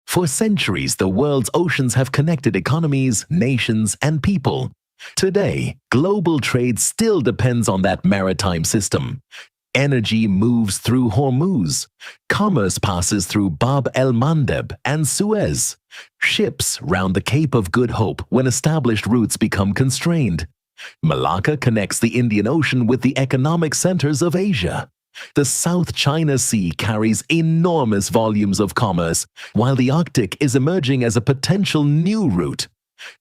For centuries, the world's oceans have connected economies, nations, and people. Today, global trade still depends on that maritime system. Energy moves through Hormuz. Commerce passes through Bab el-Mandeb and Suez. Ships round the Cape of Good Hope when established routes become constrained. Malacca connects the Indian Ocean with the economic centers of Asia. The South China Sea carries enormous volumes of commerce, while the Arctic is emerging as a potential new route.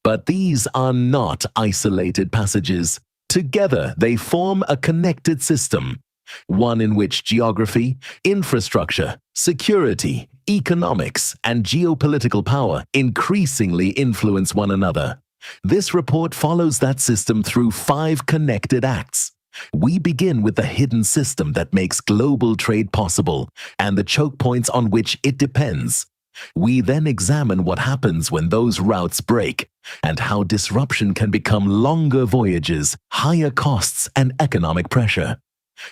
But these are not isolated passages. Together, they form a connected system, one in which geography, infrastructure, security, economics, and geopolitical power increasingly influence one another. This report follows that system through 5 connected acts. We begin with the hidden system that makes global trade possible and the choke points on which it depends. We then examine what happens when those routes break and how disruption can become longer voyages, higher costs, and economic pressure.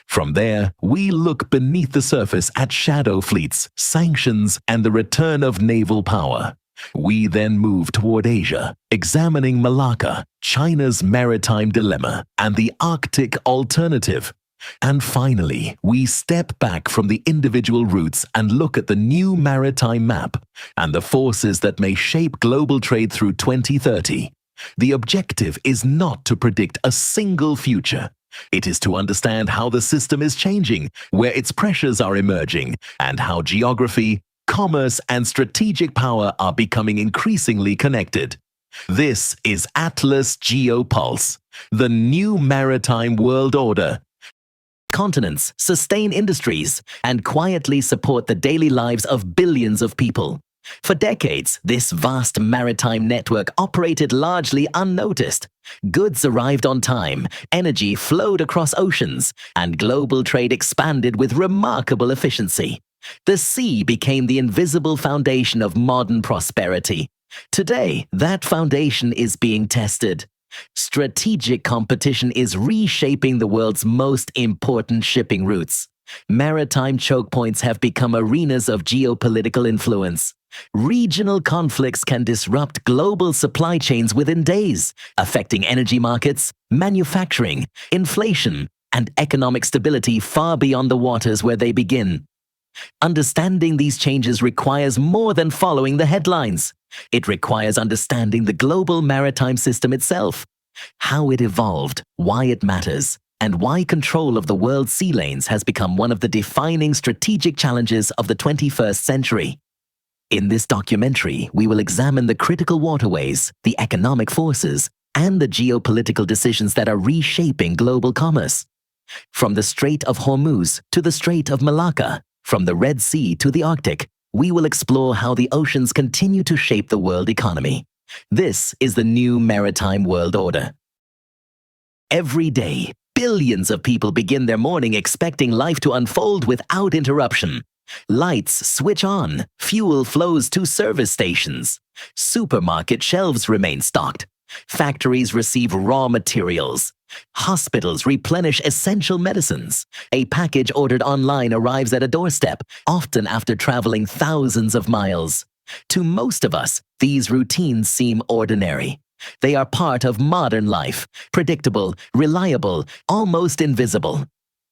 From there, we look beneath the surface at shadow fleets, sanctions, and the return of naval power. We then move toward Asia, examining Malacca, China's maritime dilemma, and the Arctic alternative. And finally, we step back from the individual routes and look at the new maritime map and the forces that may shape global trade through 2030. The objective is not to predict a single future. It is to understand how the system is changing, where its pressures are emerging, and how geography, commerce, and strategic power are becoming increasingly connected. This is ATLAS GEOPULSE, the new maritime world order. Continents sustain industries and quietly support the daily lives of billions of people. For decades, this vast maritime network operated largely unnoticed. Goods arrived on time, energy flowed across oceans, and global trade expanded with remarkable efficiency. The sea became the invisible foundation of modern prosperity. Today, that foundation is being tested. Strategic competition is reshaping the world's most important shipping routes. Maritime choke points have become arenas of geopolitical influence. Regional conflicts can disrupt global supply chains within days, affecting energy markets, manufacturing, inflation, and economic stability far beyond the waters where they begin. Understanding these changes requires more than following the headlines. It requires understanding the global maritime system itself, how it evolved, why it matters, and why control of the world's sea lanes has become one of the defining strategic challenges of the 21st century. In this documentary, we will examine the critical waterways, the economic forces, and the geopolitical decisions that are reshaping global commerce. From the Strait of Hormuz to the Strait of Malacca, from the Red Sea to the Arctic, we will explore how the oceans continue to shape the world economy. This is the new maritime world order. Every day, billions of people begin their morning expecting life to unfold without interruption. Lights switch on, fuel flows to service stations. Supermarket shelves remain stocked. Factories receive raw materials. Hospitals replenish essential medicines. A package ordered online arrives at a doorstep, often after traveling thousands of miles. To most of us, these routines seem ordinary. They are part of modern life, predictable, reliable, almost invisible.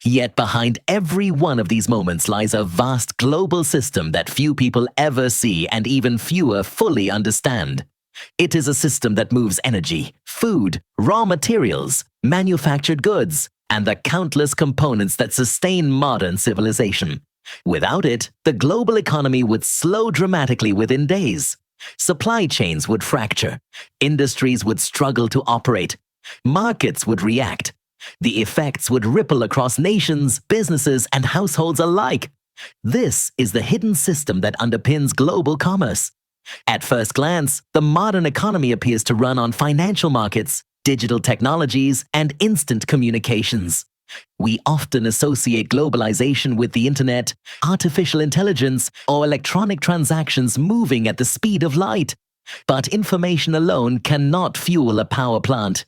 Yet behind every one of these moments lies a vast global system that few people ever see and even fewer fully understand. It is a system that moves energy, food, raw materials, manufactured goods, and the countless components that sustain modern civilization. Without it, the global economy would slow dramatically within days. Supply chains would fracture. Industries would struggle to operate. Markets would react. The effects would ripple across nations, businesses, and households alike. This is the hidden system that underpins global commerce. At first glance, the modern economy appears to run on financial markets, digital technologies, and instant communications. We often associate globalization with the internet, artificial intelligence, or electronic transactions moving at the speed of light. But information alone cannot fuel a power plant.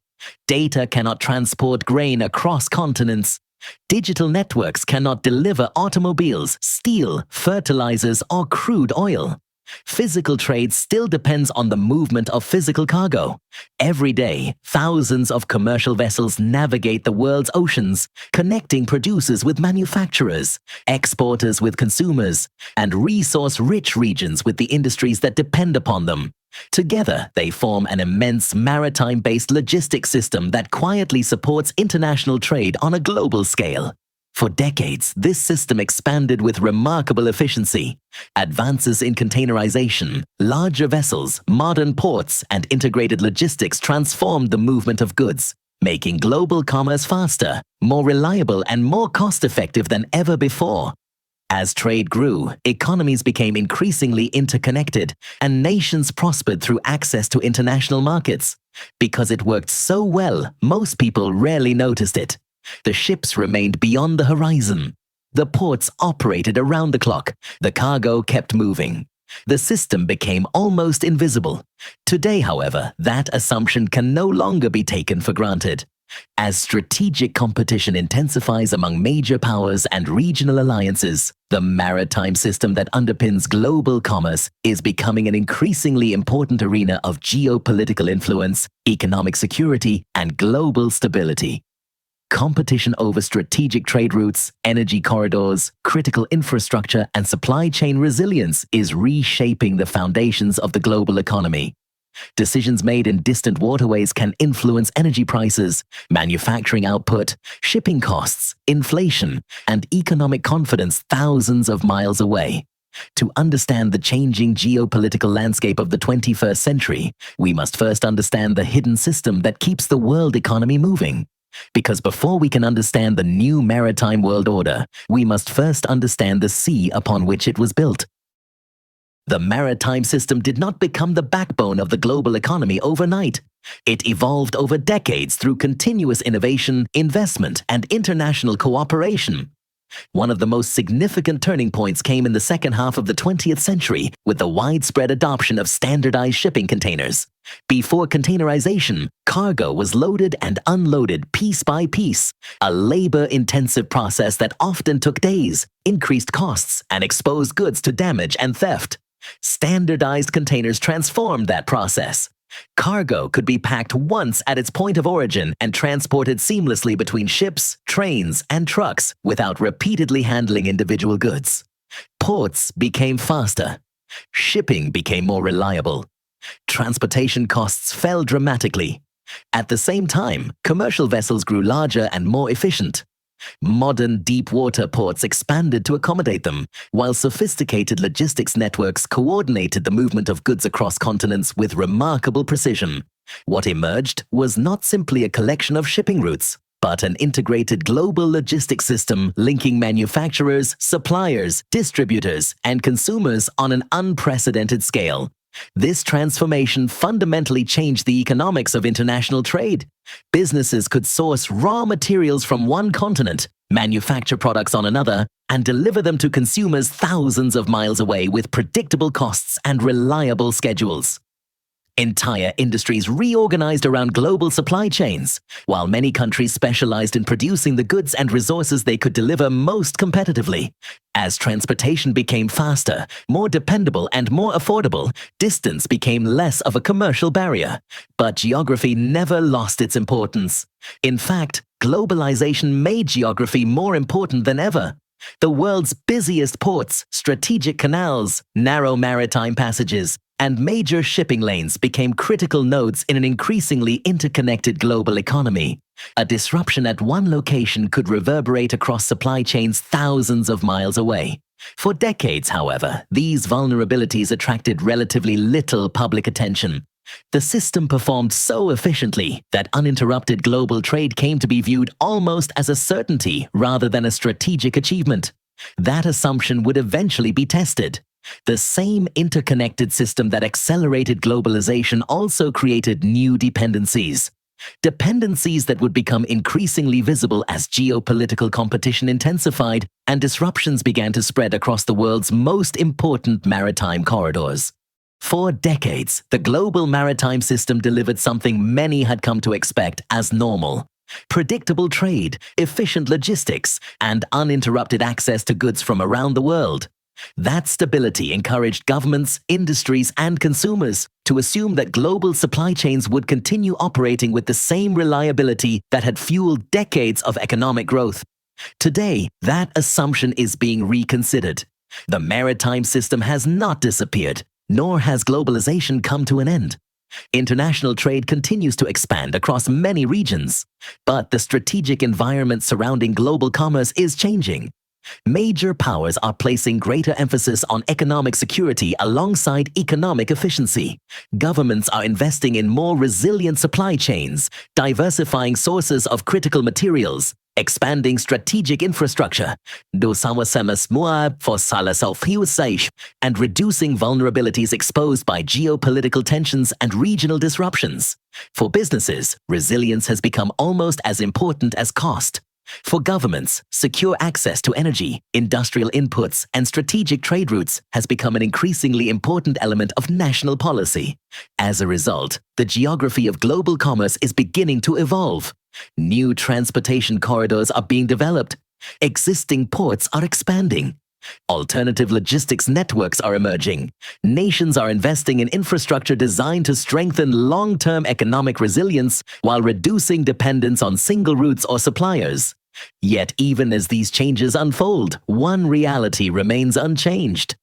Data cannot transport grain across continents. Digital networks cannot deliver automobiles, steel, fertilizers, or crude oil. Physical trade still depends on the movement of physical cargo. Every day, thousands of commercial vessels navigate the world's oceans, connecting producers with manufacturers, exporters with consumers, and resource-rich regions with the industries that depend upon them. Together, they form an immense maritime-based logistics system that quietly supports international trade on a global scale. For decades, this system expanded with remarkable efficiency. Advances in containerization, larger vessels, modern ports, and integrated logistics transformed the movement of goods, making global commerce faster, more reliable, and more cost-effective than ever before. As trade grew, economies became increasingly interconnected, and nations prospered through access to international markets. Because it worked so well, most people rarely noticed it. The ships remained beyond the horizon. The ports operated around the clock. The cargo kept moving. The system became almost invisible. Today, however, that assumption can no longer be taken for granted. As strategic competition intensifies among major powers and regional alliances, the maritime system that underpins global commerce is becoming an increasingly important arena of geopolitical influence, economic security, and global stability. Competition over strategic trade routes, energy corridors, critical infrastructure, and supply chain resilience is reshaping the foundations of the global economy. Decisions made in distant waterways can influence energy prices, manufacturing output, shipping costs, inflation, and economic confidence thousands of miles away. To understand the changing geopolitical landscape of the 21st century, we must first understand the hidden system that keeps the world economy moving. Because before we can understand the new maritime world order, we must first understand the sea upon which it was built. The maritime system did not become the backbone of the global economy overnight. It evolved over decades through continuous innovation, investment, and international cooperation. One of the most significant turning points came in the second half of the 20th century with the widespread adoption of standardized shipping containers. Before containerization, cargo was loaded and unloaded piece by piece, a labor-intensive process that often took days, increased costs, and exposed goods to damage and theft. Standardized containers transformed that process. Cargo could be packed once at its point of origin and transported seamlessly between ships, trains, and trucks without repeatedly handling individual goods. Ports became faster. Shipping became more reliable. Transportation costs fell dramatically. At the same time, commercial vessels grew larger and more efficient. Modern deep-water ports expanded to accommodate them, while sophisticated logistics networks coordinated the movement of goods across continents with remarkable precision. What emerged was not simply a collection of shipping routes, but an integrated global logistics system linking manufacturers, suppliers, distributors, and consumers on an unprecedented scale. This transformation fundamentally changed the economics of international trade. Businesses could source raw materials from one continent, manufacture products on another, and deliver them to consumers thousands of miles away with predictable costs and reliable schedules. Entire industries reorganized around global supply chains, while many countries specialized in producing the goods and resources they could deliver most competitively. As transportation became faster, more dependable, and more affordable, distance became less of a commercial barrier. But geography never lost its importance. In fact, globalization made geography more important than ever. The world's busiest ports, strategic canals, narrow maritime passages, and major shipping lanes became critical nodes in an increasingly interconnected global economy. A disruption at one location could reverberate across supply chains thousands of miles away. For decades, however, these vulnerabilities attracted relatively little public attention. The system performed so efficiently that uninterrupted global trade came to be viewed almost as a certainty rather than a strategic achievement. That assumption would eventually be tested. The same interconnected system that accelerated globalization also created new dependencies. Dependencies that would become increasingly visible as geopolitical competition intensified and disruptions began to spread across the world's most important maritime corridors. For decades, the global maritime system delivered something many had come to expect as normal: predictable trade, efficient logistics, and uninterrupted access to goods from around the world. That stability encouraged governments, industries, and consumers to assume that global supply chains would continue operating with the same reliability that had fueled decades of economic growth. Today, that assumption is being reconsidered. The maritime system has not disappeared, nor has globalization come to an end. International trade continues to expand across many regions, but the strategic environment surrounding global commerce is changing. Major powers are placing greater emphasis on economic security alongside economic efficiency. Governments are investing in more resilient supply chains, diversifying sources of critical materials, expanding strategic infrastructure, and reducing vulnerabilities exposed by geopolitical tensions and regional disruptions. For businesses, resilience has become almost as important as cost. For governments, secure access to energy, industrial inputs, and strategic trade routes has become an increasingly important element of national policy. As a result, the geography of global commerce is beginning to evolve. New transportation corridors are being developed. Existing ports are expanding. Alternative logistics networks are emerging. Nations are investing in infrastructure designed to strengthen long-term economic resilience while reducing dependence on single routes or suppliers. Yet even as these changes unfold, one reality remains unchanged.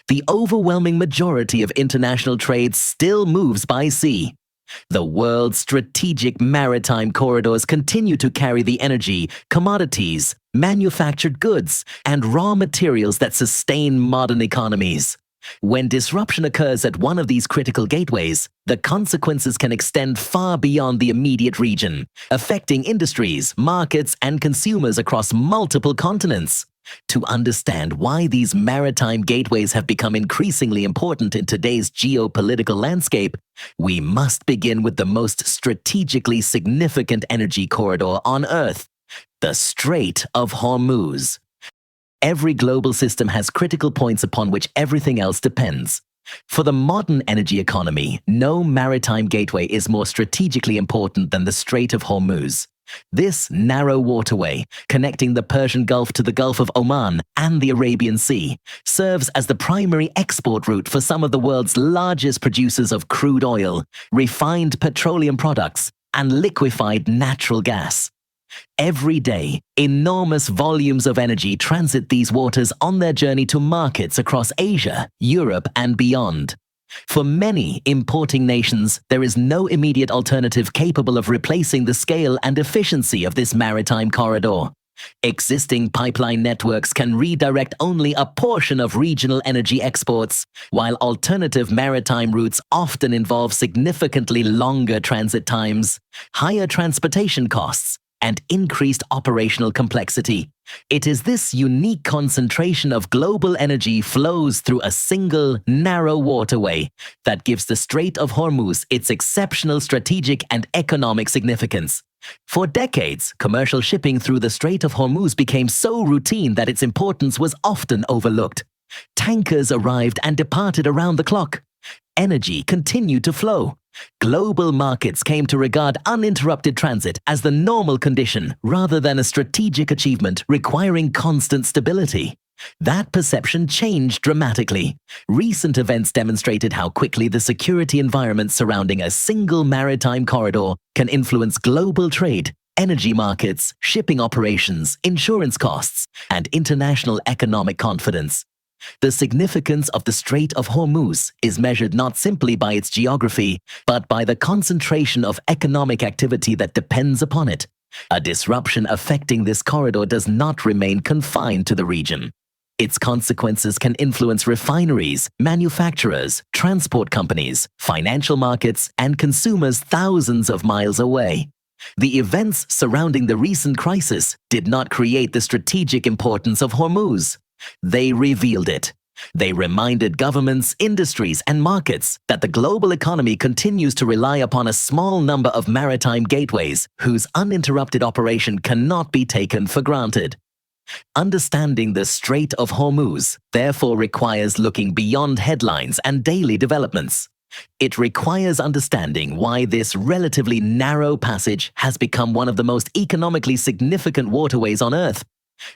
The overwhelming majority of international trade still moves by sea. The world's strategic maritime corridors continue to carry the energy, commodities, manufactured goods, and raw materials that sustain modern economies. When disruption occurs at one of these critical gateways, the consequences can extend far beyond the immediate region, affecting industries, markets, and consumers across multiple continents. To understand why these maritime gateways have become increasingly important in today's geopolitical landscape, we must begin with the most strategically significant energy corridor on Earth, the Strait of Hormuz. Every global system has critical points upon which everything else depends. For the modern energy economy, no maritime gateway is more strategically important than the Strait of Hormuz. This narrow waterway, connecting the Persian Gulf to the Gulf of Oman and the Arabian Sea, serves as the primary export route for some of the world's largest producers of crude oil, refined petroleum products, and liquefied natural gas. Every day, enormous volumes of energy transit these waters on their journey to markets across Asia, Europe, and beyond. For many importing nations, there is no immediate alternative capable of replacing the scale and efficiency of this maritime corridor. Existing pipeline networks can redirect only a portion of regional energy exports, while alternative maritime routes often involve significantly longer transit times, higher transportation costs, and increased operational complexity. It is this unique concentration of global energy flows through a single, narrow waterway that gives the Strait of Hormuz its exceptional strategic and economic significance. For decades, commercial shipping through the Strait of Hormuz became so routine that its importance was often overlooked. Tankers arrived and departed around the clock. Energy continued to flow. Global markets came to regard uninterrupted transit as the normal condition rather than a strategic achievement requiring constant stability. That perception changed dramatically. Recent events demonstrated how quickly the security environment surrounding a single maritime corridor can influence global trade, energy markets, shipping operations, insurance costs, and international economic confidence. The significance of the Strait of Hormuz is measured not simply by its geography, but by the concentration of economic activity that depends upon it. A disruption affecting this corridor does not remain confined to the region. Its consequences can influence refineries, manufacturers, transport companies, financial markets, and consumers thousands of miles away. The events surrounding the recent crisis did not create the strategic importance of Hormuz. They revealed it. They reminded governments, industries, and markets that the global economy continues to rely upon a small number of maritime gateways whose uninterrupted operation cannot be taken for granted. Understanding the Strait of Hormuz, therefore, requires looking beyond headlines and daily developments. It requires understanding why this relatively narrow passage has become one of the most economically significant waterways on Earth.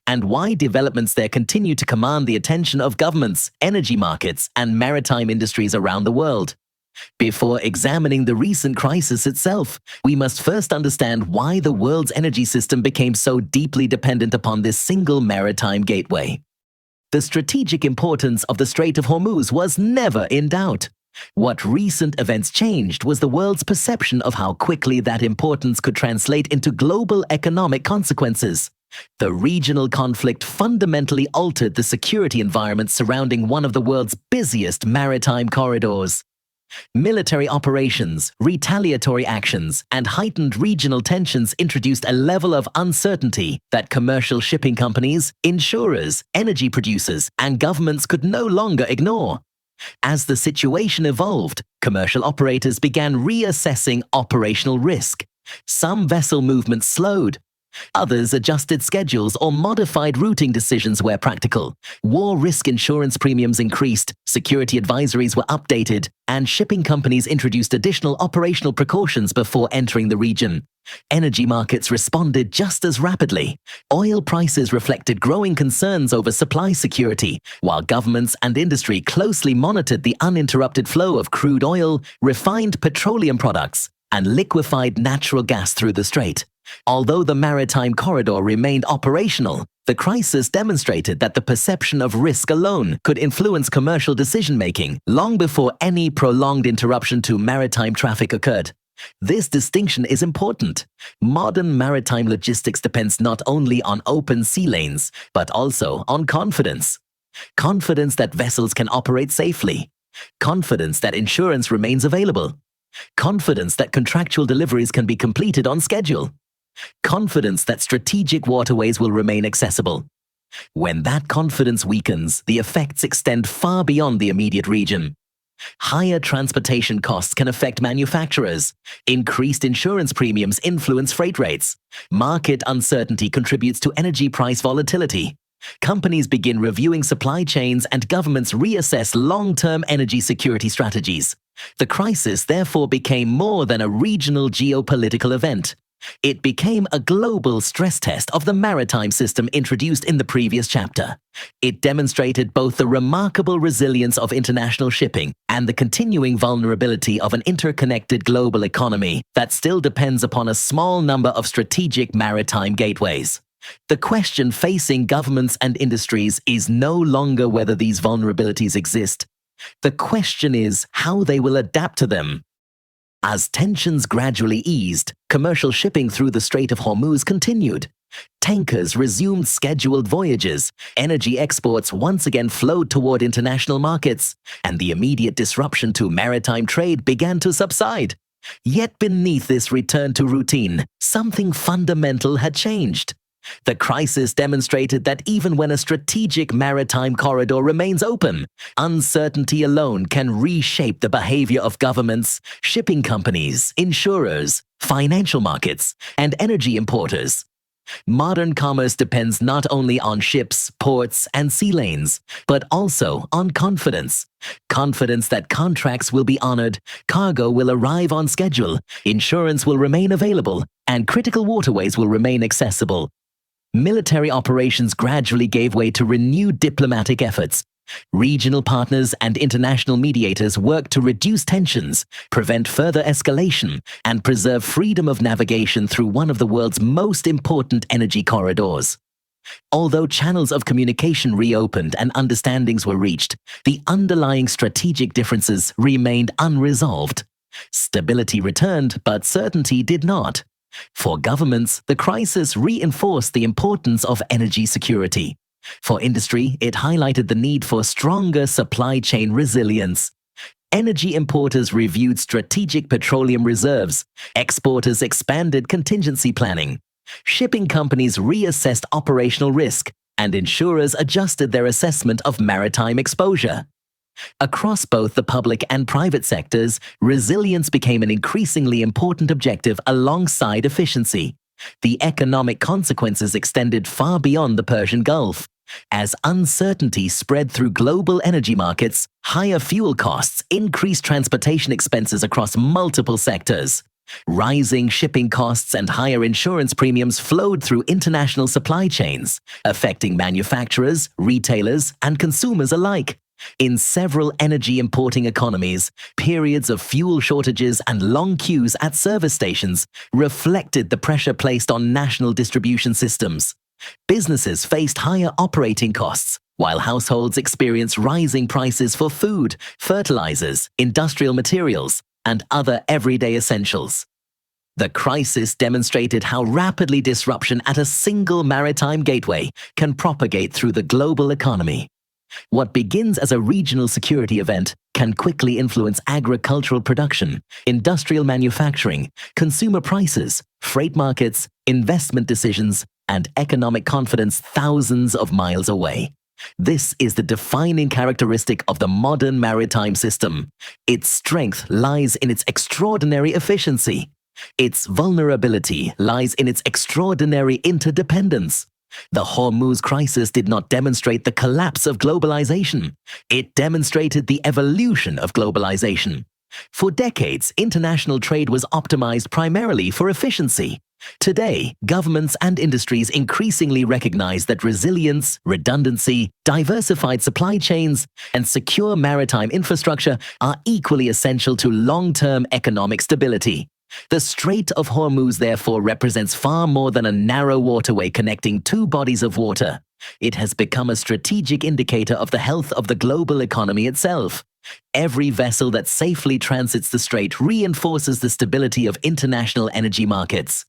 and why developments there continue to command the attention of governments, energy markets, and maritime industries around the world. Before examining the recent crisis itself, we must first understand why the world's energy system became so deeply dependent upon this single maritime gateway. The strategic importance of the Strait of Hormuz was never in doubt. What recent events changed was the world's perception of how quickly that importance could translate into global economic consequences. The regional conflict fundamentally altered the security environment surrounding one of the world's busiest maritime corridors. Military operations, retaliatory actions, and heightened regional tensions introduced a level of uncertainty that commercial shipping companies, insurers, energy producers, and governments could no longer ignore. As the situation evolved, commercial operators began reassessing operational risk. Some vessel movements slowed. Others adjusted schedules or modified routing decisions where practical. War risk insurance premiums increased, security advisories were updated, and shipping companies introduced additional operational precautions before entering the region. Energy markets responded just as rapidly. Oil prices reflected growing concerns over supply security, while governments and industry closely monitored the uninterrupted flow of crude oil, refined petroleum products, and liquefied natural gas through the strait. Although the maritime corridor remained operational, the crisis demonstrated that the perception of risk alone could influence commercial decision-making long before any prolonged interruption to maritime traffic occurred. This distinction is important. Modern maritime logistics depends not only on open sea lanes, but also on confidence. Confidence that vessels can operate safely. Confidence that insurance remains available. Confidence that contractual deliveries can be completed on schedule. Confidence that strategic waterways will remain accessible. When that confidence weakens, the effects extend far beyond the immediate region. Higher transportation costs can affect manufacturers. Increased insurance premiums influence freight rates. Market uncertainty contributes to energy price volatility. Companies begin reviewing supply chains and governments reassess long-term energy security strategies. The crisis therefore became more than a regional geopolitical event. It became a global stress test of the maritime system introduced in the previous chapter. It demonstrated both the remarkable resilience of international shipping and the continuing vulnerability of an interconnected global economy that still depends upon a small number of strategic maritime gateways. The question facing governments and industries is no longer whether these vulnerabilities exist. The question is how they will adapt to them. As tensions gradually eased, commercial shipping through the Strait of Hormuz continued. Tankers resumed scheduled voyages, energy exports once again flowed toward international markets, and the immediate disruption to maritime trade began to subside. Yet beneath this return to routine, something fundamental had changed. The crisis demonstrated that even when a strategic maritime corridor remains open, uncertainty alone can reshape the behavior of governments, shipping companies, insurers, financial markets, and energy importers. Modern commerce depends not only on ships, ports, and sea lanes, but also on confidence. Confidence that contracts will be honored, cargo will arrive on schedule, insurance will remain available, and critical waterways will remain accessible. Military operations gradually gave way to renewed diplomatic efforts. Regional partners and international mediators worked to reduce tensions, prevent further escalation, and preserve freedom of navigation through one of the world's most important energy corridors. Although channels of communication reopened and understandings were reached, the underlying strategic differences remained unresolved. Stability returned, but certainty did not. For governments, the crisis reinforced the importance of energy security. For industry, it highlighted the need for stronger supply chain resilience. Energy importers reviewed strategic petroleum reserves. Exporters expanded contingency planning. Shipping companies reassessed operational risk, and insurers adjusted their assessment of maritime exposure. Across both the public and private sectors, resilience became an increasingly important objective alongside efficiency. The economic consequences extended far beyond the Persian Gulf. As uncertainty spread through global energy markets, higher fuel costs increased transportation expenses across multiple sectors. Rising shipping costs and higher insurance premiums flowed through international supply chains, affecting manufacturers, retailers, and consumers alike. In several energy-importing economies, periods of fuel shortages and long queues at service stations reflected the pressure placed on national distribution systems. Businesses faced higher operating costs, while households experienced rising prices for food, fertilizers, industrial materials, and other everyday essentials. The crisis demonstrated how rapidly disruption at a single maritime gateway can propagate through the global economy. What begins as a regional security event can quickly influence agricultural production, industrial manufacturing, consumer prices, freight markets, investment decisions, and economic confidence thousands of miles away. This is the defining characteristic of the modern maritime system. Its strength lies in its extraordinary efficiency. Its vulnerability lies in its extraordinary interdependence. The Hormuz crisis did not demonstrate the collapse of globalization. It demonstrated the evolution of globalization. For decades, international trade was optimized primarily for efficiency. Today, governments and industries increasingly recognize that resilience, redundancy, diversified supply chains, and secure maritime infrastructure are equally essential to long-term economic stability. The Strait of Hormuz therefore represents far more than a narrow waterway connecting two bodies of water. It has become a strategic indicator of the health of the global economy itself. Every vessel that safely transits the strait reinforces the stability of international energy markets.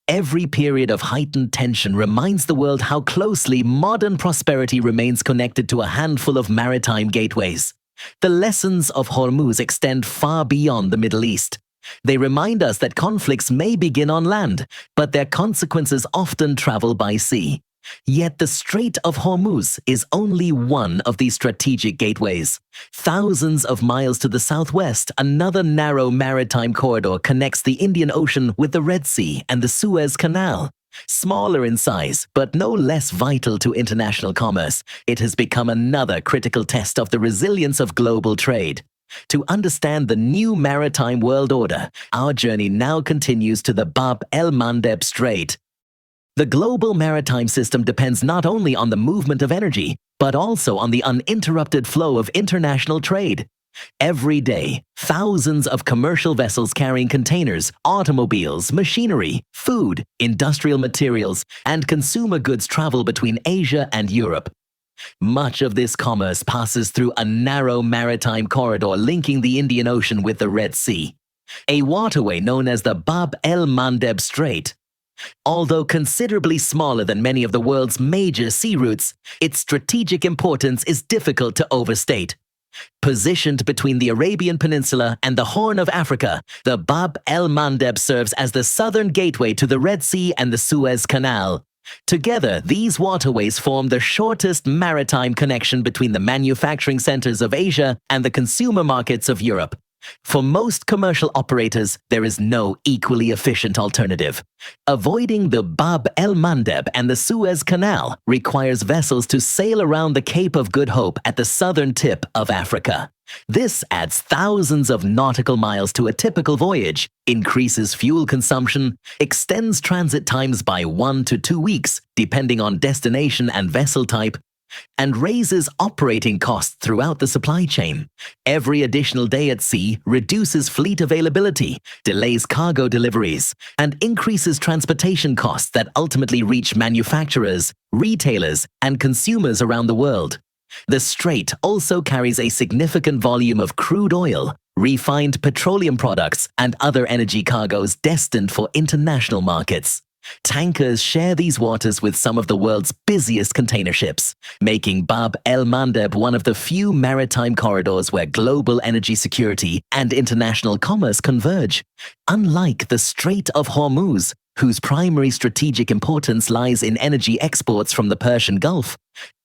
Every period of heightened tension reminds the world how closely modern prosperity remains connected to a handful of maritime gateways. The lessons of Hormuz extend far beyond the Middle East. They remind us that conflicts may begin on land, but their consequences often travel by sea. Yet the Strait of Hormuz is only one of these strategic gateways. Thousands of miles to the southwest, another narrow maritime corridor connects the Indian Ocean with the Red Sea and the Suez Canal. Smaller in size, but no less vital to international commerce, it has become another critical test of the resilience of global trade. To understand the new maritime world order, our journey now continues to the Bab el-Mandeb Strait. The global maritime system depends not only on the movement of energy, but also on the uninterrupted flow of international trade. Every day, thousands of commercial vessels carrying containers, automobiles, machinery, food, industrial materials, and consumer goods travel between Asia and Europe. Much of this commerce passes through a narrow maritime corridor linking the Indian Ocean with the Red Sea, a waterway known as the Bab el-Mandeb Strait. Although considerably smaller than many of the world's major sea routes, its strategic importance is difficult to overstate. Positioned between the Arabian Peninsula and the Horn of Africa, the Bab el-Mandeb serves as the southern gateway to the Red Sea and the Suez Canal. Together, these waterways form the shortest maritime connection between the manufacturing centers of Asia and the consumer markets of Europe. For most commercial operators, there is no equally efficient alternative. Avoiding the Bab el-Mandeb and the Suez Canal requires vessels to sail around the Cape of Good Hope at the southern tip of Africa. This adds thousands of nautical miles to a typical voyage, increases fuel consumption, extends transit times by 1 to 2 weeks, depending on destination and vessel type, and raises operating costs throughout the supply chain. Every additional day at sea reduces fleet availability, delays cargo deliveries, and increases transportation costs that ultimately reach manufacturers, retailers, and consumers around the world. The Strait also carries a significant volume of crude oil, refined petroleum products, and other energy cargoes destined for international markets. Tankers share these waters with some of the world's busiest container ships, making Bab el-Mandeb one of the few maritime corridors where global energy security and international commerce converge. Unlike the Strait of Hormuz, whose primary strategic importance lies in energy exports from the Persian Gulf,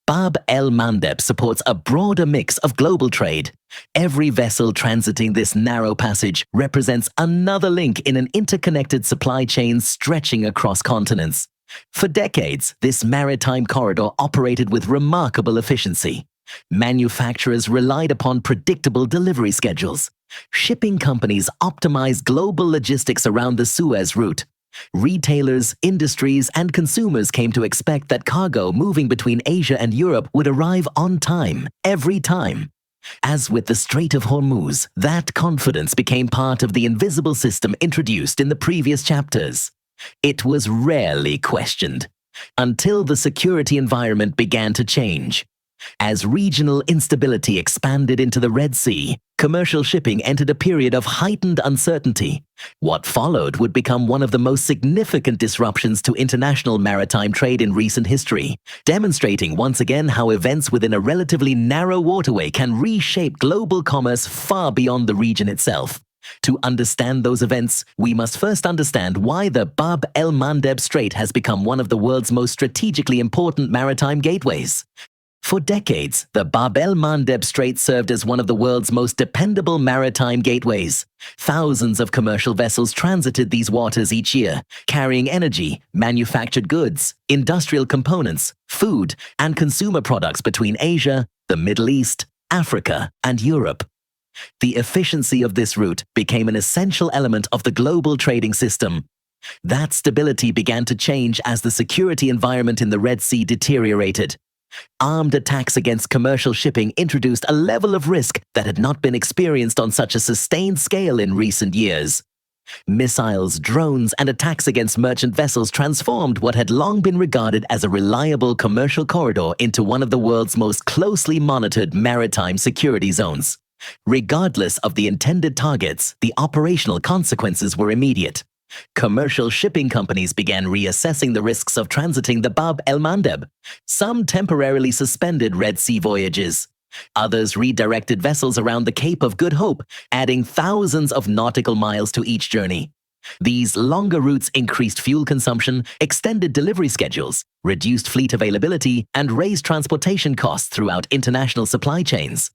Bab el-Mandeb supports a broader mix of global trade. Every vessel transiting this narrow passage represents another link in an interconnected supply chain stretching across continents. For decades, this maritime corridor operated with remarkable efficiency. Manufacturers relied upon predictable delivery schedules. Shipping companies optimized global logistics around the Suez route. Retailers, industries, and consumers came to expect that cargo moving between Asia and Europe would arrive on time, every time. As with the Strait of Hormuz, that confidence became part of the invisible system introduced in the previous chapters. It was rarely questioned, until the security environment began to change. As regional instability expanded into the Red Sea, commercial shipping entered a period of heightened uncertainty. What followed would become one of the most significant disruptions to international maritime trade in recent history, demonstrating once again how events within a relatively narrow waterway can reshape global commerce far beyond the region itself. To understand those events, we must first understand why the Bab el-Mandeb Strait has become one of the world's most strategically important maritime gateways. For decades, the Bab el-Mandeb Strait served as one of the world's most dependable maritime gateways. Thousands of commercial vessels transited these waters each year, carrying energy, manufactured goods, industrial components, food, and consumer products between Asia, the Middle East, Africa, and Europe. The efficiency of this route became an essential element of the global trading system. That stability began to change as the security environment in the Red Sea deteriorated. Armed attacks against commercial shipping introduced a level of risk that had not been experienced on such a sustained scale in recent years. Missiles, drones, and attacks against merchant vessels transformed what had long been regarded as a reliable commercial corridor into one of the world's most closely monitored maritime security zones. Regardless of the intended targets, the operational consequences were immediate. Commercial shipping companies began reassessing the risks of transiting the Bab el-Mandeb. Some temporarily suspended Red Sea voyages. Others redirected vessels around the Cape of Good Hope, adding thousands of nautical miles to each journey. These longer routes increased fuel consumption, extended delivery schedules, reduced fleet availability, and raised transportation costs throughout international supply chains.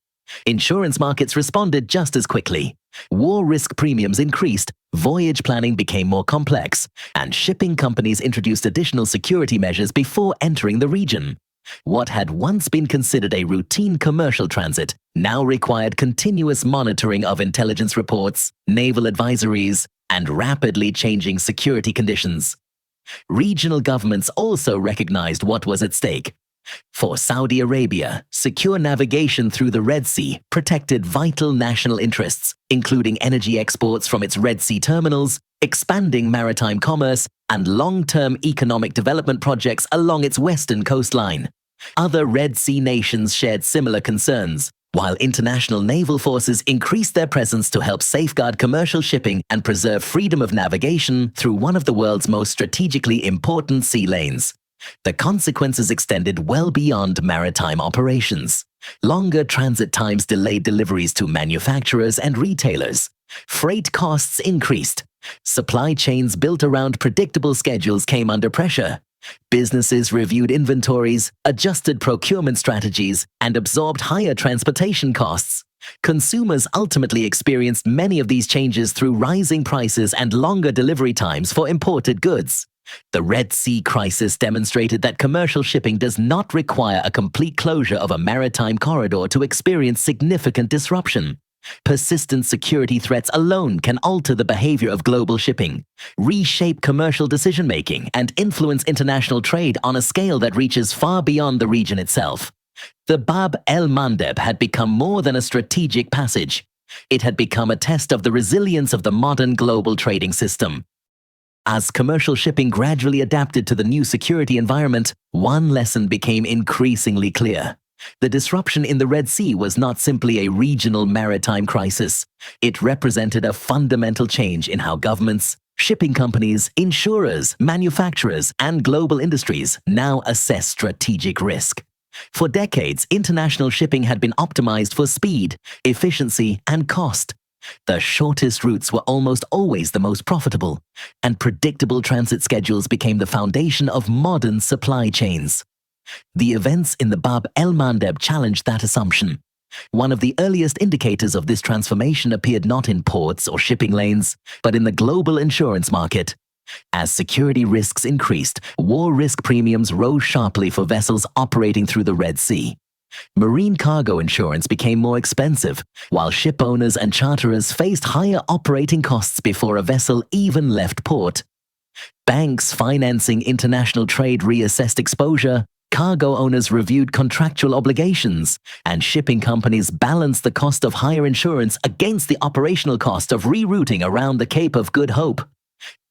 Insurance markets responded just as quickly. War risk premiums increased, voyage planning became more complex, and shipping companies introduced additional security measures before entering the region. What had once been considered a routine commercial transit now required continuous monitoring of intelligence reports, naval advisories, and rapidly changing security conditions. Regional governments also recognized what was at stake. For Saudi Arabia, secure navigation through the Red Sea protected vital national interests, including energy exports from its Red Sea terminals, expanding maritime commerce, and long-term economic development projects along its western coastline. Other Red Sea nations shared similar concerns, while international naval forces increased their presence to help safeguard commercial shipping and preserve freedom of navigation through one of the world's most strategically important sea lanes. The consequences extended well beyond maritime operations. Longer transit times delayed deliveries to manufacturers and retailers. Freight costs increased. Supply chains built around predictable schedules came under pressure. Businesses reviewed inventories, adjusted procurement strategies, and absorbed higher transportation costs. Consumers ultimately experienced many of these changes through rising prices and longer delivery times for imported goods. The Red Sea crisis demonstrated that commercial shipping does not require a complete closure of a maritime corridor to experience significant disruption. Persistent security threats alone can alter the behavior of global shipping, reshape commercial decision-making, and influence international trade on a scale that reaches far beyond the region itself. The Bab el-Mandeb had become more than a strategic passage. It had become a test of the resilience of the modern global trading system. As commercial shipping gradually adapted to the new security environment, one lesson became increasingly clear. The disruption in the Red Sea was not simply a regional maritime crisis. It represented a fundamental change in how governments, shipping companies, insurers, manufacturers, and global industries now assess strategic risk. For decades, international shipping had been optimized for speed, efficiency, and cost. The shortest routes were almost always the most profitable, and predictable transit schedules became the foundation of modern supply chains. The events in the Bab el-Mandeb challenged that assumption. One of the earliest indicators of this transformation appeared not in ports or shipping lanes, but in the global insurance market. As security risks increased, war risk premiums rose sharply for vessels operating through the Red Sea. Marine cargo insurance became more expensive, while ship owners and charterers faced higher operating costs before a vessel even left port. Banks financing international trade reassessed exposure, cargo owners reviewed contractual obligations, and shipping companies balanced the cost of higher insurance against the operational cost of rerouting around the Cape of Good Hope.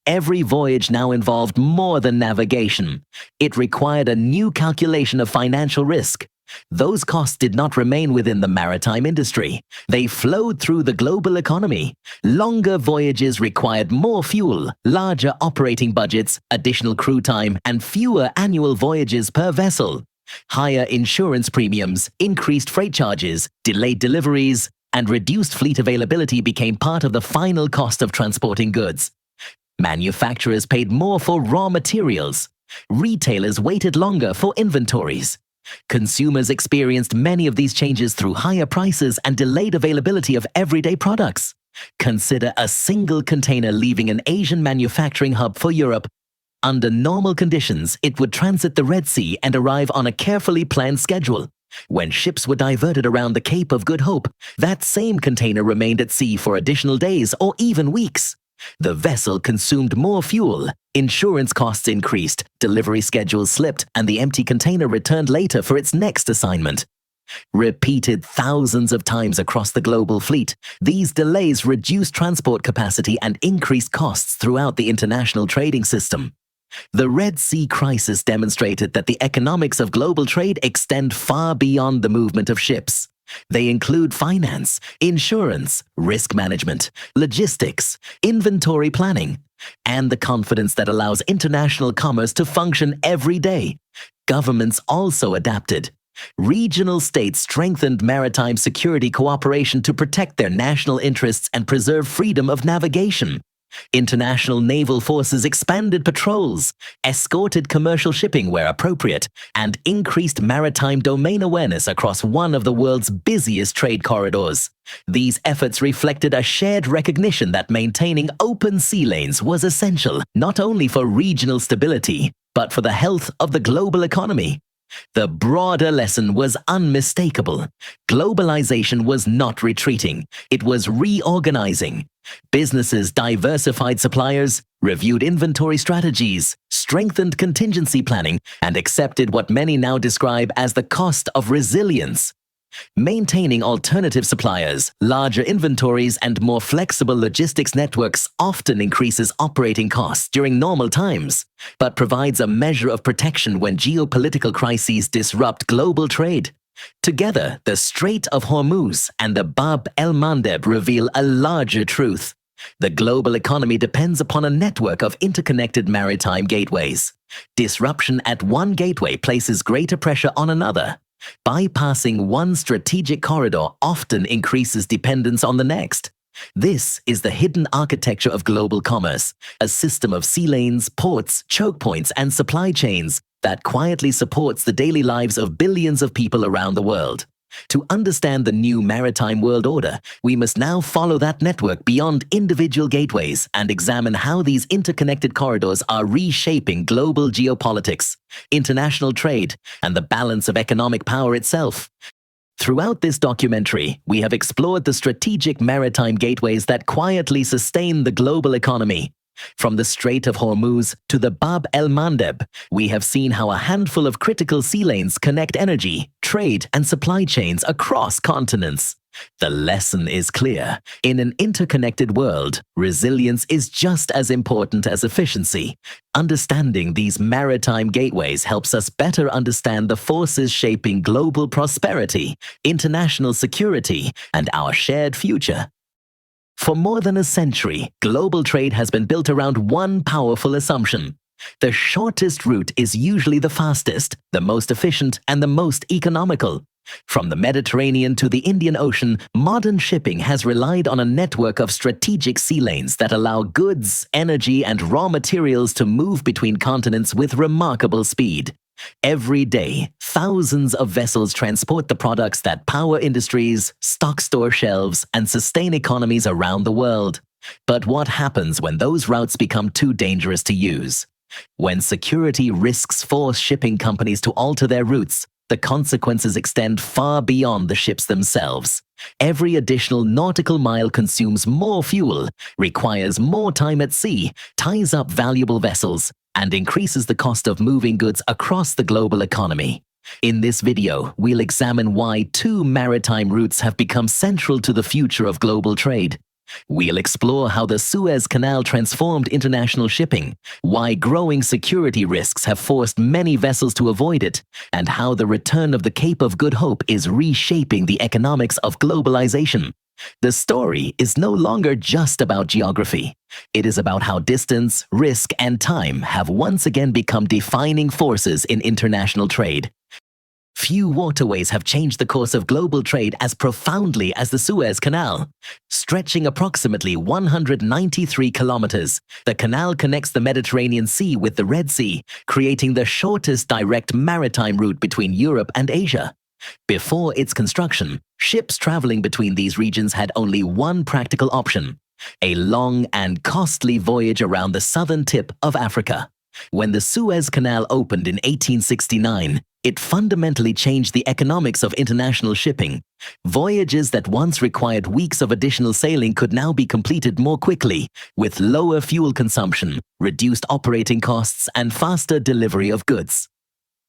Every voyage now involved more than navigation. It required a new calculation of financial risk. Those costs did not remain within the maritime industry. They flowed through the global economy. Longer voyages required more fuel, larger operating budgets, additional crew time, and fewer annual voyages per vessel. Higher insurance premiums, increased freight charges, delayed deliveries, and reduced fleet availability became part of the final cost of transporting goods. Manufacturers paid more for raw materials. Retailers waited longer for inventories. Consumers experienced many of these changes through higher prices and delayed availability of everyday products. Consider a single container leaving an Asian manufacturing hub for Europe. Under normal conditions, it would transit the Red Sea and arrive on a carefully planned schedule. When ships were diverted around the Cape of Good Hope, that same container remained at sea for additional days or even weeks. The vessel consumed more fuel, insurance costs increased, delivery schedules slipped, and the empty container returned later for its next assignment. Repeated thousands of times across the global fleet, these delays reduced transport capacity and increased costs throughout the international trading system. The Red Sea crisis demonstrated that the economics of global trade extend far beyond the movement of ships. They include finance, insurance, risk management, logistics, inventory planning, and the confidence that allows international commerce to function every day. Governments also adapted. Regional states strengthened maritime security cooperation to protect their national interests and preserve freedom of navigation. International naval forces expanded patrols, escorted commercial shipping where appropriate, and increased maritime domain awareness across one of the world's busiest trade corridors. These efforts reflected a shared recognition that maintaining open sea lanes was essential, not only for regional stability, but for the health of the global economy. The broader lesson was unmistakable. Globalization was not retreating, it was reorganizing. Businesses diversified suppliers, reviewed inventory strategies, strengthened contingency planning, and accepted what many now describe as the cost of resilience. Maintaining alternative suppliers, larger inventories, and more flexible logistics networks often increases operating costs during normal times, but provides a measure of protection when geopolitical crises disrupt global trade. Together, the Strait of Hormuz and the Bab el-Mandeb reveal a larger truth. The global economy depends upon a network of interconnected maritime gateways. Disruption at one gateway places greater pressure on another. Bypassing one strategic corridor often increases dependence on the next. This is the hidden architecture of global commerce, a system of sea lanes, ports, choke points, and supply chains that quietly supports the daily lives of billions of people around the world. To understand the new maritime world order, we must now follow that network beyond individual gateways and examine how these interconnected corridors are reshaping global geopolitics, international trade, and the balance of economic power itself. Throughout this documentary, we have explored the strategic maritime gateways that quietly sustain the global economy. From the Strait of Hormuz to the Bab el-Mandeb, we have seen how a handful of critical sea lanes connect energy, trade, and supply chains across continents. The lesson is clear. In an interconnected world, resilience is just as important as efficiency. Understanding these maritime gateways helps us better understand the forces shaping global prosperity, international security, and our shared future. For more than a century, global trade has been built around one powerful assumption. The shortest route is usually the fastest, the most efficient, and the most economical. From the Mediterranean to the Indian Ocean, modern shipping has relied on a network of strategic sea lanes that allow goods, energy, and raw materials to move between continents with remarkable speed. Every day, thousands of vessels transport the products that power industries, stock store shelves, and sustain economies around the world. But what happens when those routes become too dangerous to use? When security risks force shipping companies to alter their routes, The consequences extend far beyond the ships themselves. Every additional nautical mile consumes more fuel, requires more time at sea, ties up valuable vessels, and increases the cost of moving goods across the global economy. In this video, we'll examine why two maritime routes have become central to the future of global trade. We'll explore how the Suez Canal transformed international shipping, why growing security risks have forced many vessels to avoid it, and how the return of the Cape of Good Hope is reshaping the economics of globalization. The story is no longer just about geography. It is about how distance, risk, and time have once again become defining forces in international trade. Few waterways have changed the course of global trade as profoundly as the Suez Canal. Stretching approximately 193 kilometers, the canal connects the Mediterranean Sea with the Red Sea, creating the shortest direct maritime route between Europe and Asia. Before its construction, ships traveling between these regions had only one practical option: a long and costly voyage around the southern tip of Africa. When the Suez Canal opened in 1869, it fundamentally changed the economics of international shipping. Voyages that once required weeks of additional sailing could now be completed more quickly, with lower fuel consumption, reduced operating costs, and faster delivery of goods.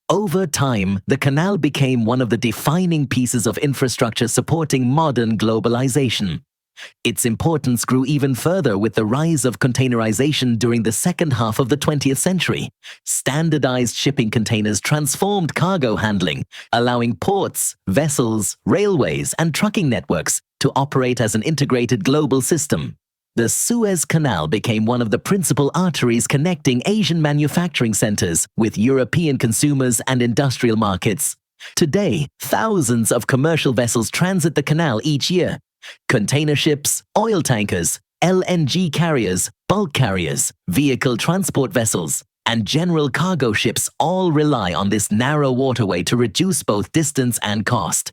Over time, the canal became one of the defining pieces of infrastructure supporting modern globalization. Its importance grew even further with the rise of containerization during the second half of the 20th century. Standardized shipping containers transformed cargo handling, allowing ports, vessels, railways, and trucking networks to operate as an integrated global system. The Suez Canal became one of the principal arteries connecting Asian manufacturing centers with European consumers and industrial markets. Today, thousands of commercial vessels transit the canal each year. Container ships, oil tankers, LNG carriers, bulk carriers, vehicle transport vessels, and general cargo ships all rely on this narrow waterway to reduce both distance and cost.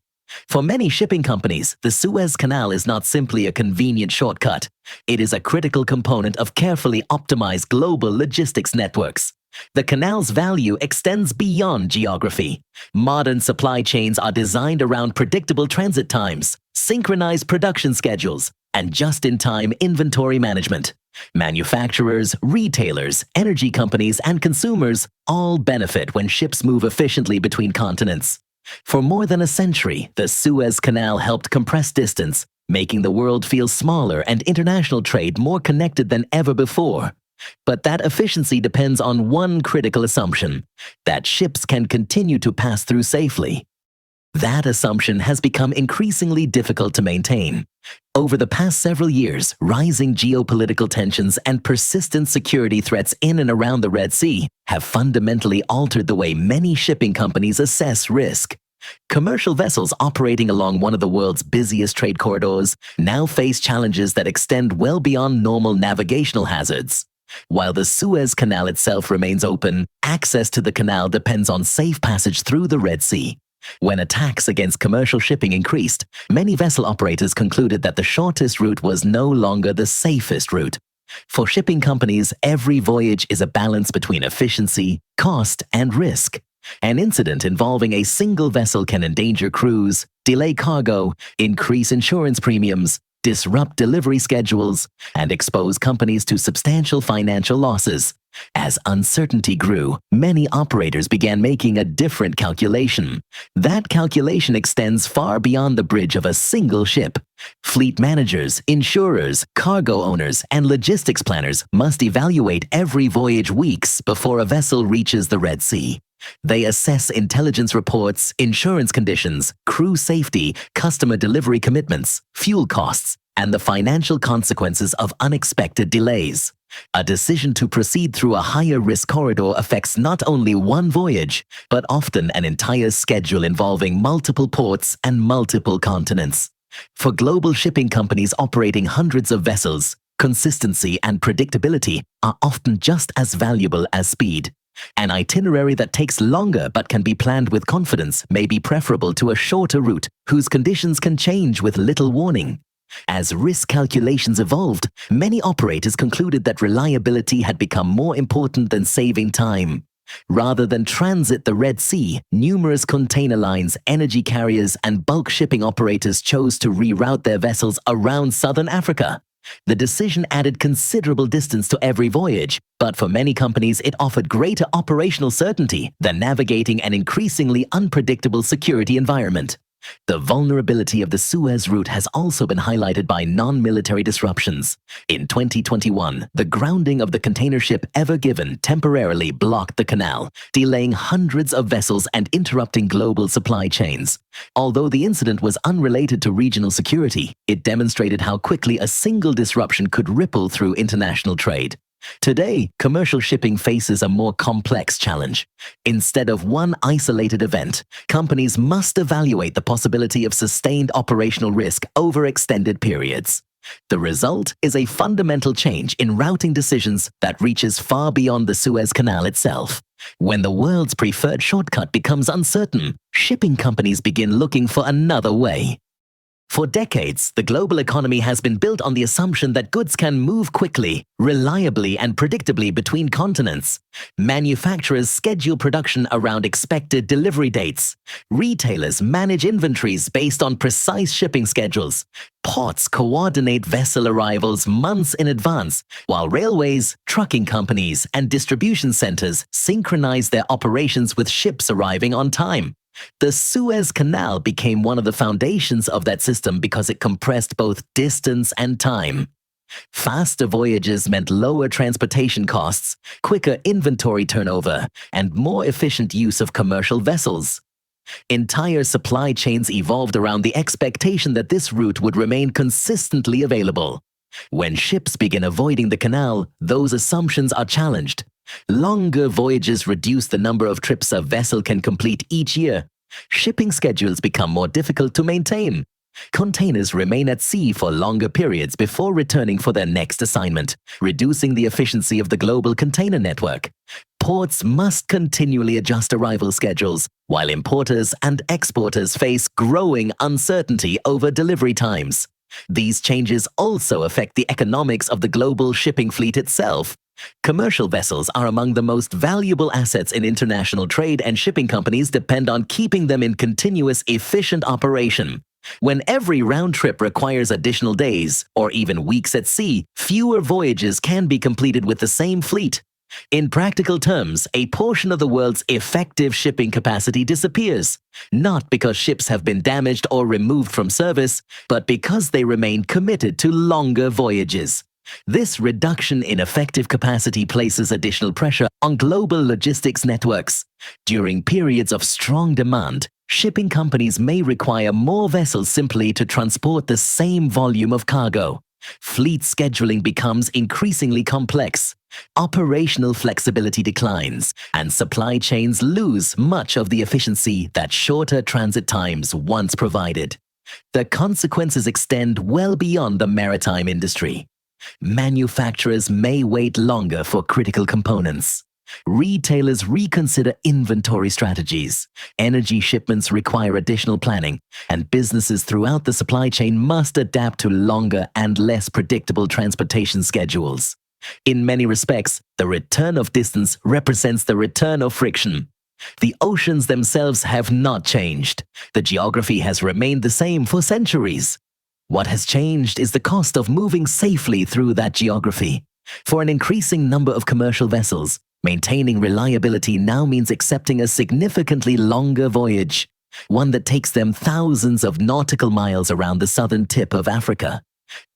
For many shipping companies, the Suez Canal is not simply a convenient shortcut. It is a critical component of carefully optimized global logistics networks. The canal's value extends beyond geography. Modern supply chains are designed around predictable transit times, synchronized production schedules, and just-in-time inventory management. Manufacturers, retailers, energy companies, and consumers all benefit when ships move efficiently between continents. For more than a century, the Suez Canal helped compress distance, making the world feel smaller and international trade more connected than ever before. But that efficiency depends on one critical assumption: that ships can continue to pass through safely. That assumption has become increasingly difficult to maintain. Over the past several years, rising geopolitical tensions and persistent security threats in and around the Red Sea have fundamentally altered the way many shipping companies assess risk. Commercial vessels operating along one of the world's busiest trade corridors now face challenges that extend well beyond normal navigational hazards. While the Suez Canal itself remains open, access to the canal depends on safe passage through the Red Sea. When attacks against commercial shipping increased, many vessel operators concluded that the shortest route was no longer the safest route. For shipping companies, every voyage is a balance between efficiency, cost, and risk. An incident involving a single vessel can endanger crews, delay cargo, increase insurance premiums, disrupt delivery schedules, and expose companies to substantial financial losses. As uncertainty grew, many operators began making a different calculation. That calculation extends far beyond the bridge of a single ship. Fleet managers, insurers, cargo owners, and logistics planners must evaluate every voyage weeks before a vessel reaches the Red Sea. They assess intelligence reports, insurance conditions, crew safety, customer delivery commitments, fuel costs, and the financial consequences of unexpected delays. A decision to proceed through a higher risk corridor affects not only one voyage, but often an entire schedule involving multiple ports and multiple continents. For global shipping companies operating hundreds of vessels, consistency and predictability are often just as valuable as speed. An itinerary that takes longer but can be planned with confidence may be preferable to a shorter route whose conditions can change with little warning. As risk calculations evolved, many operators concluded that reliability had become more important than saving time. Rather than transit the Red Sea, numerous container lines, energy carriers, and bulk shipping operators chose to reroute their vessels around southern Africa. The decision added considerable distance to every voyage, but for many companies it offered greater operational certainty than navigating an increasingly unpredictable security environment. The vulnerability of the Suez route has also been highlighted by non-military disruptions. In 2021, the grounding of the container ship Ever Given temporarily blocked the canal, delaying hundreds of vessels and interrupting global supply chains. Although the incident was unrelated to regional security, it demonstrated how quickly a single disruption could ripple through international trade. Today, commercial shipping faces a more complex challenge. Instead of one isolated event, companies must evaluate the possibility of sustained operational risk over extended periods. The result is a fundamental change in routing decisions that reaches far beyond the Suez Canal itself. When the world's preferred shortcut becomes uncertain, shipping companies begin looking for another way. For decades, the global economy has been built on the assumption that goods can move quickly, reliably, and predictably between continents. Manufacturers schedule production around expected delivery dates. Retailers manage inventories based on precise shipping schedules. Ports coordinate vessel arrivals months in advance, while railways, trucking companies, and distribution centers synchronize their operations with ships arriving on time. The Suez Canal became one of the foundations of that system because it compressed both distance and time. Faster voyages meant lower transportation costs, quicker inventory turnover, and more efficient use of commercial vessels. Entire supply chains evolved around the expectation that this route would remain consistently available. When ships begin avoiding the canal, those assumptions are challenged. Longer voyages reduce the number of trips a vessel can complete each year. Shipping schedules become more difficult to maintain. Containers remain at sea for longer periods before returning for their next assignment, reducing the efficiency of the global container network. Ports must continually adjust arrival schedules, while importers and exporters face growing uncertainty over delivery times. These changes also affect the economics of the global shipping fleet itself. Commercial vessels are among the most valuable assets in international trade, and shipping companies depend on keeping them in continuous, efficient operation. When every round trip requires additional days, or even weeks at sea, fewer voyages can be completed with the same fleet. In practical terms, a portion of the world's effective shipping capacity disappears, not because ships have been damaged or removed from service, but because they remain committed to longer voyages. This reduction in effective capacity places additional pressure on global logistics networks. During periods of strong demand, shipping companies may require more vessels simply to transport the same volume of cargo. Fleet scheduling becomes increasingly complex. Operational flexibility declines, and supply chains lose much of the efficiency that shorter transit times once provided. The consequences extend well beyond the maritime industry. Manufacturers may wait longer for critical components. Retailers reconsider inventory strategies. Energy shipments require additional planning, and businesses throughout the supply chain must adapt to longer and less predictable transportation schedules. In many respects, the return of distance represents the return of friction. The oceans themselves have not changed. The geography has remained the same for centuries. What has changed is the cost of moving safely through that geography. For an increasing number of commercial vessels, maintaining reliability now means accepting a significantly longer voyage, one that takes them thousands of nautical miles around the southern tip of Africa.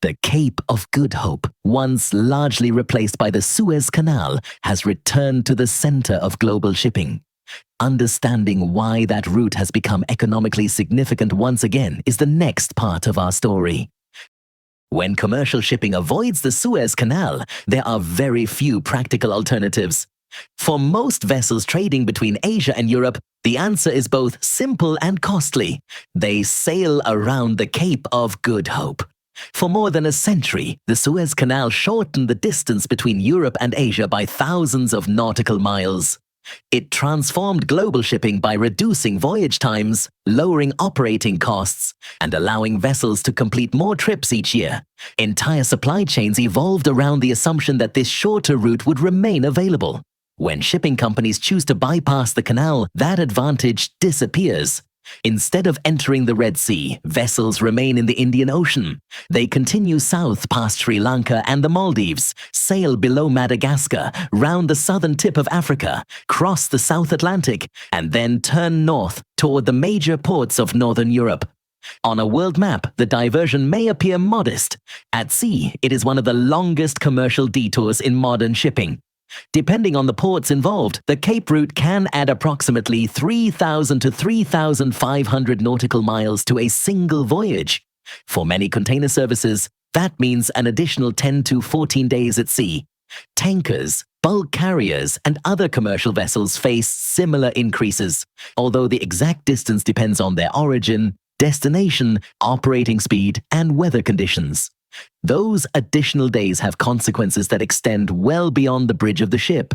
The Cape of Good Hope, once largely replaced by the Suez Canal, has returned to the center of global shipping. Understanding why that route has become economically significant once again is the next part of our story. When commercial shipping avoids the Suez Canal, there are very few practical alternatives. For most vessels trading between Asia and Europe, the answer is both simple and costly. They sail around the Cape of Good Hope. For more than a century, the Suez Canal shortened the distance between Europe and Asia by thousands of nautical miles. It transformed global shipping by reducing voyage times, lowering operating costs, and allowing vessels to complete more trips each year. Entire supply chains evolved around the assumption that this shorter route would remain available. When shipping companies choose to bypass the canal, that advantage disappears. Instead of entering the Red Sea, vessels remain in the Indian Ocean. They continue south past Sri Lanka and the Maldives, sail below Madagascar, round the southern tip of Africa, cross the South Atlantic, and then turn north toward the major ports of northern Europe. On a world map, the diversion may appear modest. At sea, it is one of the longest commercial detours in modern shipping. Depending on the ports involved, the Cape route can add approximately 3,000 to 3,500 nautical miles to a single voyage. For many container services, that means an additional 10 to 14 days at sea. Tankers, bulk carriers, and other commercial vessels face similar increases, although the exact distance depends on their origin, destination, operating speed, and weather conditions. Those additional days have consequences that extend well beyond the bridge of the ship.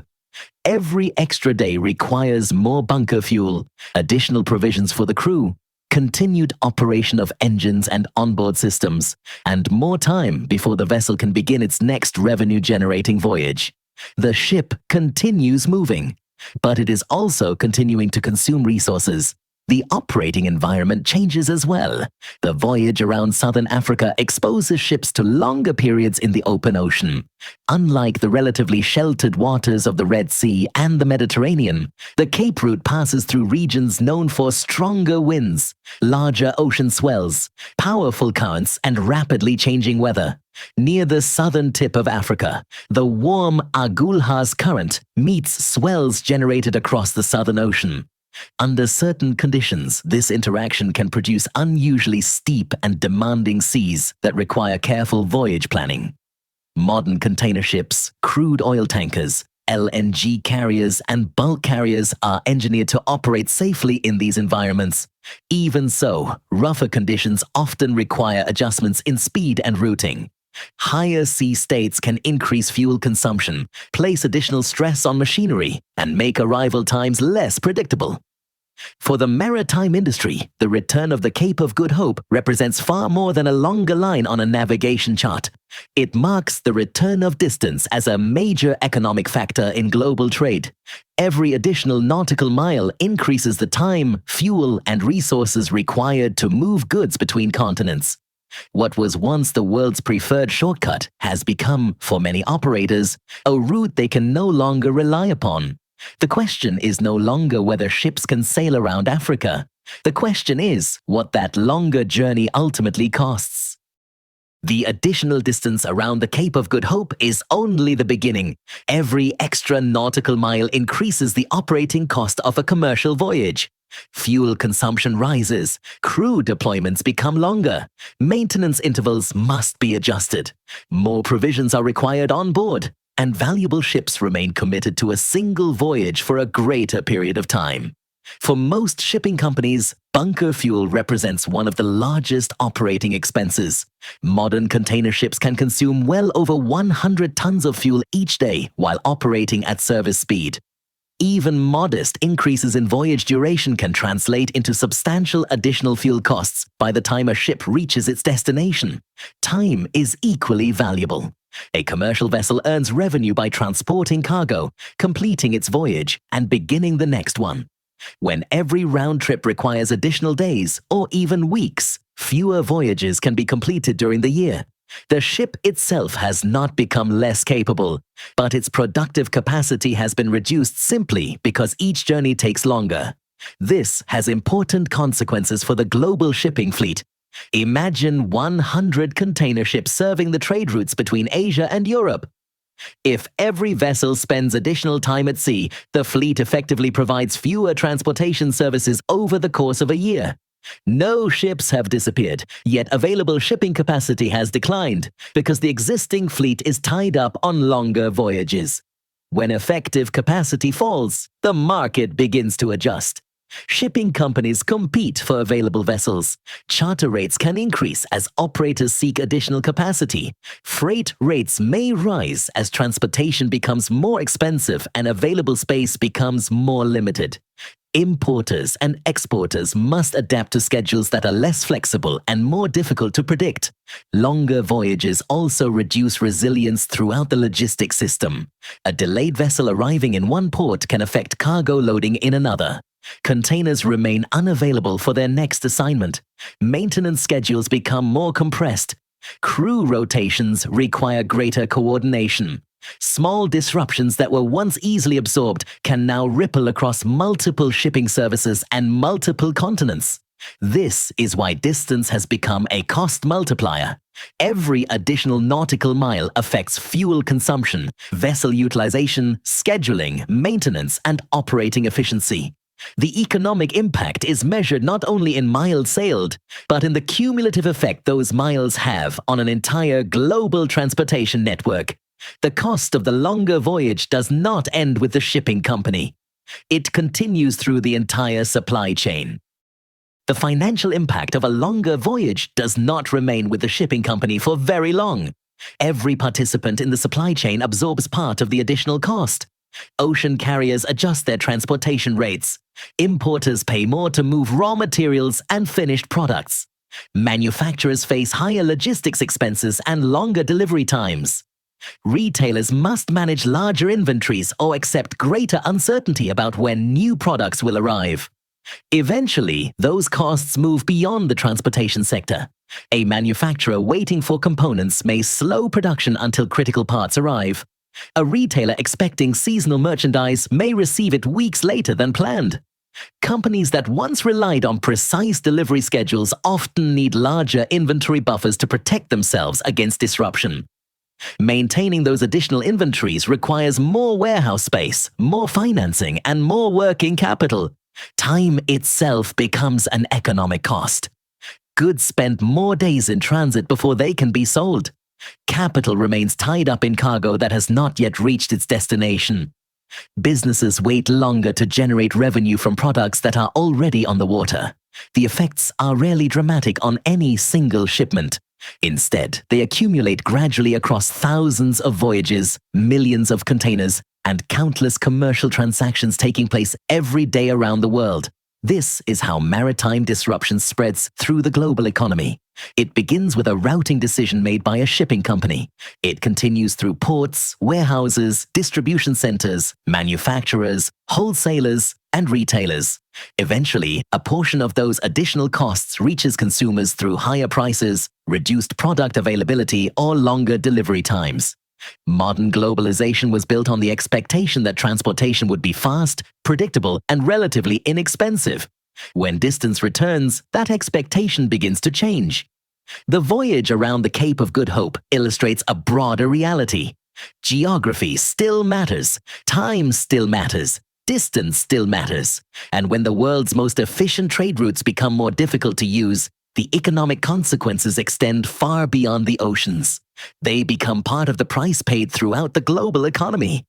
Every extra day requires more bunker fuel, additional provisions for the crew, continued operation of engines and onboard systems, and more time before the vessel can begin its next revenue-generating voyage. The ship continues moving, but it is also continuing to consume resources. The operating environment changes as well. The voyage around southern Africa exposes ships to longer periods in the open ocean. Unlike the relatively sheltered waters of the Red Sea and the Mediterranean, the Cape route passes through regions known for stronger winds, larger ocean swells, powerful currents, and rapidly changing weather. Near the southern tip of Africa, the warm Agulhas current meets swells generated across the Southern Ocean. Under certain conditions, this interaction can produce unusually steep and demanding seas that require careful voyage planning. Modern container ships, crude oil tankers, LNG carriers, and bulk carriers are engineered to operate safely in these environments. Even so, rougher conditions often require adjustments in speed and routing. Higher sea states can increase fuel consumption, place additional stress on machinery, and make arrival times less predictable. For the maritime industry, the return of the Cape of Good Hope represents far more than a longer line on a navigation chart. It marks the return of distance as a major economic factor in global trade. Every additional nautical mile increases the time, fuel, and resources required to move goods between continents. What was once the world's preferred shortcut has become, for many operators, a route they can no longer rely upon. The question is no longer whether ships can sail around Africa. The question is what that longer journey ultimately costs. The additional distance around the Cape of Good Hope is only the beginning. Every extra nautical mile increases the operating cost of a commercial voyage. Fuel consumption rises, crew deployments become longer, maintenance intervals must be adjusted, more provisions are required on board, and valuable ships remain committed to a single voyage for a greater period of time. For most shipping companies, bunker fuel represents one of the largest operating expenses. Modern container ships can consume well over 100 tons of fuel each day while operating at service speed. Even modest increases in voyage duration can translate into substantial additional fuel costs by the time a ship reaches its destination. Time is equally valuable. A commercial vessel earns revenue by transporting cargo, completing its voyage, and beginning the next one. When every round trip requires additional days or even weeks, fewer voyages can be completed during the year. The ship itself has not become less capable, but its productive capacity has been reduced simply because each journey takes longer. This has important consequences for the global shipping fleet. Imagine 100 container ships serving the trade routes between Asia and Europe. If every vessel spends additional time at sea, the fleet effectively provides fewer transportation services over the course of a year. No ships have disappeared, yet available shipping capacity has declined because the existing fleet is tied up on longer voyages. When effective capacity falls, the market begins to adjust. Shipping companies compete for available vessels. Charter rates can increase as operators seek additional capacity. Freight rates may rise as transportation becomes more expensive and available space becomes more limited. Importers and exporters must adapt to schedules that are less flexible and more difficult to predict. Longer voyages also reduce resilience throughout the logistics system. A delayed vessel arriving in one port can affect cargo loading in another. Containers remain unavailable for their next assignment. Maintenance schedules become more compressed. Crew rotations require greater coordination. Small disruptions that were once easily absorbed can now ripple across multiple shipping services and multiple continents. This is why distance has become a cost multiplier. Every additional nautical mile affects fuel consumption, vessel utilization, scheduling, maintenance, and operating efficiency. The economic impact is measured not only in miles sailed, but in the cumulative effect those miles have on an entire global transportation network. The cost of the longer voyage does not end with the shipping company. It continues through the entire supply chain. The financial impact of a longer voyage does not remain with the shipping company for very long. Every participant in the supply chain absorbs part of the additional cost. Ocean carriers adjust their transportation rates. Importers pay more to move raw materials and finished products. Manufacturers face higher logistics expenses and longer delivery times. Retailers must manage larger inventories or accept greater uncertainty about when new products will arrive. Eventually, those costs move beyond the transportation sector. A manufacturer waiting for components may slow production until critical parts arrive. A retailer expecting seasonal merchandise may receive it weeks later than planned. Companies that once relied on precise delivery schedules often need larger inventory buffers to protect themselves against disruption. Maintaining those additional inventories requires more warehouse space, more financing, and more working capital. Time itself becomes an economic cost. Goods spend more days in transit before they can be sold. Capital remains tied up in cargo that has not yet reached its destination. Businesses wait longer to generate revenue from products that are already on the water. The effects are rarely dramatic on any single shipment. Instead, they accumulate gradually across thousands of voyages, millions of containers, and countless commercial transactions taking place every day around the world. This is how maritime disruption spreads through the global economy. It begins with a routing decision made by a shipping company. It continues through ports, warehouses, distribution centers, manufacturers, wholesalers, and retailers. Eventually, a portion of those additional costs reaches consumers through higher prices, reduced product availability, or longer delivery times. Modern globalization was built on the expectation that transportation would be fast, predictable, and relatively inexpensive. When distance returns, that expectation begins to change. The voyage around the Cape of Good Hope illustrates a broader reality. Geography still matters, time still matters, distance still matters. And when the world's most efficient trade routes become more difficult to use, the economic consequences extend far beyond the oceans. They become part of the price paid throughout the global economy.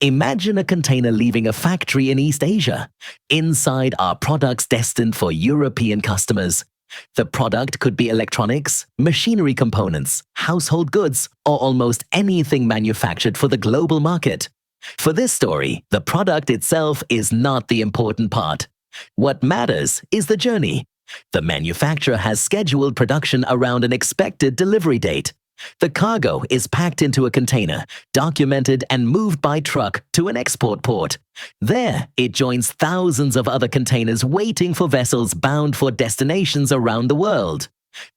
Imagine a container leaving a factory in East Asia. Inside are products destined for European customers. The product could be electronics, machinery components, household goods, or almost anything manufactured for the global market. For this story, the product itself is not the important part. What matters is the journey. The manufacturer has scheduled production around an expected delivery date. The cargo is packed into a container, documented and moved by truck to an export port. There, it joins thousands of other containers waiting for vessels bound for destinations around the world.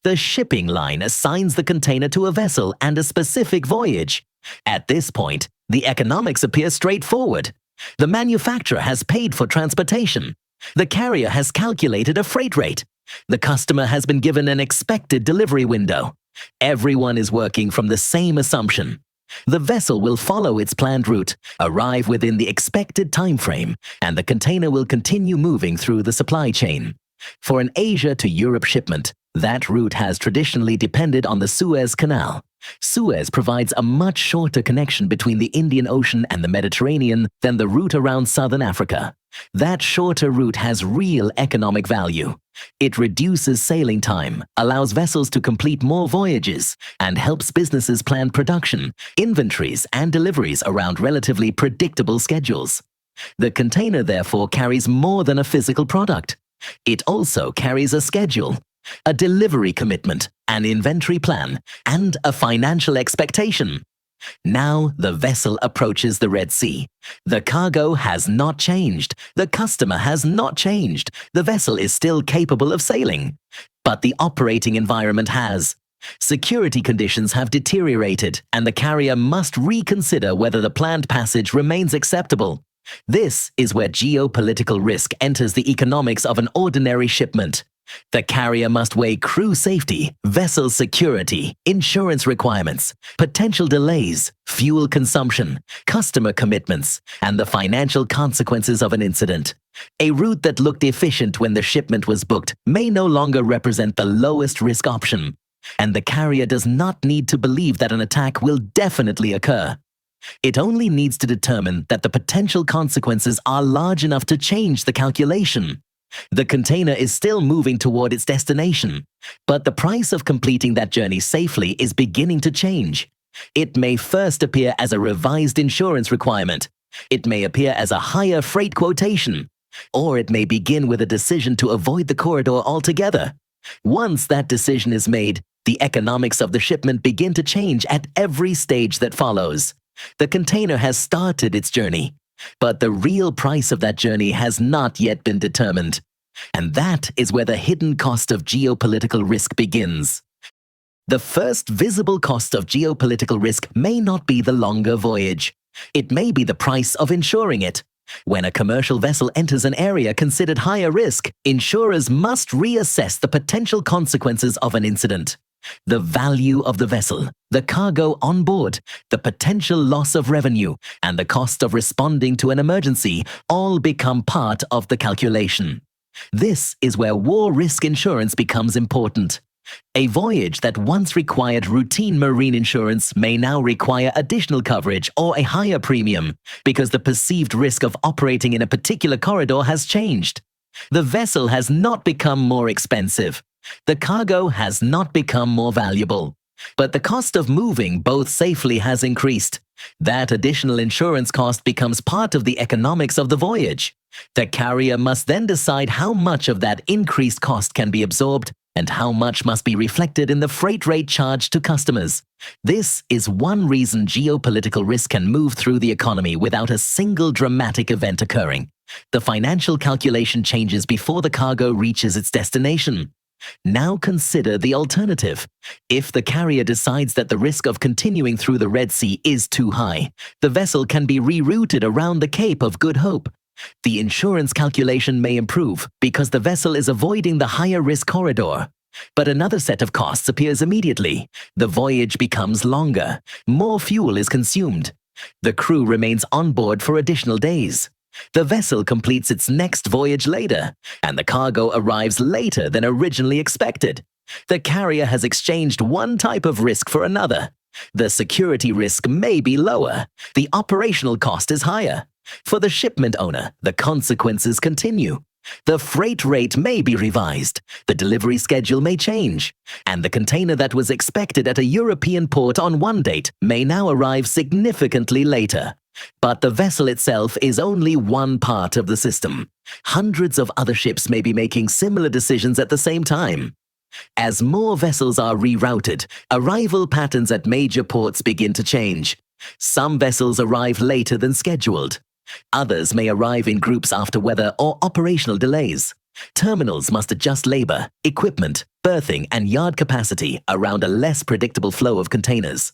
The shipping line assigns the container to a vessel and a specific voyage. At this point, the economics appear straightforward. The manufacturer has paid for transportation. The carrier has calculated a freight rate. The customer has been given an expected delivery window. Everyone is working from the same assumption. The vessel will follow its planned route, arrive within the expected time frame, and the container will continue moving through the supply chain. For an Asia to Europe shipment, that route has traditionally depended on the Suez Canal. Suez provides a much shorter connection between the Indian Ocean and the Mediterranean than the route around southern Africa. That shorter route has real economic value. It reduces sailing time, allows vessels to complete more voyages, and helps businesses plan production, inventories, and deliveries around relatively predictable schedules. The container, therefore, carries more than a physical product. It also carries a schedule, a delivery commitment, an inventory plan, and a financial expectation. Now the vessel approaches the Red Sea. The cargo has not changed. The customer has not changed. The vessel is still capable of sailing. But the operating environment has. Security conditions have deteriorated, and the carrier must reconsider whether the planned passage remains acceptable. This is where geopolitical risk enters the economics of an ordinary shipment. The carrier must weigh crew safety, vessel security, insurance requirements, potential delays, fuel consumption, customer commitments, and the financial consequences of an incident. A route that looked efficient when the shipment was booked may no longer represent the lowest risk option, and the carrier does not need to believe that an attack will definitely occur. It only needs to determine that the potential consequences are large enough to change the calculation. The container is still moving toward its destination, but the price of completing that journey safely is beginning to change. It may first appear as a revised insurance requirement. It may appear as a higher freight quotation, or it may begin with a decision to avoid the corridor altogether. Once that decision is made, the economics of the shipment begin to change at every stage that follows. The container has started its journey, but the real price of that journey has not yet been determined. And that is where the hidden cost of geopolitical risk begins. The first visible cost of geopolitical risk may not be the longer voyage. It may be the price of insuring it. When a commercial vessel enters an area considered higher risk, insurers must reassess the potential consequences of an incident. The value of the vessel, the cargo on board, the potential loss of revenue, and the cost of responding to an emergency all become part of the calculation. This is where war risk insurance becomes important. A voyage that once required routine marine insurance may now require additional coverage or a higher premium because the perceived risk of operating in a particular corridor has changed. The vessel has not become more expensive. The cargo has not become more valuable, but the cost of moving both safely has increased. That additional insurance cost becomes part of the economics of the voyage. The carrier must then decide how much of that increased cost can be absorbed and how much must be reflected in the freight rate charged to customers. This is one reason geopolitical risk can move through the economy without a single dramatic event occurring. The financial calculation changes before the cargo reaches its destination. Now consider the alternative. If the carrier decides that the risk of continuing through the Red Sea is too high, the vessel can be rerouted around the Cape of Good Hope. The insurance calculation may improve because the vessel is avoiding the higher risk corridor. But another set of costs appears immediately. The voyage becomes longer. More fuel is consumed. The crew remains on board for additional days. The vessel completes its next voyage later, and the cargo arrives later than originally expected. The carrier has exchanged one type of risk for another. The security risk may be lower. The operational cost is higher. For the shipment owner, the consequences continue. The freight rate may be revised, the delivery schedule may change, and the container that was expected at a European port on one date may now arrive significantly later. But the vessel itself is only one part of the system. Hundreds of other ships may be making similar decisions at the same time. As more vessels are rerouted, arrival patterns at major ports begin to change. Some vessels arrive later than scheduled. Others may arrive in groups after weather or operational delays. Terminals must adjust labor, equipment, berthing, and yard capacity around a less predictable flow of containers.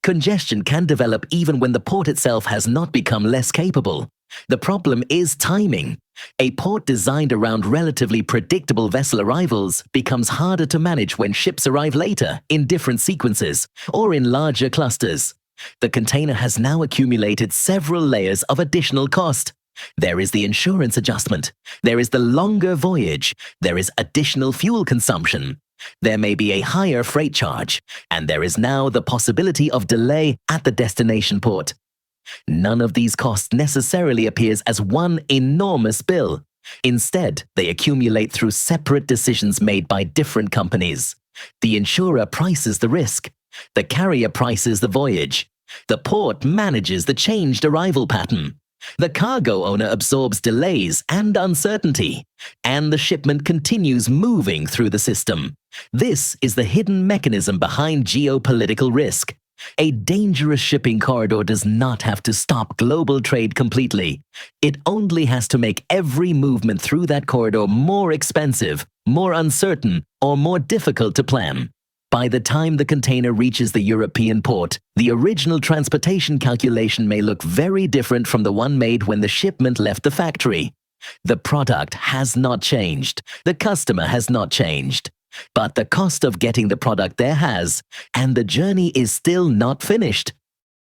Congestion can develop even when the port itself has not become less capable. The problem is timing. A port designed around relatively predictable vessel arrivals becomes harder to manage when ships arrive later, in different sequences, or in larger clusters. The container has now accumulated several layers of additional cost. There is the insurance adjustment. There is the longer voyage. There is additional fuel consumption. There may be a higher freight charge, and there is now the possibility of delay at the destination port. None of these costs necessarily appears as one enormous bill. Instead, they accumulate through separate decisions made by different companies. The insurer prices the risk. The carrier prices the voyage. The port manages the changed arrival pattern. The cargo owner absorbs delays and uncertainty, and the shipment continues moving through the system. This is the hidden mechanism behind geopolitical risk. A dangerous shipping corridor does not have to stop global trade completely. It only has to make every movement through that corridor more expensive, more uncertain, or more difficult to plan. By the time the container reaches the European port, the original transportation calculation may look very different from the one made when the shipment left the factory. The product has not changed. The customer has not changed. But the cost of getting the product there has, and the journey is still not finished.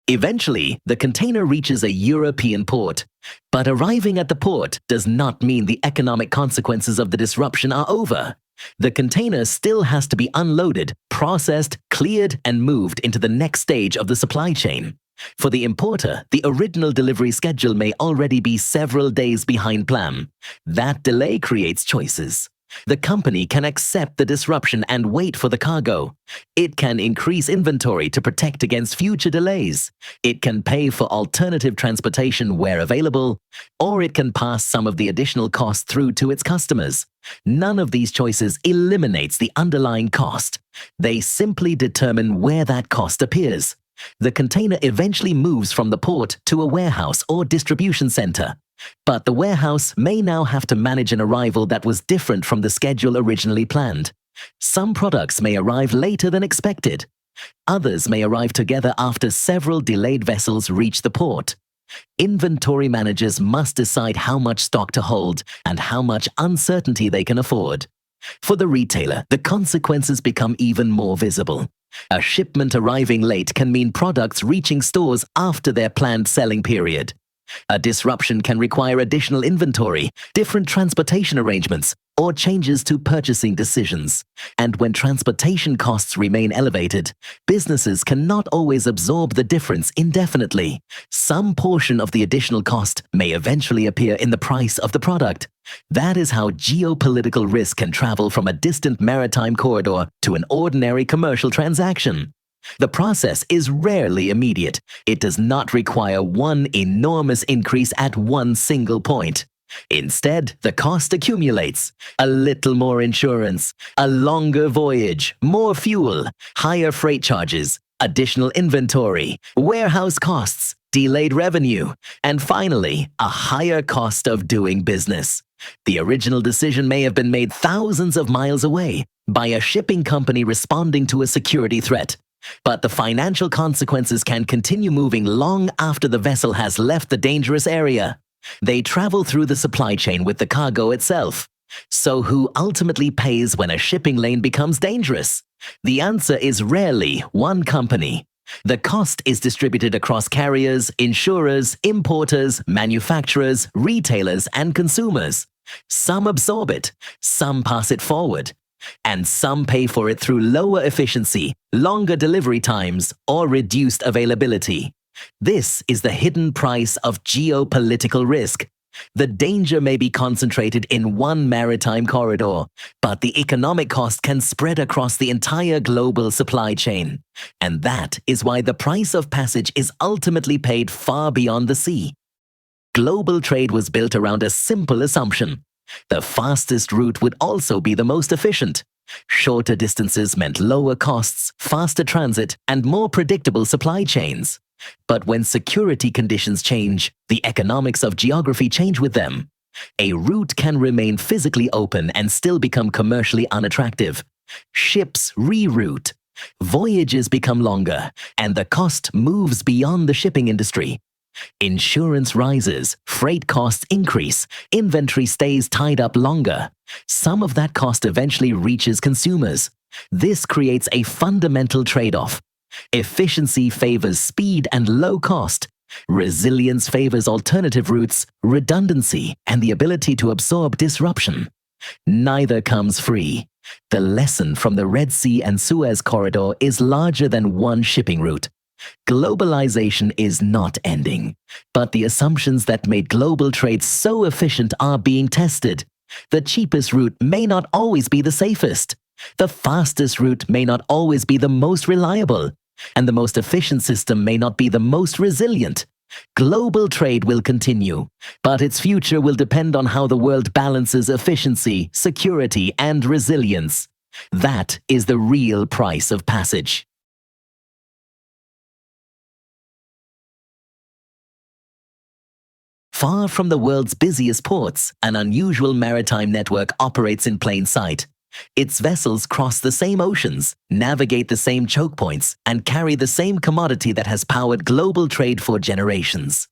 Eventually, the container reaches a European port. But arriving at the port does not mean the economic consequences of the disruption are over. The container still has to be unloaded, processed, cleared, and moved into the next stage of the supply chain. For the importer, the original delivery schedule may already be several days behind plan. That delay creates choices. The company can accept the disruption and wait for the cargo. It can increase inventory to protect against future delays. It can pay for alternative transportation where available, or it can pass some of the additional cost through to its customers. None of these choices eliminates the underlying cost. They simply determine where that cost appears. The container eventually moves from the port to a warehouse or distribution center. But the warehouse may now have to manage an arrival that was different from the schedule originally planned. Some products may arrive later than expected. Others may arrive together after several delayed vessels reach the port. Inventory managers must decide how much stock to hold and how much uncertainty they can afford. For the retailer, the consequences become even more visible. A shipment arriving late can mean products reaching stores after their planned selling period. A disruption can require additional inventory, different transportation arrangements, or changes to purchasing decisions. And when transportation costs remain elevated, businesses cannot always absorb the difference indefinitely. Some portion of the additional cost may eventually appear in the price of the product. That is how geopolitical risk can travel from a distant maritime corridor to an ordinary commercial transaction. The process is rarely immediate. It does not require one enormous increase at one single point. Instead, the cost accumulates. A little more insurance, a longer voyage, more fuel, higher freight charges, additional inventory, warehouse costs, delayed revenue, and finally, a higher cost of doing business. The original decision may have been made thousands of miles away by a shipping company responding to a security threat. But the financial consequences can continue moving long after the vessel has left the dangerous area. They travel through the supply chain with the cargo itself. So who ultimately pays when a shipping lane becomes dangerous? The answer is rarely one company. The cost is distributed across carriers, insurers, importers, manufacturers, retailers, and consumers. Some absorb it, some pass it forward, and some pay for it through lower efficiency, longer delivery times, or reduced availability. This is the hidden price of geopolitical risk. The danger may be concentrated in one maritime corridor, but the economic cost can spread across the entire global supply chain. And that is why the price of passage is ultimately paid far beyond the sea. Global trade was built around a simple assumption. The fastest route would also be the most efficient. Shorter distances meant lower costs, faster transit, and more predictable supply chains. But when security conditions change, the economics of geography change with them. A route can remain physically open and still become commercially unattractive. Ships reroute. Voyages become longer, and the cost moves beyond the shipping industry. Insurance rises, freight costs increase, inventory stays tied up longer. Some of that cost eventually reaches consumers. This creates a fundamental trade-off. Efficiency favors speed and low cost. Resilience favors alternative routes, redundancy, and the ability to absorb disruption. Neither comes free. The lesson from the Red Sea and Suez corridor is larger than one shipping route. Globalization is not ending, but the assumptions that made global trade so efficient are being tested. The cheapest route may not always be the safest. The fastest route may not always be the most reliable. And the most efficient system may not be the most resilient. Global trade will continue, but its future will depend on how the world balances efficiency, security, and resilience. That is the real price of passage. Far from the world's busiest ports, an unusual maritime network operates in plain sight. Its vessels cross the same oceans, navigate the same choke points, and carry the same commodity that has powered global trade for generations: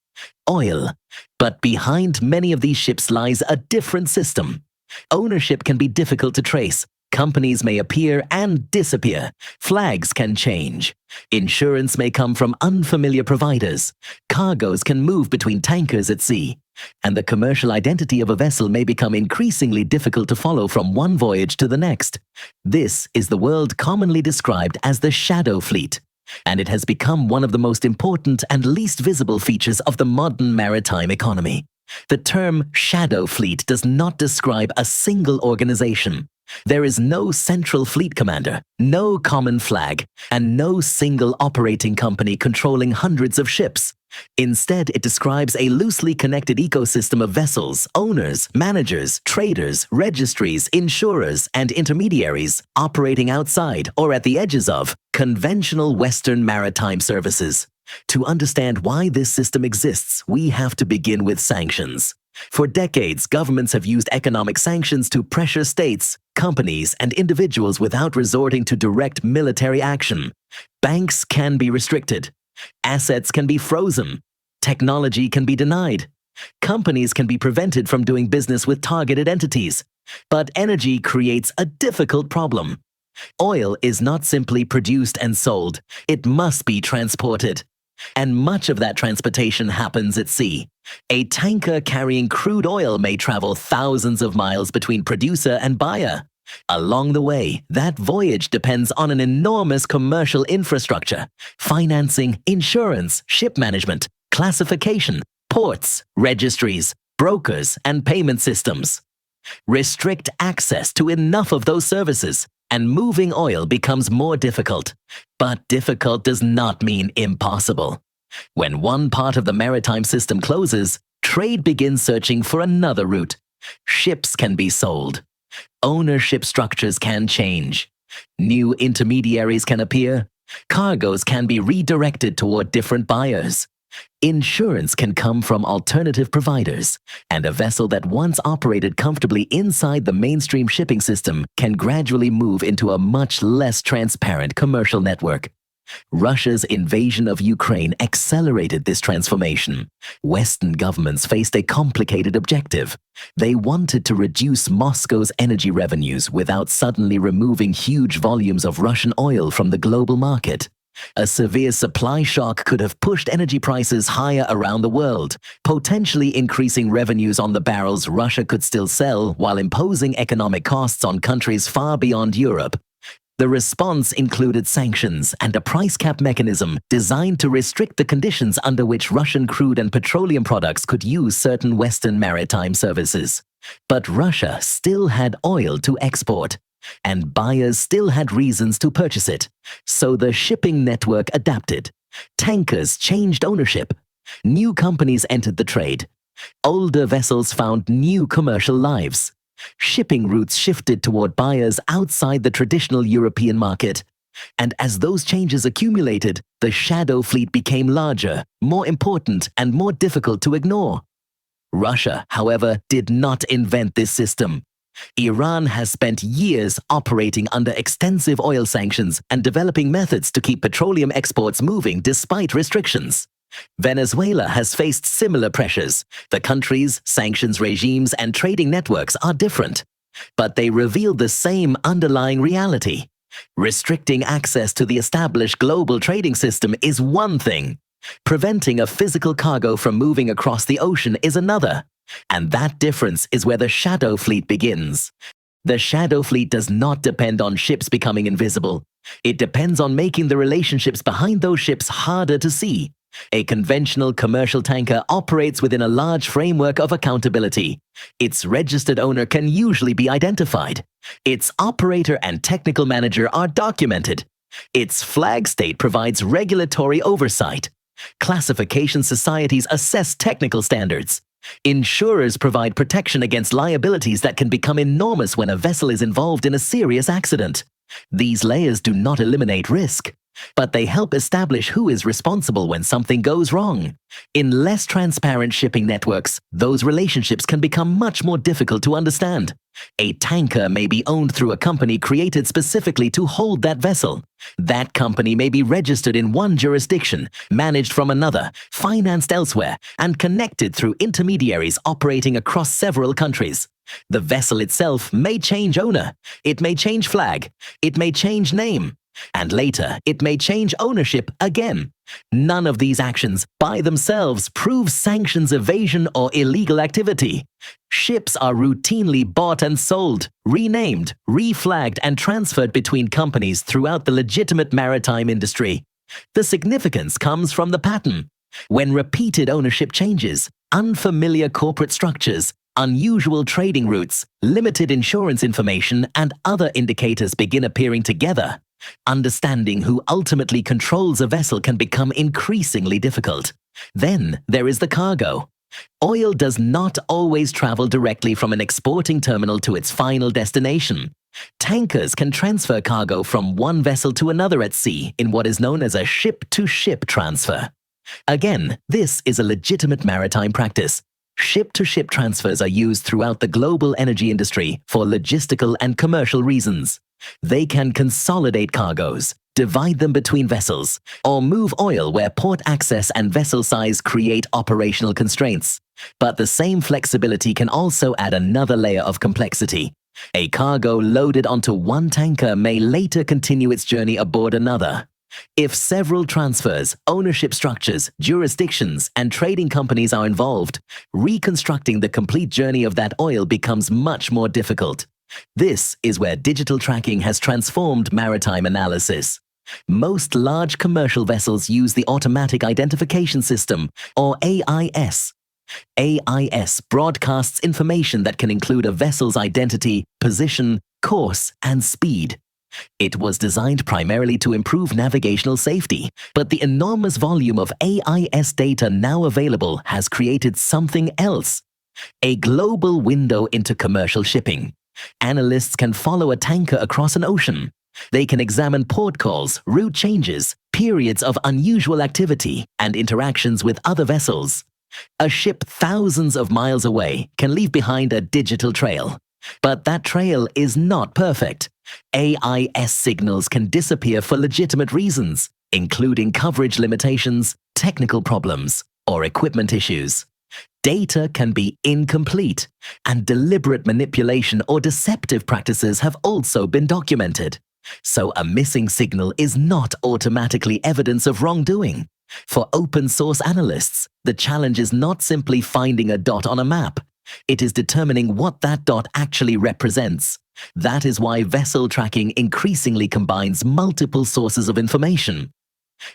oil. But behind many of these ships lies a different system. Ownership can be difficult to trace. Companies may appear and disappear. Flags can change. Insurance may come from unfamiliar providers. Cargoes can move between tankers at sea. And the commercial identity of a vessel may become increasingly difficult to follow from one voyage to the next. This is the world commonly described as the shadow fleet, and it has become one of the most important and least visible features of the modern maritime economy. The term shadow fleet does not describe a single organization. There is no central fleet commander, no common flag, and no single operating company controlling hundreds of ships. Instead, it describes a loosely connected ecosystem of vessels, owners, managers, traders, registries, insurers, and intermediaries operating outside or at the edges of conventional Western maritime services. To understand why this system exists, we have to begin with sanctions. For decades, governments have used economic sanctions to pressure states, companies, and individuals without resorting to direct military action. Banks can be restricted. Assets can be frozen. Technology can be denied. Companies can be prevented from doing business with targeted entities. But energy creates a difficult problem. Oil is not simply produced and sold. It must be transported. And much of that transportation happens at sea. A tanker carrying crude oil may travel thousands of miles between producer and buyer. Along the way, that voyage depends on an enormous commercial infrastructure: financing, insurance, ship management, classification, ports, registries, brokers, and payment systems. Restrict access to enough of those services, and moving oil becomes more difficult. But difficult does not mean impossible. When one part of the maritime system closes, trade begins searching for another route. Ships can be sold. Ownership structures can change. New intermediaries can appear. Cargoes can be redirected toward different buyers. Insurance can come from alternative providers, and a vessel that once operated comfortably inside the mainstream shipping system can gradually move into a much less transparent commercial network. Russia's invasion of Ukraine accelerated this transformation. Western governments faced a complicated objective. They wanted to reduce Moscow's energy revenues without suddenly removing huge volumes of Russian oil from the global market. A severe supply shock could have pushed energy prices higher around the world, potentially increasing revenues on the barrels Russia could still sell while imposing economic costs on countries far beyond Europe. The response included sanctions and a price cap mechanism designed to restrict the conditions under which Russian crude and petroleum products could use certain Western maritime services. But Russia still had oil to export, and buyers still had reasons to purchase it. So the shipping network adapted. Tankers changed ownership. New companies entered the trade. Older vessels found new commercial lives. Shipping routes shifted toward buyers outside the traditional European market. And as those changes accumulated, the shadow fleet became larger, more important, and more difficult to ignore. Russia, however, did not invent this system. Iran has spent years operating under extensive oil sanctions and developing methods to keep petroleum exports moving despite restrictions. Venezuela has faced similar pressures. The country's sanctions regimes and trading networks are different, but they reveal the same underlying reality. Restricting access to the established global trading system is one thing. Preventing a physical cargo from moving across the ocean is another. And that difference is where the shadow fleet begins. The shadow fleet does not depend on ships becoming invisible. It depends on making the relationships behind those ships harder to see. A conventional commercial tanker operates within a large framework of accountability. Its registered owner can usually be identified. Its operator and technical manager are documented. Its flag state provides regulatory oversight. Classification societies assess technical standards. Insurers provide protection against liabilities that can become enormous when a vessel is involved in a serious accident. These layers do not eliminate risk, but they help establish who is responsible when something goes wrong. In less transparent shipping networks, those relationships can become much more difficult to understand. A tanker may be owned through a company created specifically to hold that vessel. That company may be registered in one jurisdiction, managed from another, financed elsewhere, and connected through intermediaries operating across several countries. The vessel itself may change owner, it may change flag, it may change name, and later it may change ownership again. None of these actions by themselves prove sanctions evasion or illegal activity. Ships are routinely bought and sold, renamed, reflagged, and transferred between companies throughout the legitimate maritime industry. The significance comes from the pattern. When repeated ownership changes, unfamiliar corporate structures, unusual trading routes, limited insurance information, and other indicators begin appearing together, understanding who ultimately controls a vessel can become increasingly difficult. Then there is the cargo. Oil does not always travel directly from an exporting terminal to its final destination. Tankers can transfer cargo from one vessel to another at sea in what is known as a ship-to-ship transfer. Again, this is a legitimate maritime practice. Ship-to-ship transfers are used throughout the global energy industry for logistical and commercial reasons. They can consolidate cargoes, divide them between vessels, or move oil where port access and vessel size create operational constraints. But the same flexibility can also add another layer of complexity. A cargo loaded onto one tanker may later continue its journey aboard another. If several transfers, ownership structures, jurisdictions, and trading companies are involved, reconstructing the complete journey of that oil becomes much more difficult. This is where digital tracking has transformed maritime analysis. Most large commercial vessels use the Automatic Identification System, or AIS. AIS broadcasts information that can include a vessel's identity, position, course, and speed. It was designed primarily to improve navigational safety, but the enormous volume of AIS data now available has created something else: a global window into commercial shipping. Analysts can follow a tanker across an ocean. They can examine port calls, route changes, periods of unusual activity, and interactions with other vessels. A ship thousands of miles away can leave behind a digital trail. But that trail is not perfect. AIS signals can disappear for legitimate reasons, including coverage limitations, technical problems, or equipment issues. Data can be incomplete, and deliberate manipulation or deceptive practices have also been documented. So a missing signal is not automatically evidence of wrongdoing. For open source analysts, the challenge is not simply finding a dot on a map. It is determining what that dot actually represents. That is why vessel tracking increasingly combines multiple sources of information.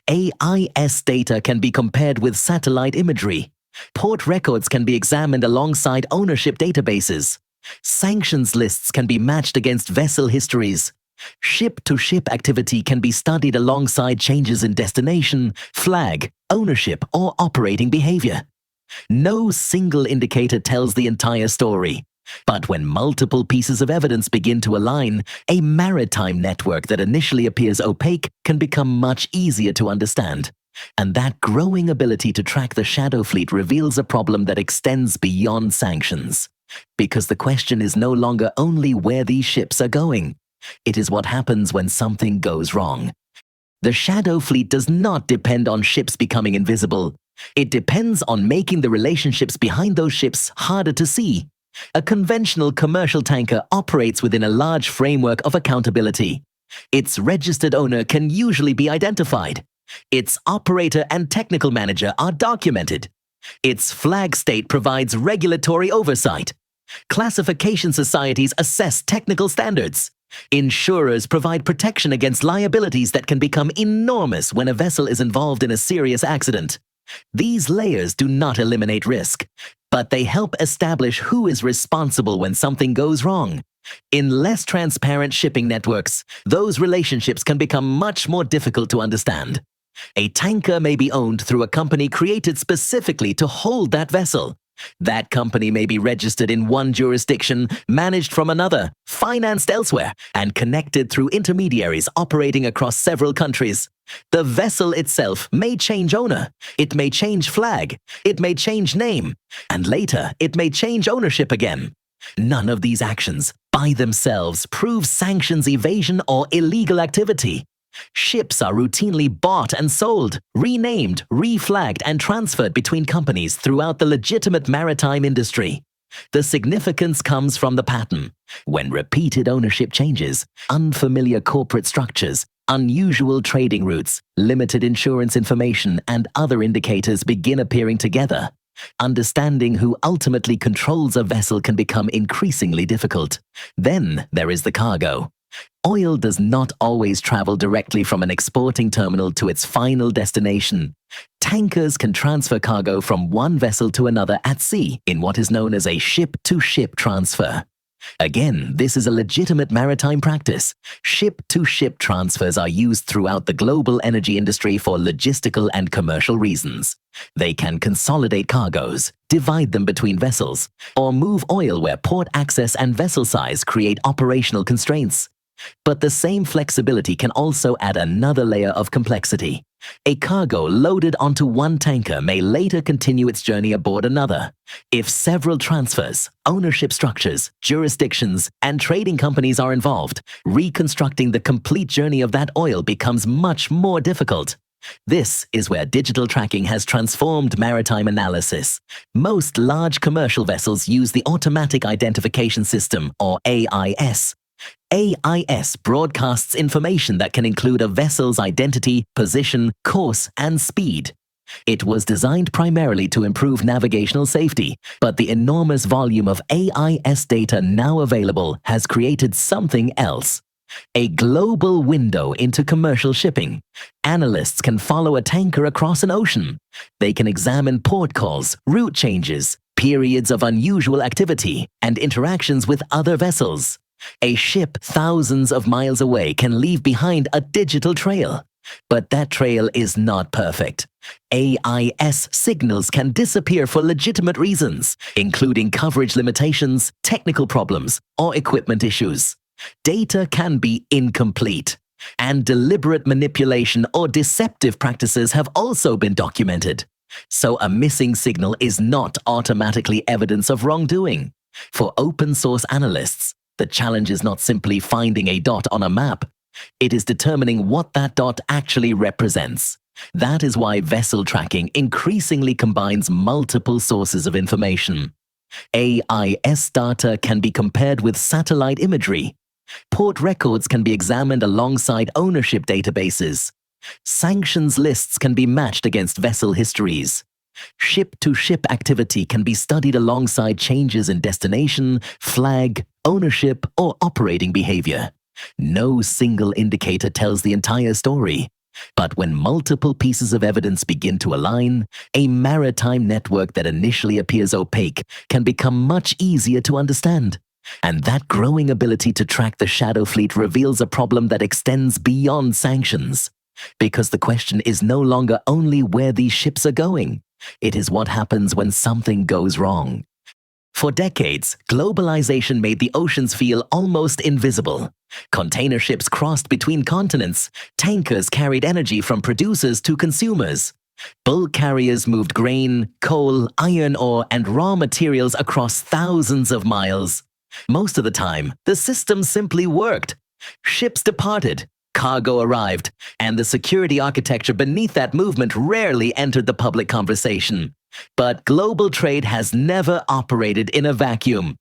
AIS data can be compared with satellite imagery. Port records can be examined alongside ownership databases. Sanctions lists can be matched against vessel histories. Ship-to-ship activity can be studied alongside changes in destination, flag, ownership, or operating behavior. No single indicator tells the entire story. But when multiple pieces of evidence begin to align, a maritime network that initially appears opaque can become much easier to understand. And that growing ability to track the shadow fleet reveals a problem that extends beyond sanctions. Because the question is no longer only where these ships are going. It is what happens when something goes wrong. The shadow fleet does not depend on ships becoming invisible. It depends on making the relationships behind those ships harder to see. A conventional commercial tanker operates within a large framework of accountability. Its registered owner can usually be identified. Its operator and technical manager are documented. Its flag state provides regulatory oversight. Classification societies assess technical standards. Insurers provide protection against liabilities that can become enormous when a vessel is involved in a serious accident. These layers do not eliminate risk, but they help establish who is responsible when something goes wrong. In less transparent shipping networks, those relationships can become much more difficult to understand. A tanker may be owned through a company created specifically to hold that vessel. That company may be registered in one jurisdiction, managed from another, financed elsewhere, and connected through intermediaries operating across several countries. The vessel itself may change owner, it may change flag, it may change name, and later it may change ownership again. None of these actions, by themselves, prove sanctions evasion or illegal activity. Ships are routinely bought and sold, renamed, reflagged, and transferred between companies throughout the legitimate maritime industry. The significance comes from the pattern. When repeated ownership changes, unfamiliar corporate structures, unusual trading routes, limited insurance information, and other indicators begin appearing together. Understanding who ultimately controls a vessel can become increasingly difficult. Then there is the cargo. Oil does not always travel directly from an exporting terminal to its final destination. Tankers can transfer cargo from one vessel to another at sea in what is known as a ship-to-ship transfer. Again, this is a legitimate maritime practice. Ship-to-ship transfers are used throughout the global energy industry for logistical and commercial reasons. They can consolidate cargoes, divide them between vessels, or move oil where port access and vessel size create operational constraints. But the same flexibility can also add another layer of complexity. A cargo loaded onto one tanker may later continue its journey aboard another. If several transfers, ownership structures, jurisdictions, and trading companies are involved, reconstructing the complete journey of that oil becomes much more difficult. This is where digital tracking has transformed maritime analysis. Most large commercial vessels use the Automatic Identification System, or AIS. AIS broadcasts information that can include a vessel's identity, position, course, and speed. It was designed primarily to improve navigational safety, but the enormous volume of AIS data now available has created something else. A global window into commercial shipping. Analysts can follow a tanker across an ocean. They can examine port calls, route changes, periods of unusual activity, and interactions with other vessels. A ship thousands of miles away can leave behind a digital trail. But that trail is not perfect. AIS signals can disappear for legitimate reasons, including coverage limitations, technical problems, or equipment issues. Data can be incomplete, and deliberate manipulation or deceptive practices have also been documented. So a missing signal is not automatically evidence of wrongdoing. For open source analysts, the challenge is not simply finding a dot on a map. It is determining what that dot actually represents. That is why vessel tracking increasingly combines multiple sources of information. AIS data can be compared with satellite imagery. Port records can be examined alongside ownership databases. Sanctions lists can be matched against vessel histories. Ship-to-ship activity can be studied alongside changes in destination, flag, ownership, or operating behavior. No single indicator tells the entire story. But when multiple pieces of evidence begin to align, a maritime network that initially appears opaque can become much easier to understand. And that growing ability to track the shadow fleet reveals a problem that extends beyond sanctions. Because the question is no longer only where these ships are going. It is what happens when something goes wrong. For decades, globalization made the oceans feel almost invisible. Container ships crossed between continents. Tankers carried energy from producers to consumers. Bulk carriers moved grain, coal, iron ore, and raw materials across thousands of miles. Most of the time, the system simply worked. Ships departed, cargo arrived, and the security architecture beneath that movement rarely entered the public conversation. But global trade has never operated in a vacuum.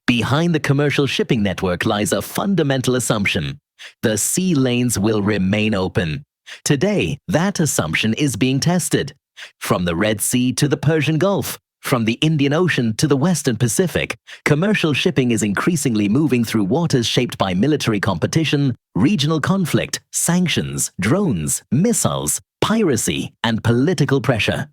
Behind the commercial shipping network lies a fundamental assumption. The sea lanes will remain open. Today, that assumption is being tested. From the Red Sea to the Persian Gulf, from the Indian Ocean to the Western Pacific, commercial shipping is increasingly moving through waters shaped by military competition, regional conflict, sanctions, drones, missiles, piracy, and political pressure.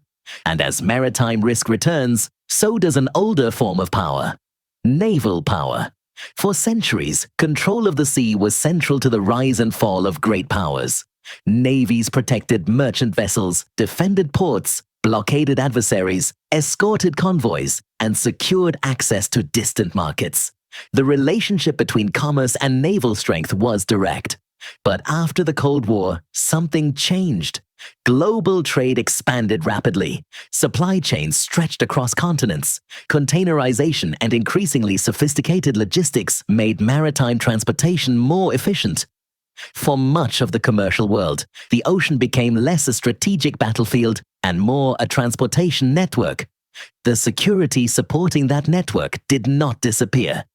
And as maritime risk returns, so does an older form of power: naval power. For centuries, control of the sea was central to the rise and fall of great powers. Navies protected merchant vessels, defended ports, blockaded adversaries, escorted convoys, and secured access to distant markets. The relationship between commerce and naval strength was direct. But after the Cold War, something changed. Global trade expanded rapidly. Supply chains stretched across continents. Containerization and increasingly sophisticated logistics made maritime transportation more efficient. For much of the commercial world, the ocean became less a strategic battlefield and more a transportation network. The security supporting that network did not disappear.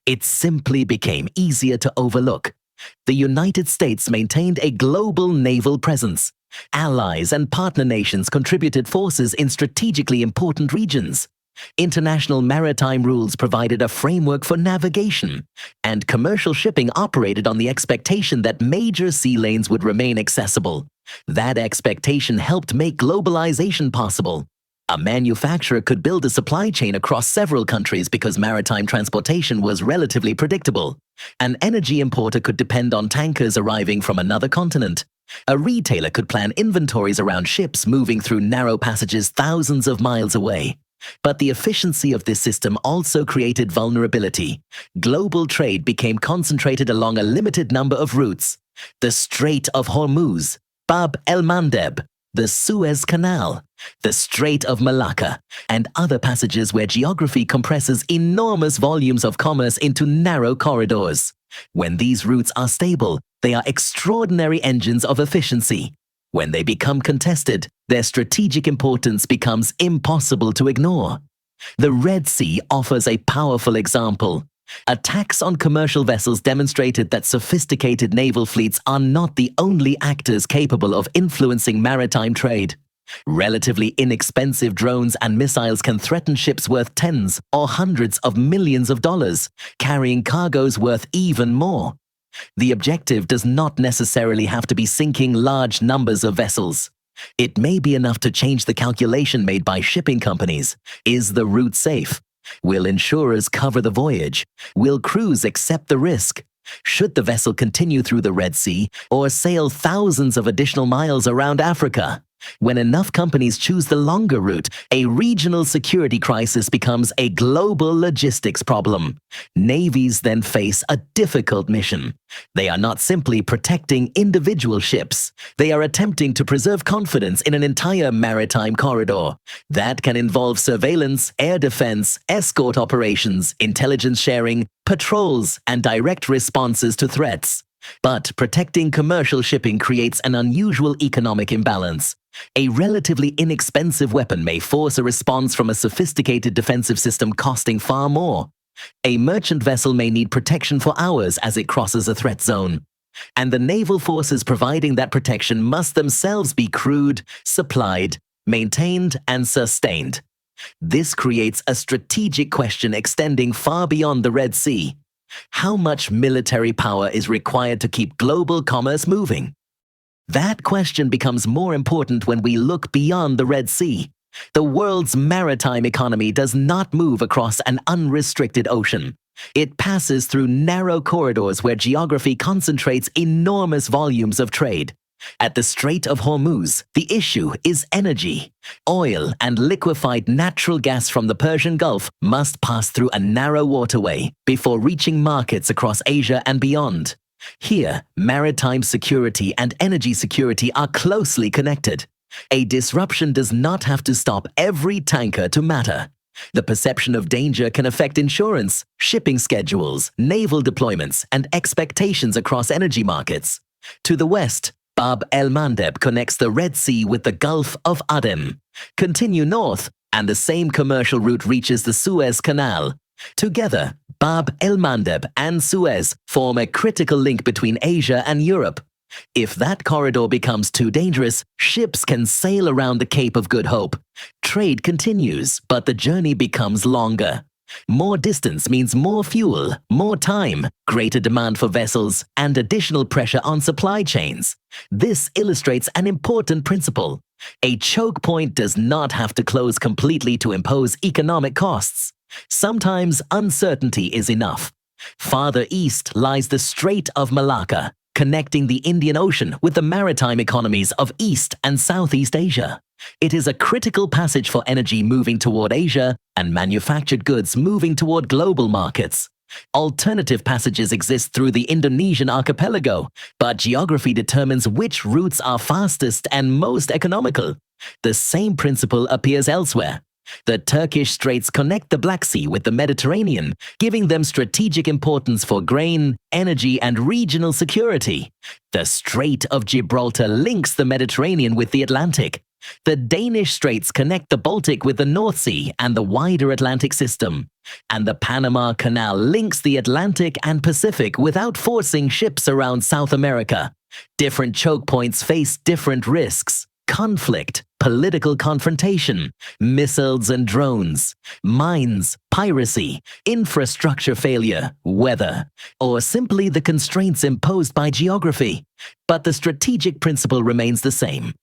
It simply became easier to overlook. The United States maintained a global naval presence. Allies and partner nations contributed forces in strategically important regions. International maritime rules provided a framework for navigation, and commercial shipping operated on the expectation that major sea lanes would remain accessible. That expectation helped make globalization possible. A manufacturer could build a supply chain across several countries because maritime transportation was relatively predictable. An energy importer could depend on tankers arriving from another continent. A retailer could plan inventories around ships moving through narrow passages thousands of miles away. But the efficiency of this system also created vulnerability. Global trade became concentrated along a limited number of routes. The Strait of Hormuz, Bab el-Mandeb, the Suez Canal, the Strait of Malacca, and other passages where geography compresses enormous volumes of commerce into narrow corridors. When these routes are stable, they are extraordinary engines of efficiency. When they become contested, their strategic importance becomes impossible to ignore. The Red Sea offers a powerful example. Attacks on commercial vessels demonstrated that sophisticated naval fleets are not the only actors capable of influencing maritime trade. Relatively inexpensive drones and missiles can threaten ships worth tens or hundreds of millions of dollars, carrying cargoes worth even more. The objective does not necessarily have to be sinking large numbers of vessels. It may be enough to change the calculation made by shipping companies. Is the route safe? Will insurers cover the voyage? Will crews accept the risk? Should the vessel continue through the Red Sea or sail thousands of additional miles around Africa? When enough companies choose the longer route, a regional security crisis becomes a global logistics problem. Navies then face a difficult mission. They are not simply protecting individual ships. They are attempting to preserve confidence in an entire maritime corridor. That can involve surveillance, air defense, escort operations, intelligence sharing, patrols, and direct responses to threats. But protecting commercial shipping creates an unusual economic imbalance. A relatively inexpensive weapon may force a response from a sophisticated defensive system costing far more. A merchant vessel may need protection for hours as it crosses a threat zone. And the naval forces providing that protection must themselves be crewed, supplied, maintained, and sustained. This creates a strategic question extending far beyond the Red Sea. How much military power is required to keep global commerce moving? That question becomes more important when we look beyond the Red Sea. The world's maritime economy does not move across an unrestricted ocean. It passes through narrow corridors where geography concentrates enormous volumes of trade. At the Strait of Hormuz, the issue is energy. Oil and liquefied natural gas from the Persian Gulf must pass through a narrow waterway before reaching markets across Asia and beyond. Here, maritime security and energy security are closely connected. A disruption does not have to stop every tanker to matter. The perception of danger can affect insurance, shipping schedules, naval deployments, and expectations across energy markets. To the west, Bab el-Mandeb connects the Red Sea with the Gulf of Aden. Continue north, and the same commercial route reaches the Suez Canal. Together, Bab el-Mandeb and Suez form a critical link between Asia and Europe. If that corridor becomes too dangerous, ships can sail around the Cape of Good Hope. Trade continues, but the journey becomes longer. More distance means more fuel, more time, greater demand for vessels, and additional pressure on supply chains. This illustrates an important principle. A choke point does not have to close completely to impose economic costs. Sometimes uncertainty is enough. Farther east lies the Strait of Malacca, connecting the Indian Ocean with the maritime economies of East and Southeast Asia. It is a critical passage for energy moving toward Asia and manufactured goods moving toward global markets. Alternative passages exist through the Indonesian archipelago, but geography determines which routes are fastest and most economical. The same principle appears elsewhere. The Turkish Straits connect the Black Sea with the Mediterranean, giving them strategic importance for grain, energy, and regional security. The Strait of Gibraltar links the Mediterranean with the Atlantic. The Danish Straits connect the Baltic with the North Sea and the wider Atlantic system. And the Panama Canal links the Atlantic and Pacific without forcing ships around South America. Different choke points face different risks: conflict, political confrontation, missiles and drones, mines, piracy, infrastructure failure, weather, or simply the constraints imposed by geography. But the strategic principle remains the same.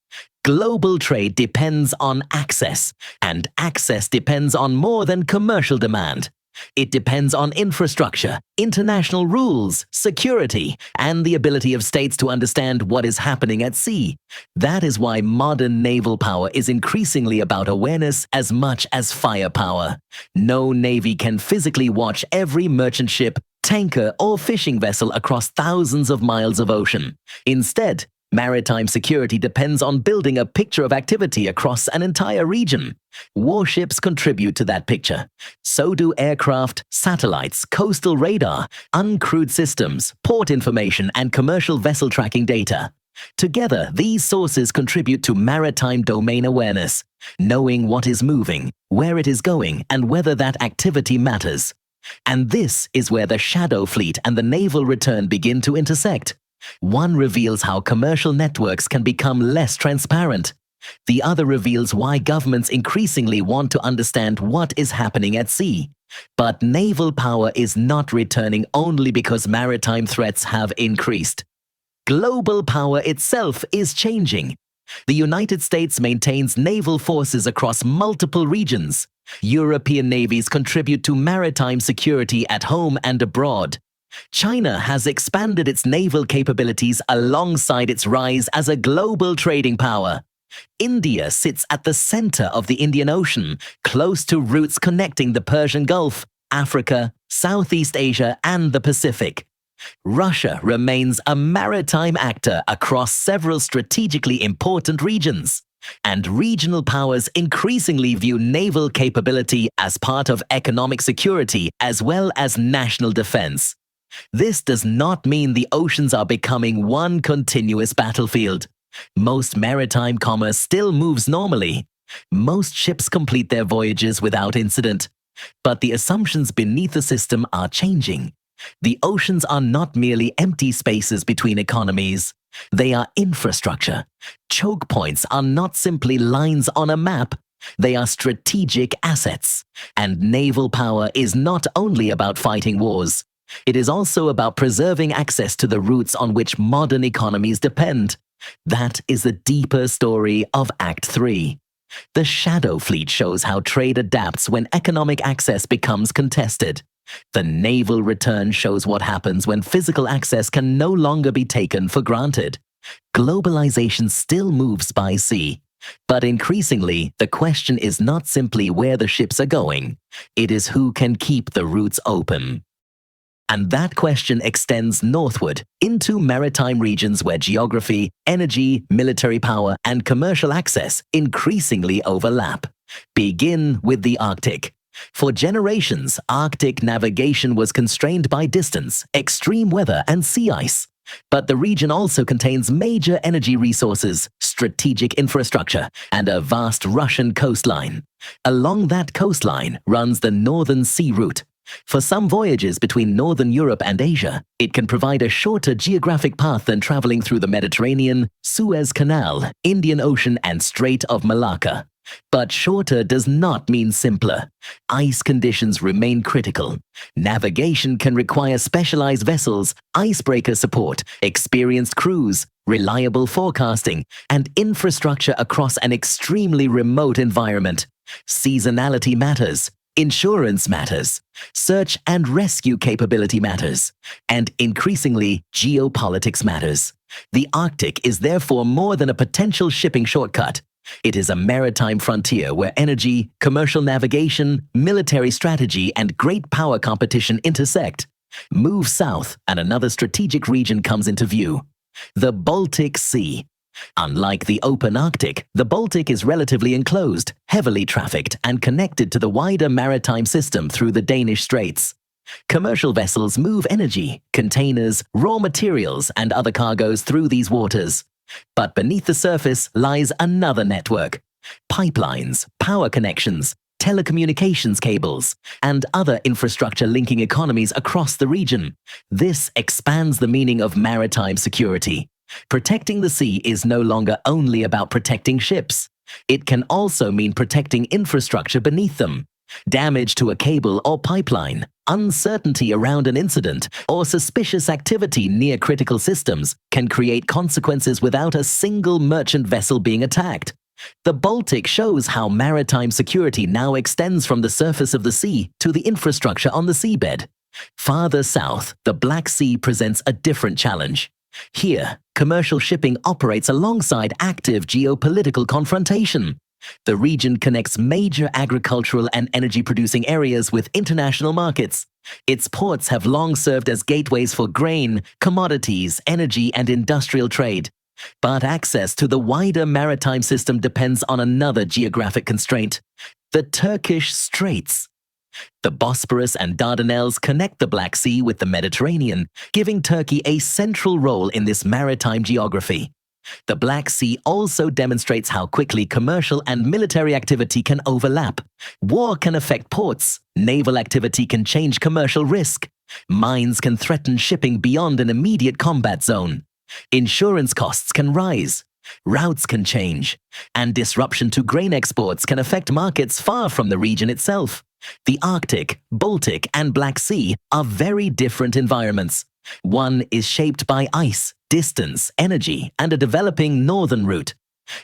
Global trade depends on access, and access depends on more than commercial demand. It depends on infrastructure, international rules, security, and the ability of states to understand what is happening at sea. That is why modern naval power is increasingly about awareness as much as firepower. No navy can physically watch every merchant ship, tanker, or fishing vessel across thousands of miles of ocean. Instead, maritime security depends on building a picture of activity across an entire region. Warships contribute to that picture. So do aircraft, satellites, coastal radar, uncrewed systems, port information, and commercial vessel tracking data. Together, these sources contribute to maritime domain awareness, knowing what is moving, where it is going, and whether that activity matters. And this is where the shadow fleet and the naval return begin to intersect. One reveals how commercial networks can become less transparent. The other reveals why governments increasingly want to understand what is happening at sea. But naval power is not returning only because maritime threats have increased. Global power itself is changing. The United States maintains naval forces across multiple regions. European navies contribute to maritime security at home and abroad. China has expanded its naval capabilities alongside its rise as a global trading power. India sits at the center of the Indian Ocean, close to routes connecting the Persian Gulf, Africa, Southeast Asia, and the Pacific. Russia remains a maritime actor across several strategically important regions. And regional powers increasingly view naval capability as part of economic security as well as national defense. This does not mean the oceans are becoming one continuous battlefield. Most maritime commerce still moves normally. Most ships complete their voyages without incident. But the assumptions beneath the system are changing. The oceans are not merely empty spaces between economies. They are infrastructure. Choke points are not simply lines on a map. They are strategic assets. And naval power is not only about fighting wars. It is also about preserving access to the routes on which modern economies depend. That is the deeper story of Act 3. The Shadow Fleet shows how trade adapts when economic access becomes contested. The naval return shows what happens when physical access can no longer be taken for granted. Globalization still moves by sea. But increasingly, the question is not simply where the ships are going. It is who can keep the routes open. And that question extends northward into maritime regions where geography, energy, military power, and commercial access increasingly overlap. Begin with the Arctic. For generations, Arctic navigation was constrained by distance, extreme weather, and sea ice. But the region also contains major energy resources, strategic infrastructure, and a vast Russian coastline. Along that coastline runs the Northern Sea Route. For some voyages between Northern Europe and Asia, it can provide a shorter geographic path than traveling through the Mediterranean, Suez Canal, Indian Ocean, and Strait of Malacca. But shorter does not mean simpler. Ice conditions remain critical. Navigation can require specialized vessels, icebreaker support, experienced crews, reliable forecasting, and infrastructure across an extremely remote environment. Seasonality matters. Insurance matters, search and rescue capability matters, and increasingly, geopolitics matters. The Arctic is therefore more than a potential shipping shortcut. It is a maritime frontier where energy, commercial navigation, military strategy, and great power competition intersect. Move south, and another strategic region comes into view: the Baltic Sea. Unlike the open Arctic, the Baltic is relatively enclosed, heavily trafficked, and connected to the wider maritime system through the Danish Straits. Commercial vessels move energy, containers, raw materials, and other cargoes through these waters. But beneath the surface lies another network: pipelines, power connections, telecommunications cables, and other infrastructure linking economies across the region. This expands the meaning of maritime security. Protecting the sea is no longer only about protecting ships. It can also mean protecting infrastructure beneath them. Damage to a cable or pipeline, uncertainty around an incident, or suspicious activity near critical systems can create consequences without a single merchant vessel being attacked. The Baltic shows how maritime security now extends from the surface of the sea to the infrastructure on the seabed. Farther south, the Black Sea presents a different challenge. Here, commercial shipping operates alongside active geopolitical confrontation. The region connects major agricultural and energy-producing areas with international markets. Its ports have long served as gateways for grain, commodities, energy, and industrial trade. But access to the wider maritime system depends on another geographic constraint: the Turkish Straits. The Bosporus and Dardanelles connect the Black Sea with the Mediterranean, giving Turkey a central role in this maritime geography. The Black Sea also demonstrates how quickly commercial and military activity can overlap. War can affect ports, naval activity can change commercial risk, mines can threaten shipping beyond an immediate combat zone, insurance costs can rise, routes can change, and disruption to grain exports can affect markets far from the region itself. The Arctic, Baltic, and Black Sea are very different environments. One is shaped by ice, distance, energy, and a developing northern route.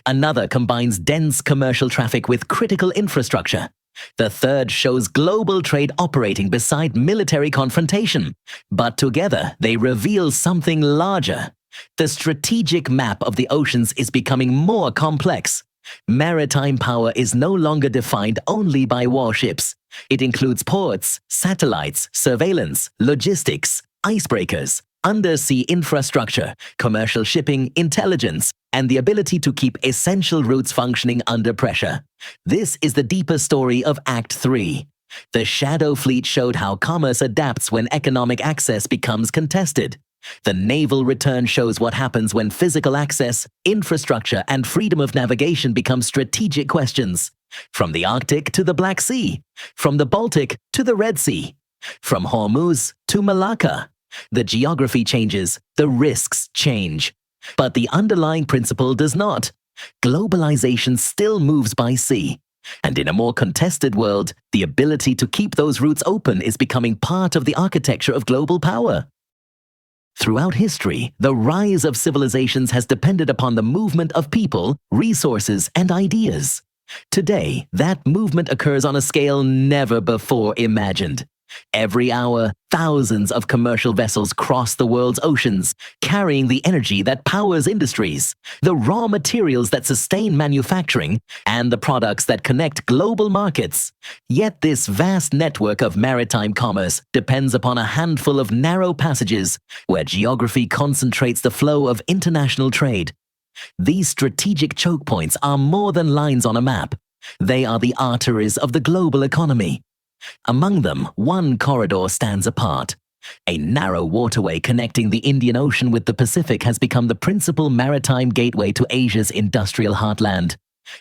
Another combines dense commercial traffic with critical infrastructure. The third shows global trade operating beside military confrontation. But together, they reveal something larger. The strategic map of the oceans is becoming more complex. Maritime power is no longer defined only by warships. It includes ports, satellites, surveillance, logistics, icebreakers, undersea infrastructure, commercial shipping, intelligence, and the ability to keep essential routes functioning under pressure. This is the deeper story of Act 3. The Shadow Fleet showed how commerce adapts when economic access becomes contested. The naval return shows what happens when physical access, infrastructure, and freedom of navigation become strategic questions. From the Arctic to the Black Sea, from the Baltic to the Red Sea, from Hormuz to Malacca. The geography changes, the risks change. But the underlying principle does not. Globalization still moves by sea. And in a more contested world, the ability to keep those routes open is becoming part of the architecture of global power. Throughout history, the rise of civilizations has depended upon the movement of people, resources, and ideas. Today, that movement occurs on a scale never before imagined. Every hour, thousands of commercial vessels cross the world's oceans, carrying the energy that powers industries, the raw materials that sustain manufacturing, and the products that connect global markets. Yet this vast network of maritime commerce depends upon a handful of narrow passages where geography concentrates the flow of international trade. These strategic choke points are more than lines on a map. They are the arteries of the global economy. Among them, one corridor stands apart. A narrow waterway connecting the Indian Ocean with the Pacific has become the principal maritime gateway to Asia's industrial heartland.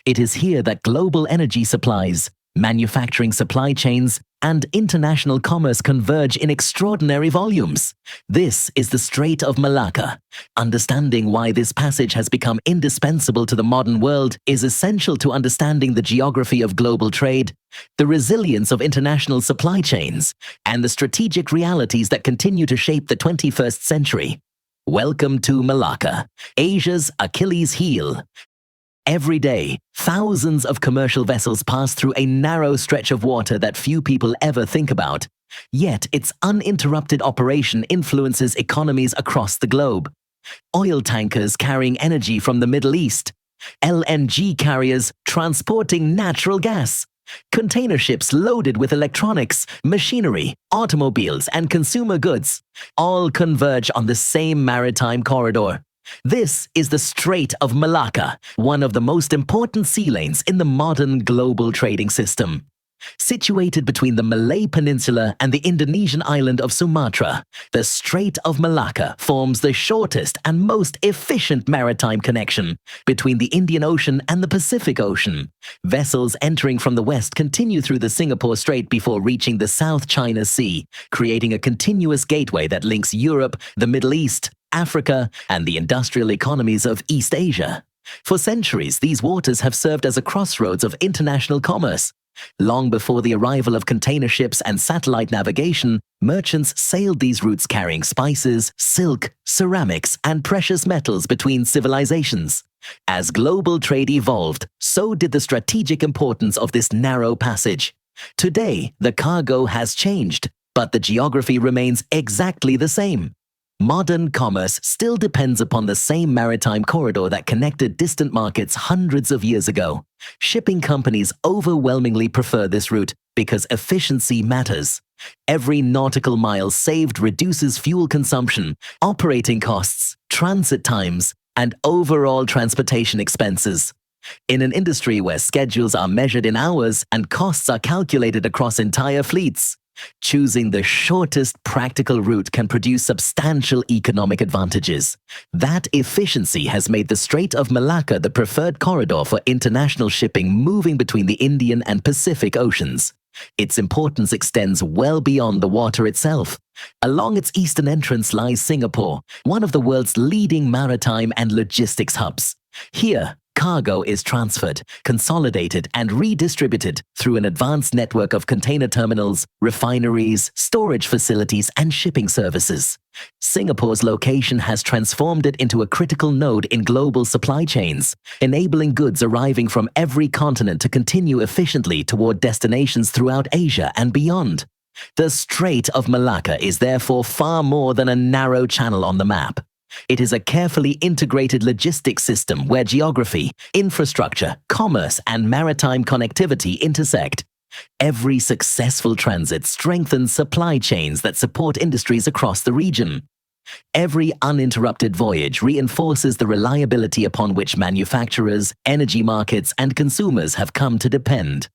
It is here that global energy supplies, manufacturing supply chains, and international commerce converge in extraordinary volumes. This is the Strait of Malacca. Understanding why this passage has become indispensable to the modern world is essential to understanding the geography of global trade, the resilience of international supply chains, and the strategic realities that continue to shape the 21st century. Welcome to Malacca, Asia's Achilles heel. Every day, thousands of commercial vessels pass through a narrow stretch of water that few people ever think about. Yet, its uninterrupted operation influences economies across the globe. Oil tankers carrying energy from the Middle East, LNG carriers transporting natural gas, container ships loaded with electronics, machinery, automobiles, and consumer goods, all converge on the same maritime corridor. This is the Strait of Malacca, one of the most important sea lanes in the modern global trading system. Situated between the Malay Peninsula and the Indonesian island of Sumatra, the Strait of Malacca forms the shortest and most efficient maritime connection between the Indian Ocean and the Pacific Ocean. Vessels entering from the west continue through the Singapore Strait before reaching the South China Sea, creating a continuous gateway that links Europe, the Middle East, Africa, and the industrial economies of East Asia. For centuries, these waters have served as a crossroads of international commerce. Long before the arrival of container ships and satellite navigation, merchants sailed these routes carrying spices, silk, ceramics, and precious metals between civilizations. As global trade evolved, so did the strategic importance of this narrow passage. Today, the cargo has changed, but the geography remains exactly the same. Modern commerce still depends upon the same maritime corridor that connected distant markets hundreds of years ago. Shipping companies overwhelmingly prefer this route because efficiency matters. Every nautical mile saved reduces fuel consumption, operating costs, transit times, and overall transportation expenses. In an industry where schedules are measured in hours and costs are calculated across entire fleets, choosing the shortest practical route can produce substantial economic advantages. That efficiency has made the Strait of Malacca the preferred corridor for international shipping moving between the Indian and Pacific Oceans. Its importance extends well beyond the water itself. Along its eastern entrance lies Singapore, one of the world's leading maritime and logistics hubs. Here, cargo is transferred, consolidated, and redistributed through an advanced network of container terminals, refineries, storage facilities, and shipping services. Singapore's location has transformed it into a critical node in global supply chains, enabling goods arriving from every continent to continue efficiently toward destinations throughout Asia and beyond. The Strait of Malacca is therefore far more than a narrow channel on the map. It is a carefully integrated logistics system where geography, infrastructure, commerce, and maritime connectivity intersect. Every successful transit strengthens supply chains that support industries across the region. Every uninterrupted voyage reinforces the reliability upon which manufacturers, energy markets, and consumers have come to depend.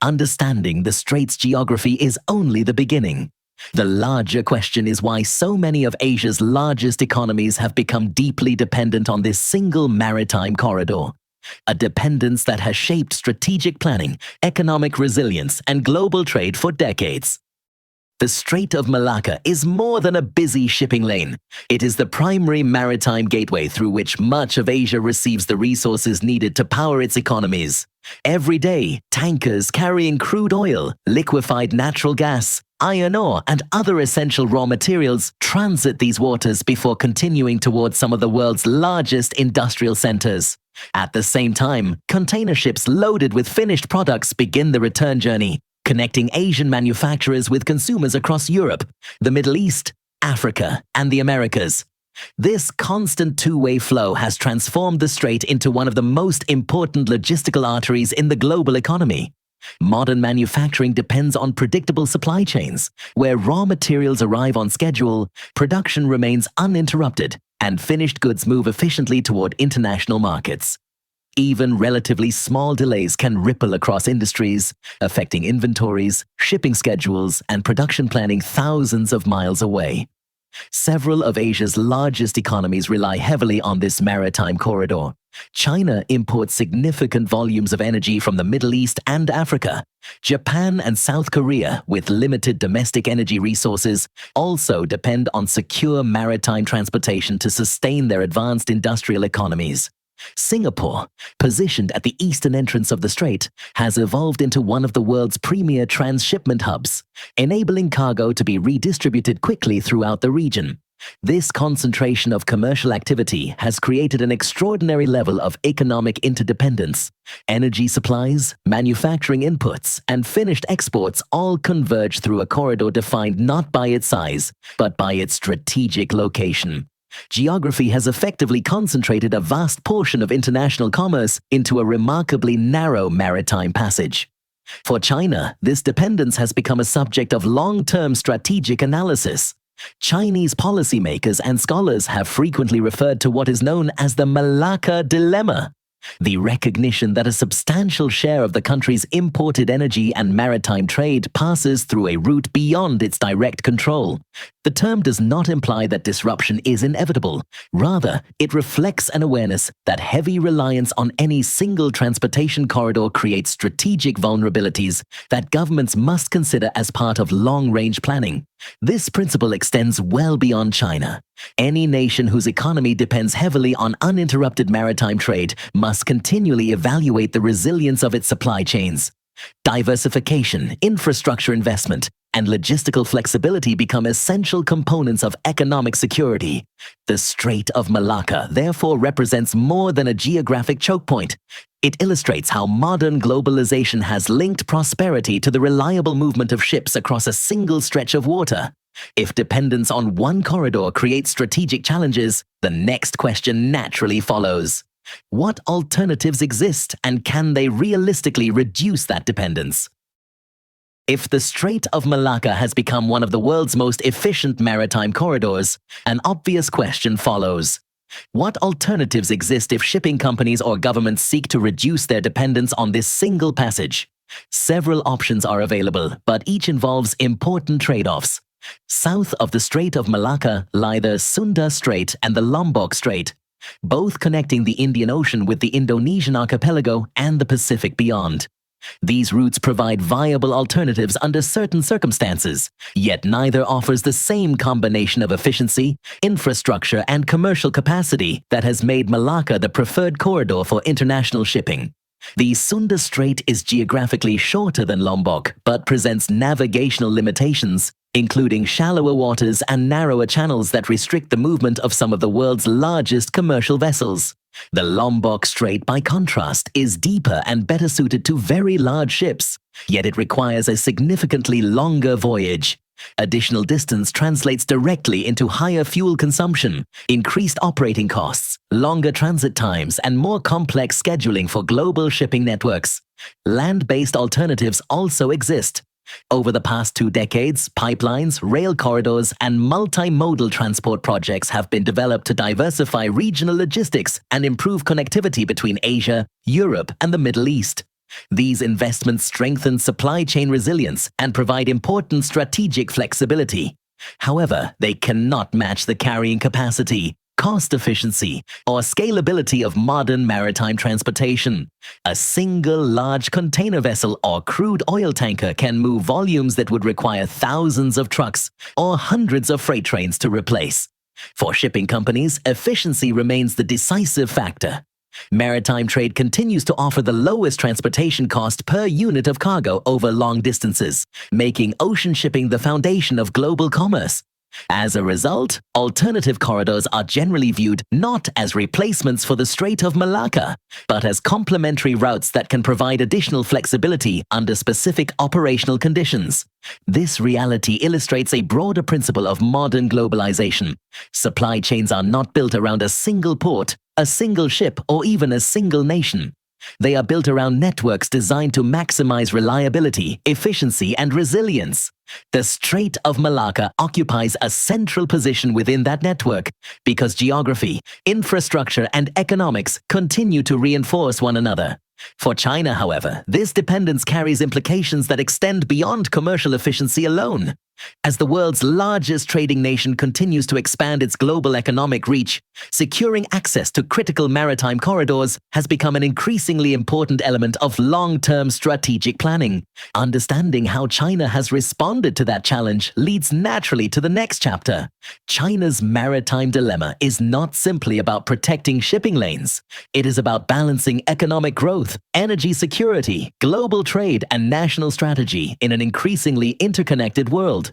Understanding the Strait's geography is only the beginning. The larger question is why so many of Asia's largest economies have become deeply dependent on this single maritime corridor. A dependence that has shaped strategic planning, economic resilience, and global trade for decades. The Strait of Malacca is more than a busy shipping lane. It is the primary maritime gateway through which much of Asia receives the resources needed to power its economies. Every day, tankers carrying crude oil, liquefied natural gas, iron ore, and other essential raw materials transit these waters before continuing towards some of the world's largest industrial centers. At the same time, container ships loaded with finished products begin the return journey, connecting Asian manufacturers with consumers across Europe, the Middle East, Africa, and the Americas. This constant two-way flow has transformed the strait into one of the most important logistical arteries in the global economy. Modern manufacturing depends on predictable supply chains, where raw materials arrive on schedule, production remains uninterrupted, and finished goods move efficiently toward international markets. Even relatively small delays can ripple across industries, affecting inventories, shipping schedules, and production planning thousands of miles away. Several of Asia's largest economies rely heavily on this maritime corridor. China imports significant volumes of energy from the Middle East and Africa. Japan and South Korea, with limited domestic energy resources, also depend on secure maritime transportation to sustain their advanced industrial economies. Singapore, positioned at the eastern entrance of the strait, has evolved into one of the world's premier transshipment hubs, enabling cargo to be redistributed quickly throughout the region. This concentration of commercial activity has created an extraordinary level of economic interdependence. Energy supplies, manufacturing inputs, and finished exports all converge through a corridor defined not by its size, but by its strategic location. Geography has effectively concentrated a vast portion of international commerce into a remarkably narrow maritime passage. For China, this dependence has become a subject of long-term strategic analysis. Chinese policymakers and scholars have frequently referred to what is known as the Malacca dilemma, the recognition that a substantial share of the country's imported energy and maritime trade passes through a route beyond its direct control. The term does not imply that disruption is inevitable. Rather, it reflects an awareness that heavy reliance on any single transportation corridor creates strategic vulnerabilities that governments must consider as part of long-range planning. This principle extends well beyond China. Any nation whose economy depends heavily on uninterrupted maritime trade must continually evaluate the resilience of its supply chains. Diversification, infrastructure investment, and logistical flexibility become essential components of economic security. The Strait of Malacca therefore represents more than a geographic choke point. It illustrates how modern globalization has linked prosperity to the reliable movement of ships across a single stretch of water. If dependence on one corridor creates strategic challenges, the next question naturally follows. What alternatives exist, and can they realistically reduce that dependence? If the Strait of Malacca has become one of the world's most efficient maritime corridors, an obvious question follows. What alternatives exist if shipping companies or governments seek to reduce their dependence on this single passage? Several options are available, but each involves important trade-offs. South of the Strait of Malacca lie the Sunda Strait and the Lombok Strait, both connecting the Indian Ocean with the Indonesian archipelago and the Pacific beyond. These routes provide viable alternatives under certain circumstances, yet neither offers the same combination of efficiency, infrastructure, and commercial capacity that has made Malacca the preferred corridor for international shipping. The Sunda Strait is geographically shorter than Lombok, but presents navigational limitations, including shallower waters and narrower channels that restrict the movement of some of the world's largest commercial vessels. The Lombok Strait, by contrast, is deeper and better suited to very large ships, yet it requires a significantly longer voyage. Additional distance translates directly into higher fuel consumption, increased operating costs, longer transit times, and more complex scheduling for global shipping networks. Land-based alternatives also exist. Over the past 2 decades, pipelines, rail corridors, and multimodal transport projects have been developed to diversify regional logistics and improve connectivity between Asia, Europe, and the Middle East. These investments strengthen supply chain resilience and provide important strategic flexibility. However, they cannot match the carrying capacity, cost efficiency, or scalability of modern maritime transportation. A single large container vessel or crude oil tanker can move volumes that would require thousands of trucks or hundreds of freight trains to replace. For shipping companies, efficiency remains the decisive factor. Maritime trade continues to offer the lowest transportation cost per unit of cargo over long distances, making ocean shipping the foundation of global commerce. As a result, alternative corridors are generally viewed not as replacements for the Strait of Malacca, but as complementary routes that can provide additional flexibility under specific operational conditions. This reality illustrates a broader principle of modern globalization. Supply chains are not built around a single port, a single ship, or even a single nation. They are built around networks designed to maximize reliability, efficiency, and resilience. The Strait of Malacca occupies a central position within that network because geography, infrastructure, and economics continue to reinforce one another. For China, however, this dependence carries implications that extend beyond commercial efficiency alone. As the world's largest trading nation continues to expand its global economic reach, securing access to critical maritime corridors has become an increasingly important element of long-term strategic planning. Understanding how China has responded to that challenge leads naturally to the next chapter. China's maritime dilemma is not simply about protecting shipping lanes. It is about balancing economic growth, energy security, global trade, and national strategy in an increasingly interconnected world.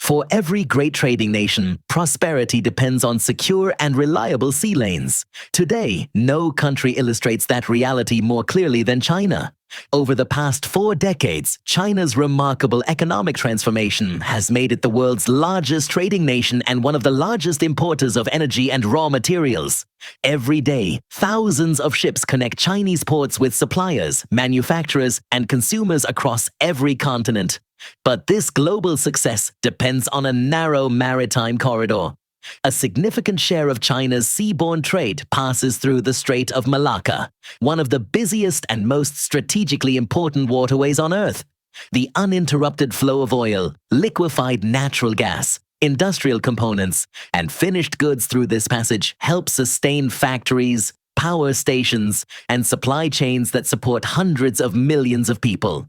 For every great trading nation, prosperity depends on secure and reliable sea lanes. Today, no country illustrates that reality more clearly than China. Over the past 4 decades, China's remarkable economic transformation has made it the world's largest trading nation and one of the largest importers of energy and raw materials. Every day, thousands of ships connect Chinese ports with suppliers, manufacturers, and consumers across every continent. But this global success depends on a narrow maritime corridor. A significant share of China's seaborne trade passes through the Strait of Malacca, one of the busiest and most strategically important waterways on Earth. The uninterrupted flow of oil, liquefied natural gas, industrial components, and finished goods through this passage help sustain factories, power stations, and supply chains that support hundreds of millions of people.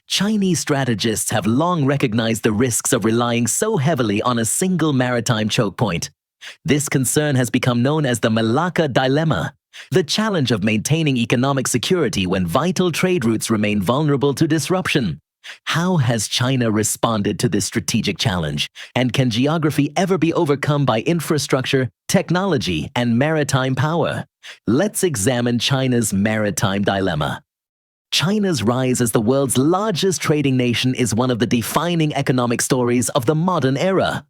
Chinese strategists have long recognized the risks of relying so heavily on a single maritime choke point. This concern has become known as the Malacca dilemma, the challenge of maintaining economic security when vital trade routes remain vulnerable to disruption. How has China responded to this strategic challenge? And can geography ever be overcome by infrastructure, technology, and maritime power? Let's examine China's maritime dilemma. China's rise as the world's largest trading nation is one of the defining economic stories of the modern era.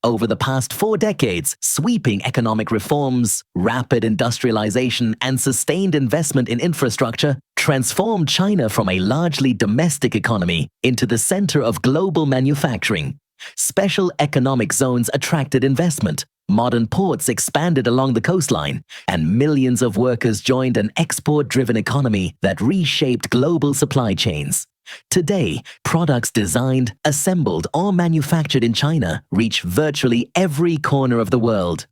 Over the past 4 decades, sweeping economic reforms, rapid industrialization, and sustained investment in infrastructure transformed China from a largely domestic economy into the center of global manufacturing. Special economic zones attracted investment, modern ports expanded along the coastline, and millions of workers joined an export-driven economy that reshaped global supply chains. Today, products designed, assembled, or manufactured in China reach virtually every corner of the world.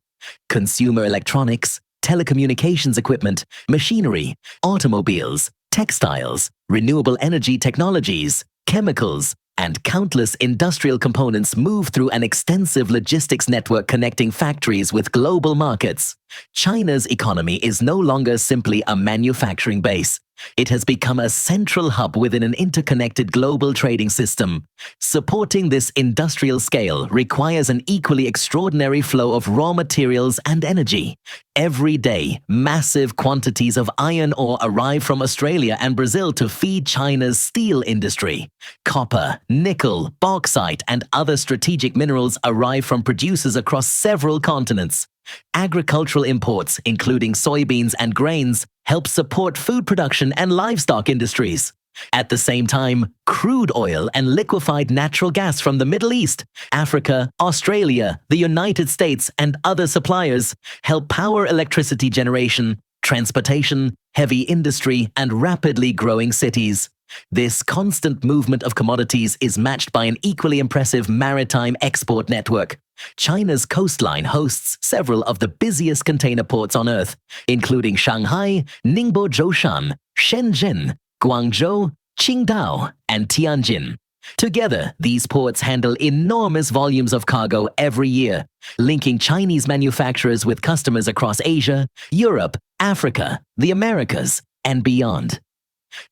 Consumer electronics, telecommunications equipment, machinery, automobiles, textiles, renewable energy technologies, chemicals, and countless industrial components move through an extensive logistics network connecting factories with global markets. China's economy is no longer simply a manufacturing base. It has become a central hub within an interconnected global trading system. Supporting this industrial scale requires an equally extraordinary flow of raw materials and energy. Every day, massive quantities of iron ore arrive from Australia and Brazil to feed China's steel industry. Copper, nickel, bauxite, and other strategic minerals arrive from producers across several continents. Agricultural imports, including soybeans and grains, help support food production and livestock industries. At the same time, crude oil and liquefied natural gas from the Middle East, Africa, Australia, the United States, and other suppliers help power electricity generation, transportation, heavy industry, and rapidly growing cities. This constant movement of commodities is matched by an equally impressive maritime export network. China's coastline hosts several of the busiest container ports on Earth, including Shanghai, Ningbo Zhoushan, Shenzhen, Guangzhou, Qingdao, and Tianjin. Together, these ports handle enormous volumes of cargo every year, linking Chinese manufacturers with customers across Asia, Europe, Africa, the Americas, and beyond.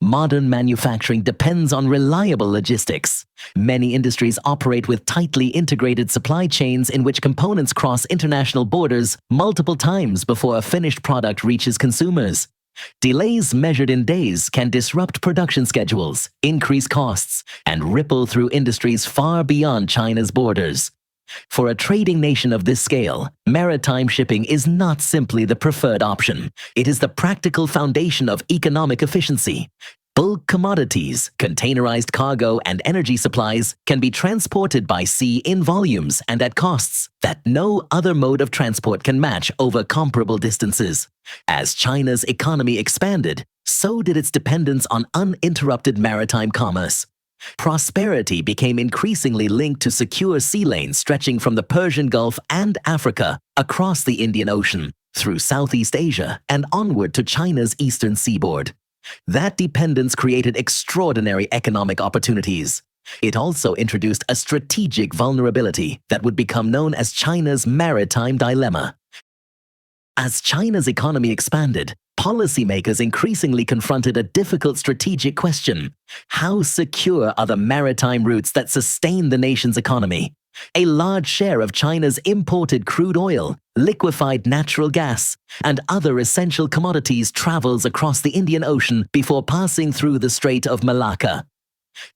Modern manufacturing depends on reliable logistics. Many industries operate with tightly integrated supply chains in which components cross international borders multiple times before a finished product reaches consumers. Delays measured in days can disrupt production schedules, increase costs, and ripple through industries far beyond China's borders. For a trading nation of this scale, maritime shipping is not simply the preferred option. It is the practical foundation of economic efficiency. Bulk commodities, containerized cargo, and energy supplies can be transported by sea in volumes and at costs that no other mode of transport can match over comparable distances. As China's economy expanded, so did its dependence on uninterrupted maritime commerce. Prosperity became increasingly linked to secure sea lanes stretching from the Persian Gulf and Africa across the Indian Ocean, through Southeast Asia, and onward to China's eastern seaboard. That dependence created extraordinary economic opportunities. It also introduced a strategic vulnerability that would become known as China's maritime dilemma. As China's economy expanded, policymakers increasingly confronted a difficult strategic question. How secure are the maritime routes that sustain the nation's economy? A large share of China's imported crude oil, liquefied natural gas, and other essential commodities travels across the Indian Ocean before passing through the Strait of Malacca.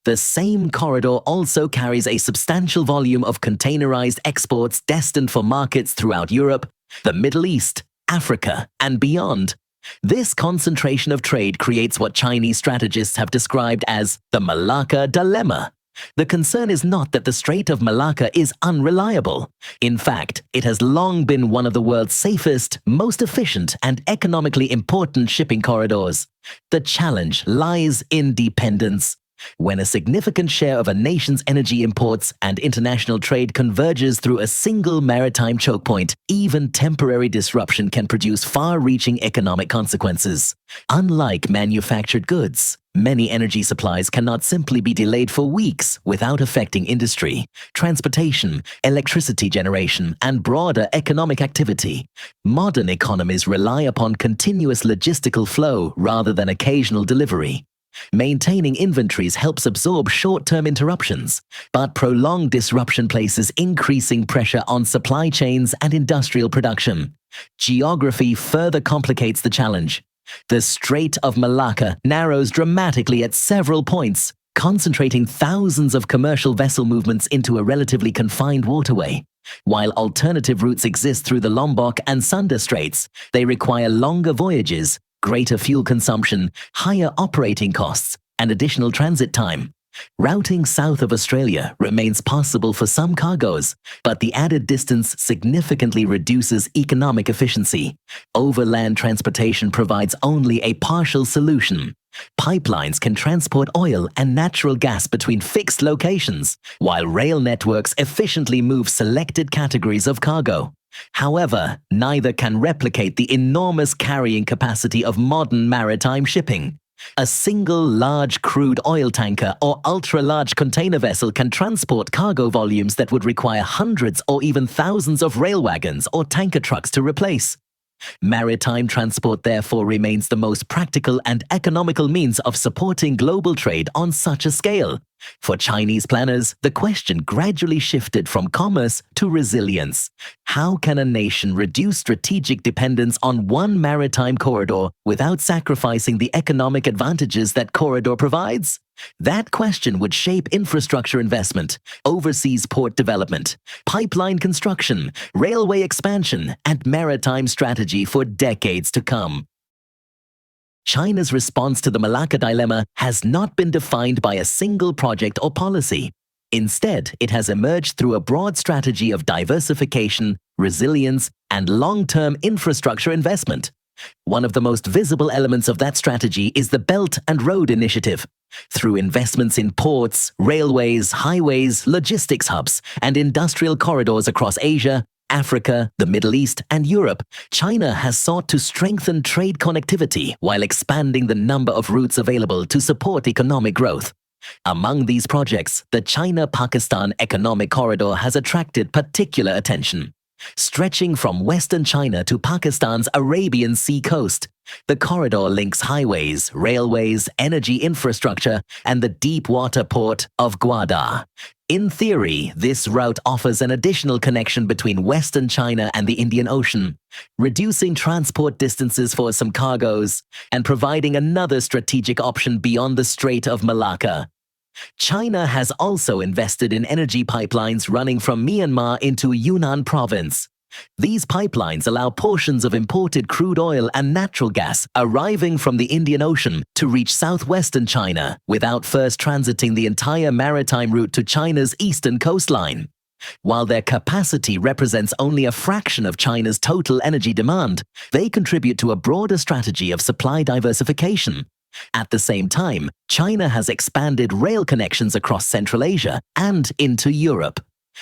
The same corridor also carries a substantial volume of containerized exports destined for markets throughout Europe, the Middle East, Africa, and beyond. This concentration of trade creates what Chinese strategists have described as the Malacca dilemma. The concern is not that the Strait of Malacca is unreliable. In fact, it has long been one of the world's safest, most efficient, and economically important shipping corridors. The challenge lies in dependence. When a significant share of a nation's energy imports and international trade converges through a single maritime choke point, even temporary disruption can produce far-reaching economic consequences. Unlike manufactured goods, many energy supplies cannot simply be delayed for weeks without affecting industry, transportation, electricity generation, and broader economic activity. Modern economies rely upon continuous logistical flow rather than occasional delivery. Maintaining inventories helps absorb short-term interruptions, but prolonged disruption places increasing pressure on supply chains and industrial production. Geography further complicates the challenge. The Strait of Malacca narrows dramatically at several points, concentrating thousands of commercial vessel movements into a relatively confined waterway. While alternative routes exist through the Lombok and Sunda Straits, they require longer voyages, greater fuel consumption, higher operating costs, and additional transit time. Routing south of Australia remains possible for some cargoes, but the added distance significantly reduces economic efficiency. Overland transportation provides only a partial solution. Pipelines can transport oil and natural gas between fixed locations, while rail networks efficiently move selected categories of cargo. However, neither can replicate the enormous carrying capacity of modern maritime shipping. A single large crude oil tanker or ultra-large container vessel can transport cargo volumes that would require hundreds or even thousands of rail wagons or tanker trucks to replace. Maritime transport therefore remains the most practical and economical means of supporting global trade on such a scale. For Chinese planners, the question gradually shifted from commerce to resilience. How can a nation reduce strategic dependence on one maritime corridor without sacrificing the economic advantages that corridor provides? That question would shape infrastructure investment, overseas port development, pipeline construction, railway expansion, and maritime strategy for decades to come. China's response to the Malacca dilemma has not been defined by a single project or policy. Instead, it has emerged through a broad strategy of diversification, resilience, and long-term infrastructure investment. One of the most visible elements of that strategy is the Belt and Road Initiative. Through investments in ports, railways, highways, logistics hubs, and industrial corridors across Asia, Africa, the Middle East, and Europe, China has sought to strengthen trade connectivity while expanding the number of routes available to support economic growth. Among these projects, the China-Pakistan Economic Corridor has attracted particular attention. Stretching from western China to Pakistan's Arabian Sea coast, the corridor links highways, railways, energy infrastructure, and the deep water port of Gwadar. In theory, this route offers an additional connection between western China and the Indian Ocean, reducing transport distances for some cargoes and providing another strategic option beyond the Strait of Malacca. China has also invested in energy pipelines running from Myanmar into Yunnan province. These pipelines allow portions of imported crude oil and natural gas arriving from the Indian Ocean to reach southwestern China without first transiting the entire maritime route to China's eastern coastline. While their capacity represents only a fraction of China's total energy demand, they contribute to a broader strategy of supply diversification. At the same time, China has expanded rail connections across Central Asia and into Europe.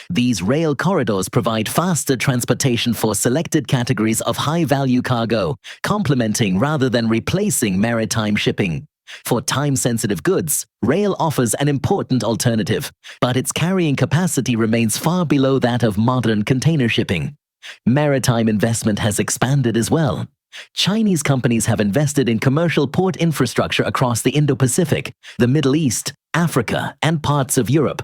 These rail corridors provide faster transportation for selected categories of high-value cargo, complementing rather than replacing maritime shipping. For time-sensitive goods, rail offers an important alternative, but its carrying capacity remains far below that of modern container shipping. Maritime investment has expanded as well. Chinese companies have invested in commercial port infrastructure across the Indo-Pacific, the Middle East, Africa, and parts of Europe.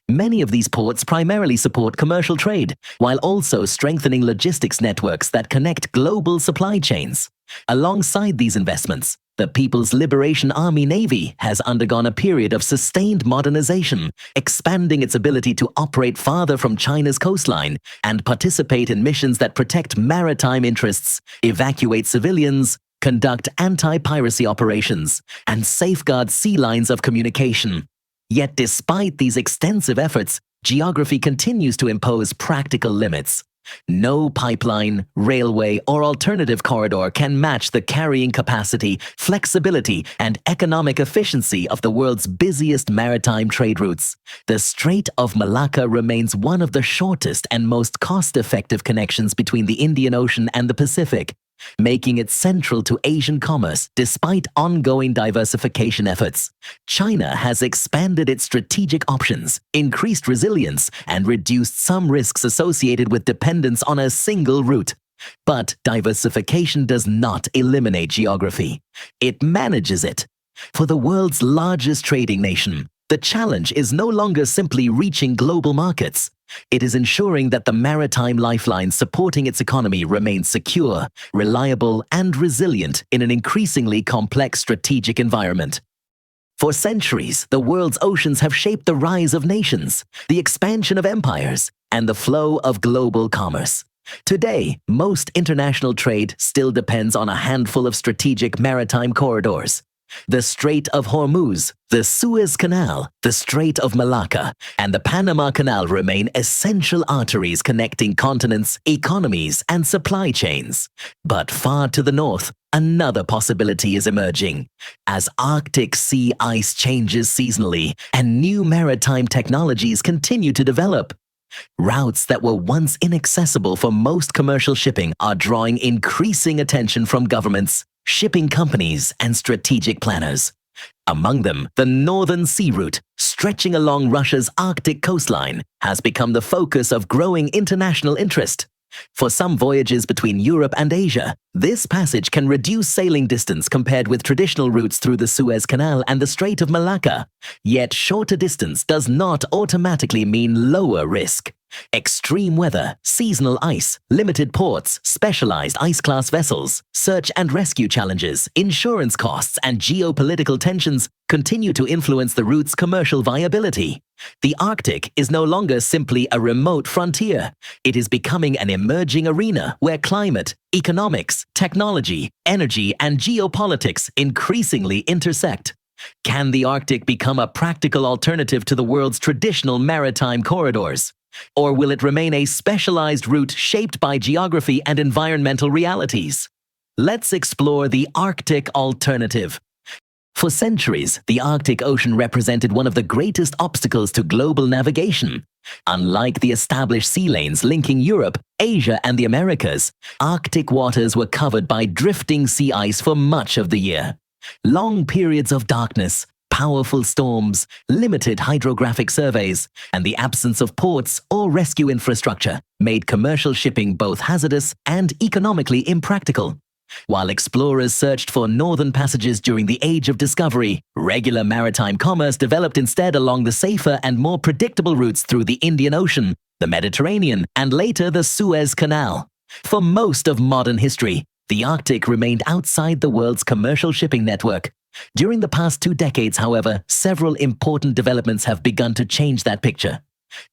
Many of these ports primarily support commercial trade, while also strengthening logistics networks that connect global supply chains. Alongside these investments, the People's Liberation Army Navy has undergone a period of sustained modernization, expanding its ability to operate farther from China's coastline and participate in missions that protect maritime interests, evacuate civilians, conduct anti-piracy operations, and safeguard sea lines of communication. Yet despite these extensive efforts, geography continues to impose practical limits. No pipeline, railway, or alternative corridor can match the carrying capacity, flexibility, and economic efficiency of the world's busiest maritime trade routes. The Strait of Malacca remains one of the shortest and most cost-effective connections between the Indian Ocean and the Pacific, making it central to Asian commerce despite ongoing diversification efforts. China has expanded its strategic options, increased resilience, and reduced some risks associated with dependence on a single route. But diversification does not eliminate geography. It manages it. For the world's largest trading nation, the challenge is no longer simply reaching global markets. It is ensuring that the maritime lifeline supporting its economy remains secure, reliable, and resilient in an increasingly complex strategic environment. For centuries, the world's oceans have shaped the rise of nations, the expansion of empires, and the flow of global commerce. Today, most international trade still depends on a handful of strategic maritime corridors. The Strait of Hormuz, the Suez Canal, the Strait of Malacca, and the Panama Canal remain essential arteries connecting continents, economies, and supply chains. But far to the north, another possibility is emerging. As Arctic sea ice changes seasonally and new maritime technologies continue to develop, routes that were once inaccessible for most commercial shipping are drawing increasing attention from governments, shipping companies, and strategic planners. Among them, the Northern Sea Route, stretching along Russia's Arctic coastline, has become the focus of growing international interest. For some voyages between Europe and Asia, this passage can reduce sailing distance compared with traditional routes through the Suez Canal and the Strait of Malacca. Yet shorter distance does not automatically mean lower risk. Extreme weather, seasonal ice, limited ports, specialized ice-class vessels, search and rescue challenges, insurance costs, and geopolitical tensions continue to influence the route's commercial viability. The Arctic is no longer simply a remote frontier. It is becoming an emerging arena where climate, economics, technology, energy, and geopolitics increasingly intersect. Can the Arctic become a practical alternative to the world's traditional maritime corridors? Or will it remain a specialized route shaped by geography and environmental realities? Let's explore the Arctic alternative. For centuries, the Arctic Ocean represented one of the greatest obstacles to global navigation. Unlike the established sea lanes linking Europe, Asia, and the Americas, Arctic waters were covered by drifting sea ice for much of the year. Long periods of darkness, powerful storms, limited hydrographic surveys, and the absence of ports or rescue infrastructure made commercial shipping both hazardous and economically impractical. While explorers searched for northern passages during the Age of Discovery, regular maritime commerce developed instead along the safer and more predictable routes through the Indian Ocean, the Mediterranean, and later the Suez Canal. For most of modern history, the Arctic remained outside the world's commercial shipping network. During the past 2 decades, however, several important developments have begun to change that picture.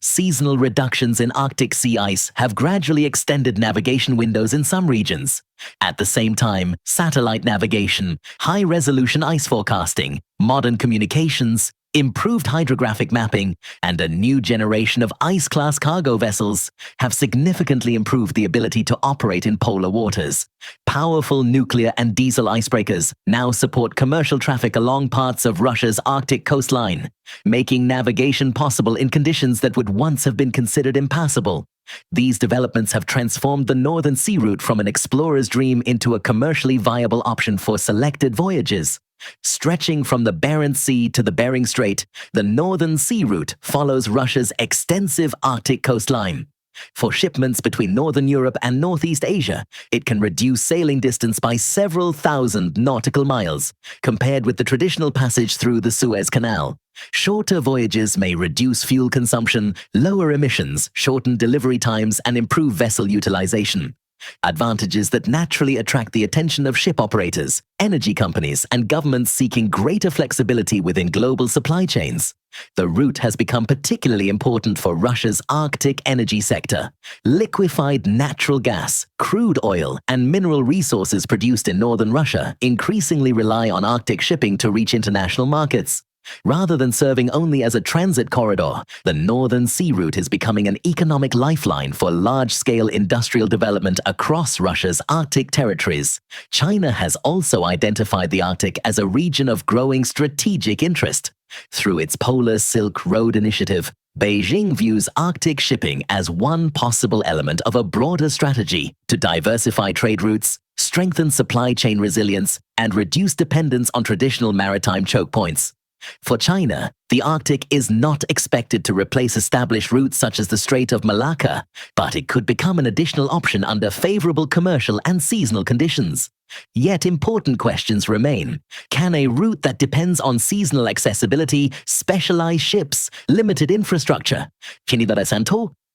Seasonal reductions in Arctic sea ice have gradually extended navigation windows in some regions. At the same time, satellite navigation, high-resolution ice forecasting, modern communications, improved hydrographic mapping, and a new generation of ice-class cargo vessels have significantly improved the ability to operate in polar waters. Powerful nuclear and diesel icebreakers now support commercial traffic along parts of Russia's Arctic coastline, making navigation possible in conditions that would once have been considered impassable. These developments have transformed the Northern Sea Route from an explorer's dream into a commercially viable option for selected voyages. Stretching from the Barents Sea to the Bering Strait, the Northern Sea Route follows Russia's extensive Arctic coastline. For shipments between Northern Europe and Northeast Asia, it can reduce sailing distance by several thousand nautical miles, compared with the traditional passage through the Suez Canal. Shorter voyages may reduce fuel consumption, lower emissions, shorten delivery times, and improve vessel utilization. Advantages that naturally attract the attention of ship operators, energy companies, and governments seeking greater flexibility within global supply chains. The route has become particularly important for Russia's Arctic energy sector. Liquefied natural gas, crude oil, and mineral resources produced in northern Russia increasingly rely on Arctic shipping to reach international markets. Rather than serving only as a transit corridor, the Northern Sea Route is becoming an economic lifeline for large-scale industrial development across Russia's Arctic territories. China has also identified the Arctic as a region of growing strategic interest. Through its Polar Silk Road initiative, Beijing views Arctic shipping as one possible element of a broader strategy to diversify trade routes, strengthen supply chain resilience, and reduce dependence on traditional maritime choke points. For China, the Arctic is not expected to replace established routes such as the Strait of Malacca, but it could become an additional option under favorable commercial and seasonal conditions. Yet important questions remain. Can a route that depends on seasonal accessibility, specialized ships, limited infrastructure,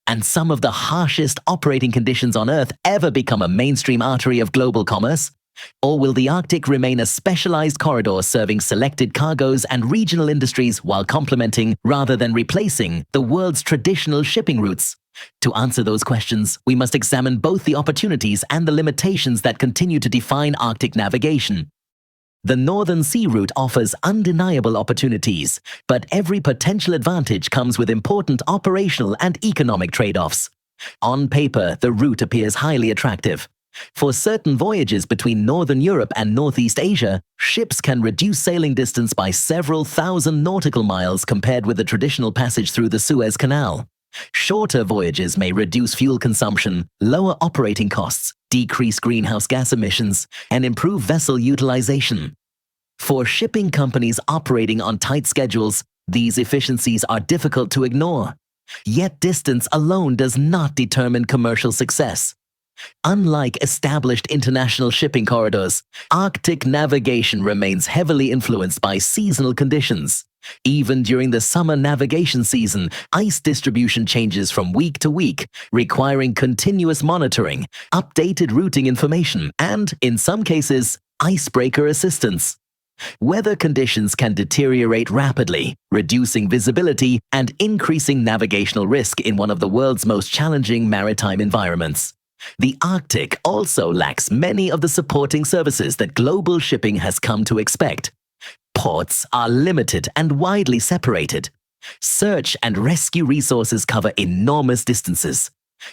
and some of the harshest operating conditions on Earth ever become a mainstream artery of global commerce? Or will the Arctic remain a specialized corridor serving selected cargoes and regional industries while complementing, rather than replacing, the world's traditional shipping routes? To answer those questions, we must examine both the opportunities and the limitations that continue to define Arctic navigation. The Northern Sea Route offers undeniable opportunities, but every potential advantage comes with important operational and economic trade-offs. On paper, the route appears highly attractive. For certain voyages between Northern Europe and Northeast Asia, ships can reduce sailing distance by several thousand nautical miles compared with the traditional passage through the Suez Canal. Shorter voyages may reduce fuel consumption, lower operating costs, decrease greenhouse gas emissions, and improve vessel utilization. For shipping companies operating on tight schedules, these efficiencies are difficult to ignore. Yet distance alone does not determine commercial success. Unlike established international shipping corridors, Arctic navigation remains heavily influenced by seasonal conditions. Even during the summer navigation season, ice distribution changes from week to week, requiring continuous monitoring, updated routing information, and, in some cases, icebreaker assistance. Weather conditions can deteriorate rapidly, reducing visibility and increasing navigational risk in one of the world's most challenging maritime environments. The Arctic also lacks many of the supporting services that global shipping has come to expect. Ports are limited and widely separated. Search and rescue resources cover enormous distances.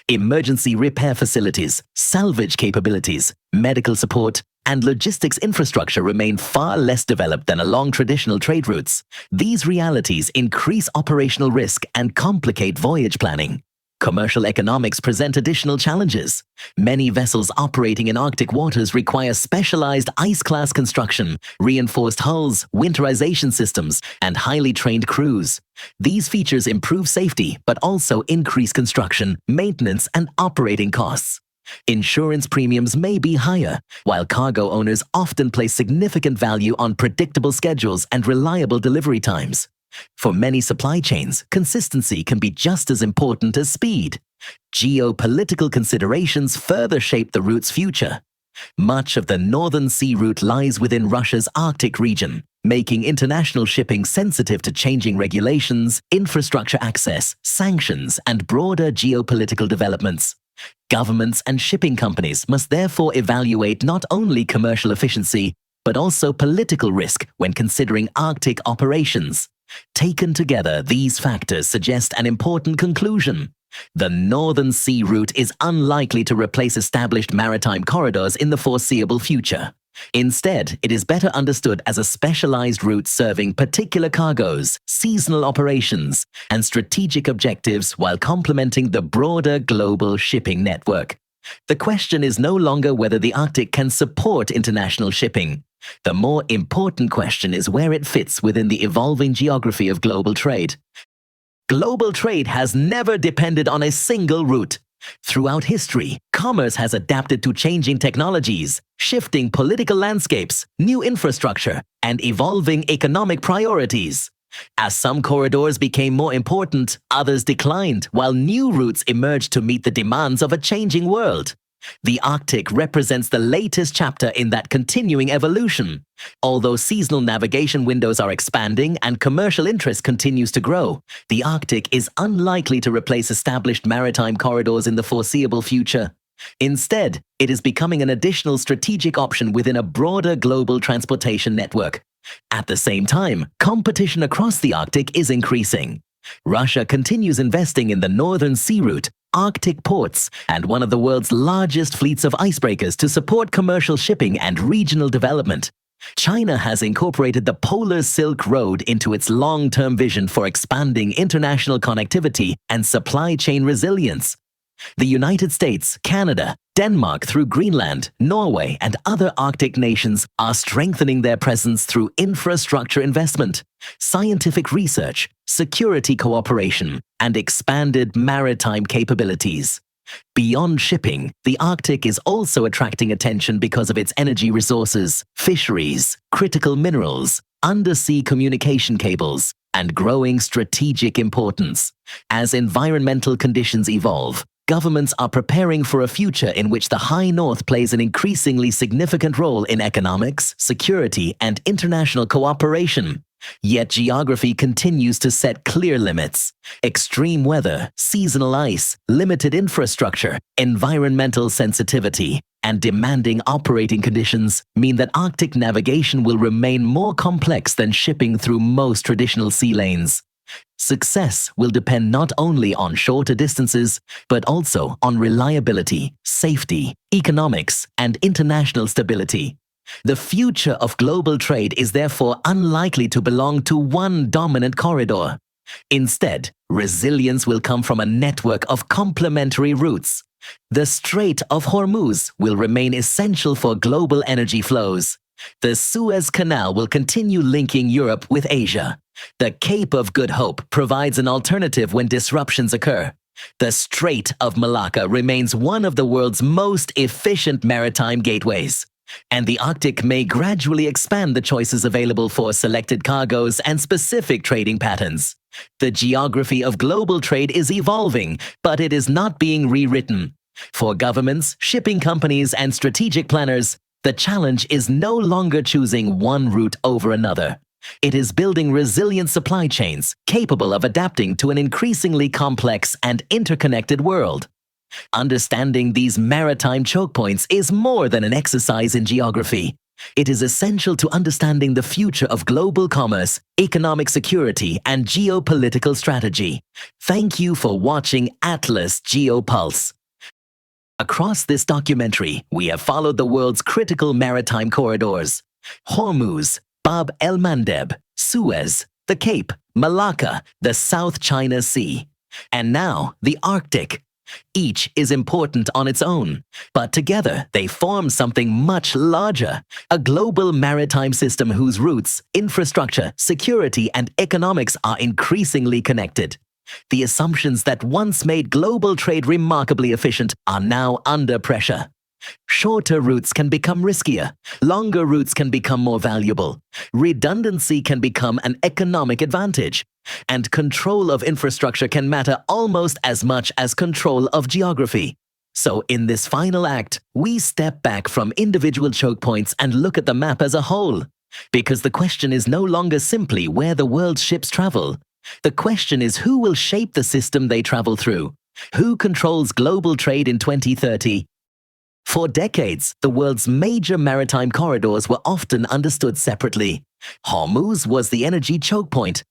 Emergency repair facilities, salvage capabilities, medical support, and logistics infrastructure remain far less developed than along traditional trade routes. These realities increase operational risk and complicate voyage planning. Commercial economics present additional challenges. Many vessels operating in Arctic waters require specialized ice-class construction, reinforced hulls, winterization systems, and highly trained crews. These features improve safety, but also increase construction, maintenance, and operating costs. Insurance premiums may be higher, while cargo owners often place significant value on predictable schedules and reliable delivery times. For many supply chains, consistency can be just as important as speed. Geopolitical considerations further shape the route's future. Much of the Northern Sea Route lies within Russia's Arctic region, making international shipping sensitive to changing regulations, infrastructure access, sanctions, and broader geopolitical developments. Governments and shipping companies must therefore evaluate not only commercial efficiency, but also political risk when considering Arctic operations. Taken together, these factors suggest an important conclusion. The Northern Sea Route is unlikely to replace established maritime corridors in the foreseeable future. Instead, it is better understood as a specialized route serving particular cargoes, seasonal operations, and strategic objectives while complementing the broader global shipping network. The question is no longer whether the Arctic can support international shipping. The more important question is where it fits within the evolving geography of global trade. Global trade has never depended on a single route. Throughout history, commerce has adapted to changing technologies, shifting political landscapes, new infrastructure, and evolving economic priorities. As some corridors became more important, others declined, while new routes emerged to meet the demands of a changing world. The Arctic represents the latest chapter in that continuing evolution. Although seasonal navigation windows are expanding and commercial interest continues to grow, the Arctic is unlikely to replace established maritime corridors in the foreseeable future. Instead, it is becoming an additional strategic option within a broader global transportation network. At the same time, competition across the Arctic is increasing. Russia continues investing in the Northern Sea Route, Arctic ports, and one of the world's largest fleets of icebreakers to support commercial shipping and regional development. China has incorporated the Polar Silk Road into its long-term vision for expanding international connectivity and supply chain resilience. The United States, Canada, Denmark through Greenland, Norway, and other Arctic nations are strengthening their presence through infrastructure investment, scientific research, security cooperation, and expanded maritime capabilities. Beyond shipping, the Arctic is also attracting attention because of its energy resources, fisheries, critical minerals, undersea communication cables, and growing strategic importance. As environmental conditions evolve, governments are preparing for a future in which the High North plays an increasingly significant role in economics, security, and international cooperation. Yet geography continues to set clear limits. Extreme weather, seasonal ice, limited infrastructure, environmental sensitivity, and demanding operating conditions mean that Arctic navigation will remain more complex than shipping through most traditional sea lanes. Success will depend not only on shorter distances, but also on reliability, safety, economics, and international stability. The future of global trade is therefore unlikely to belong to one dominant corridor. Instead, resilience will come from a network of complementary routes. The Strait of Hormuz will remain essential for global energy flows. The Suez Canal will continue linking Europe with Asia. The Cape of Good Hope provides an alternative when disruptions occur. The Strait of Malacca remains one of the world's most efficient maritime gateways. And the Arctic may gradually expand the choices available for selected cargoes and specific trading patterns. The geography of global trade is evolving, but it is not being rewritten. For governments, shipping companies, and strategic planners, the challenge is no longer choosing one route over another. It is building resilient supply chains capable of adapting to an increasingly complex and interconnected world. Understanding these maritime choke points is more than an exercise in geography. It is essential to understanding the future of global commerce, economic security, and geopolitical strategy. Thank you for watching ATLAS GeoPulse. Across this documentary, we have followed the world's critical maritime corridors: Hormuz, Bab el-Mandeb, Suez, the Cape, Malacca, the South China Sea, and now the Arctic. Each is important on its own, but together they form something much larger, a global maritime system whose routes, infrastructure, security, and economics are increasingly connected. The assumptions that once made global trade remarkably efficient are now under pressure. Shorter routes can become riskier, longer routes can become more valuable, redundancy can become an economic advantage, and control of infrastructure can matter almost as much as control of geography. So in this final act, we step back from individual choke points and look at the map as a whole. Because the question is no longer simply where the world's ships travel. The question is who will shape the system they travel through? Who controls global trade in 2030? For decades, the world's major maritime corridors were often understood separately. Hormuz was the energy choke point.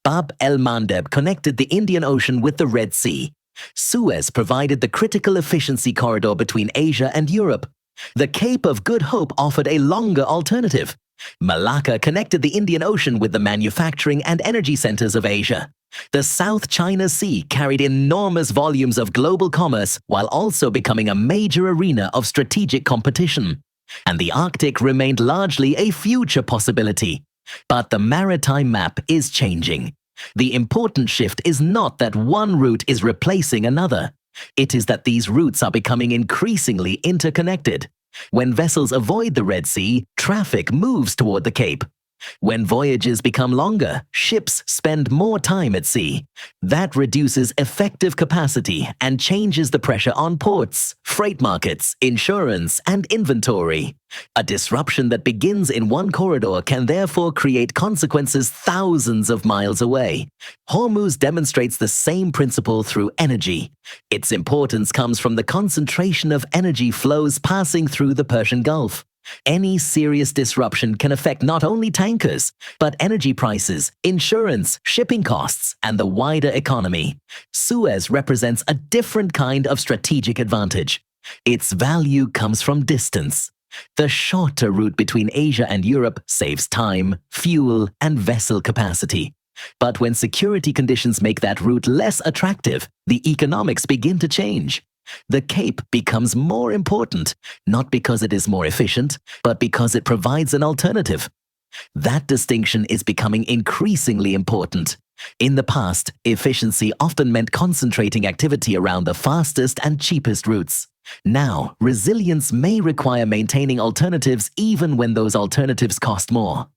Bab el-Mandeb connected the Indian Ocean with the Red Sea. Suez provided the critical efficiency corridor between Asia and Europe. The Cape of Good Hope offered a longer alternative. Malacca connected the Indian Ocean with the manufacturing and energy centers of Asia. The South China Sea carried enormous volumes of global commerce while also becoming a major arena of strategic competition. And the Arctic remained largely a future possibility. But the maritime map is changing. The important shift is not that one route is replacing another. It is that these routes are becoming increasingly interconnected. When vessels avoid the Red Sea, traffic moves toward the Cape. When voyages become longer, ships spend more time at sea. That reduces effective capacity and changes the pressure on ports, freight markets, insurance, and inventory. A disruption that begins in one corridor can therefore create consequences thousands of miles away. Hormuz demonstrates the same principle through energy. Its importance comes from the concentration of energy flows passing through the Persian Gulf. Any serious disruption can affect not only tankers, but energy prices, insurance, shipping costs, and the wider economy. Suez represents a different kind of strategic advantage. Its value comes from distance. The shorter route between Asia and Europe saves time, fuel, and vessel capacity. But when security conditions make that route less attractive, the economics begin to change. The Cape becomes more important, not because it is more efficient, but because it provides an alternative. That distinction is becoming increasingly important. In the past, efficiency often meant concentrating activity around the fastest and cheapest routes. Now, resilience may require maintaining alternatives even when those alternatives cost more.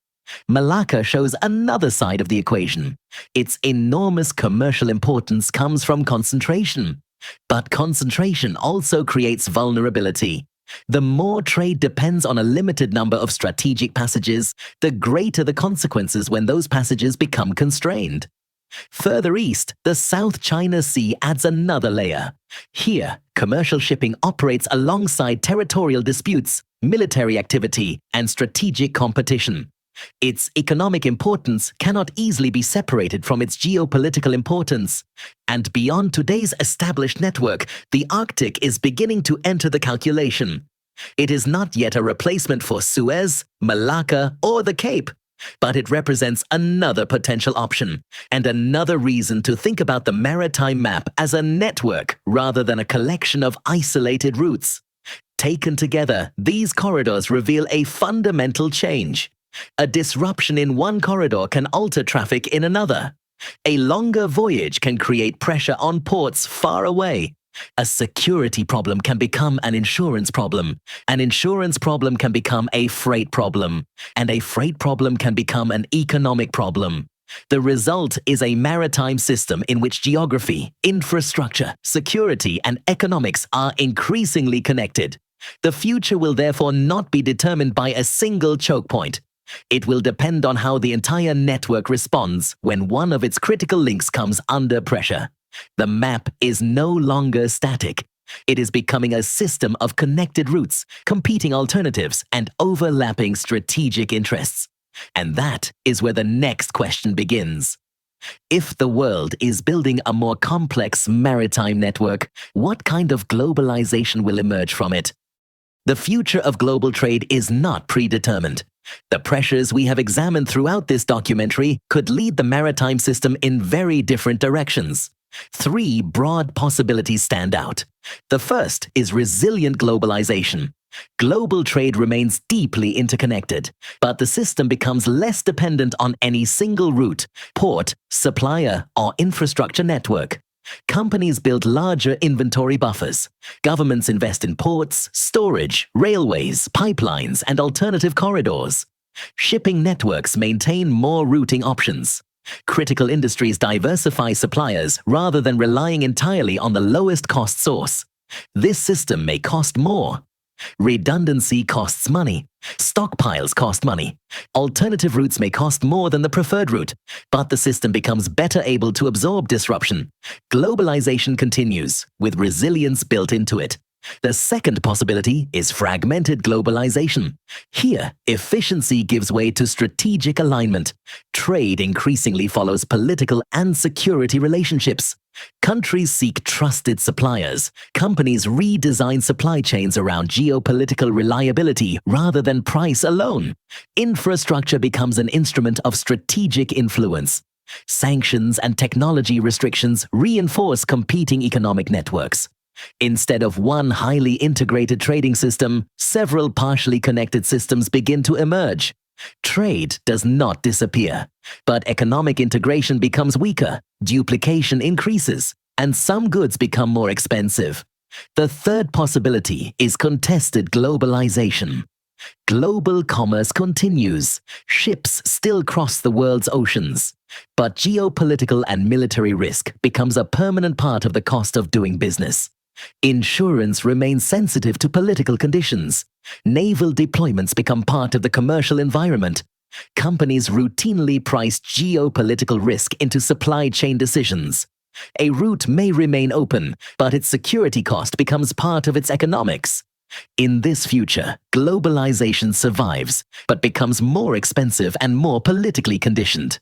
Malacca shows another side of the equation. Its enormous commercial importance comes from concentration. But concentration also creates vulnerability. The more trade depends on a limited number of strategic passages, the greater the consequences when those passages become constrained. Further east, the South China Sea adds another layer. Here, commercial shipping operates alongside territorial disputes, military activity, and strategic competition. Its economic importance cannot easily be separated from its geopolitical importance. And beyond today's established network, the Arctic is beginning to enter the calculation. It is not yet a replacement for Suez, Malacca, or the Cape, but it represents another potential option and another reason to think about the maritime map as a network rather than a collection of isolated routes. Taken together, these corridors reveal a fundamental change. A disruption in one corridor can alter traffic in another. A longer voyage can create pressure on ports far away. A security problem can become an insurance problem. An insurance problem can become a freight problem. And a freight problem can become an economic problem. The result is a maritime system in which geography, infrastructure, security, and economics are increasingly connected. The future will therefore not be determined by a single choke point. It will depend on how the entire network responds when one of its critical links comes under pressure. The map is no longer static. It is becoming a system of connected routes, competing alternatives, and overlapping strategic interests. And that is where the next question begins. If the world is building a more complex maritime network, what kind of globalization will emerge from it? The future of global trade is not predetermined. The pressures we have examined throughout this documentary could lead the maritime system in very different directions. Three broad possibilities stand out. The first is resilient globalization. Global trade remains deeply interconnected, but the system becomes less dependent on any single route, port, supplier, or infrastructure network. Companies build larger inventory buffers. Governments invest in ports, storage, railways, pipelines, and alternative corridors. Shipping networks maintain more routing options. Critical industries diversify suppliers rather than relying entirely on the lowest cost source. This system may cost more. Redundancy costs money. Stockpiles cost money. Alternative routes may cost more than the preferred route, but the system becomes better able to absorb disruption. Globalization continues, with resilience built into it. The second possibility is fragmented globalization. Here, efficiency gives way to strategic alignment. Trade increasingly follows political and security relationships. Countries seek trusted suppliers. Companies redesign supply chains around geopolitical reliability rather than price alone. Infrastructure becomes an instrument of strategic influence. Sanctions and technology restrictions reinforce competing economic networks. Instead of one highly integrated trading system, several partially connected systems begin to emerge. Trade does not disappear, but economic integration becomes weaker, duplication increases, and some goods become more expensive. The third possibility is contested globalization. Global commerce continues. Ships still cross the world's oceans. But geopolitical and military risk becomes a permanent part of the cost of doing business. Insurance remains sensitive to political conditions. Naval deployments become part of the commercial environment. Companies routinely price geopolitical risk into supply chain decisions. A route may remain open, but its security cost becomes part of its economics. In this future, globalization survives, but becomes more expensive and more politically conditioned.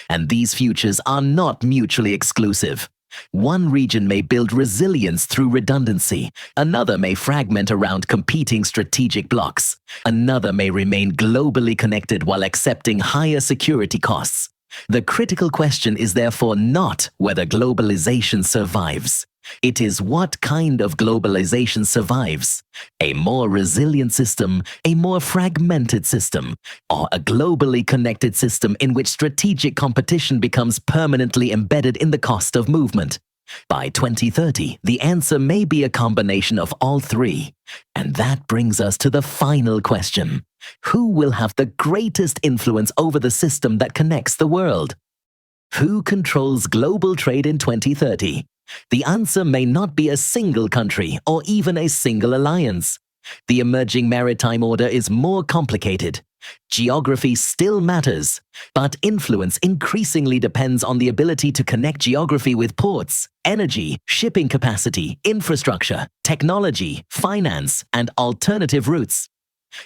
And these futures are not mutually exclusive. One region may build resilience through redundancy, another may fragment around competing strategic blocks, another may remain globally connected while accepting higher security costs. The critical question is therefore not whether globalization survives. It is what kind of globalization survives: a more resilient system, a more fragmented system, or a globally connected system in which strategic competition becomes permanently embedded in the cost of movement. By 2030, the answer may be a combination of all three. And that brings us to the final question. Who will have the greatest influence over the system that connects the world? Who controls global trade in 2030? The answer may not be a single country or even a single alliance. The emerging maritime order is more complicated. Geography still matters, but influence increasingly depends on the ability to connect geography with ports, energy, shipping capacity, infrastructure, technology, finance, and alternative routes.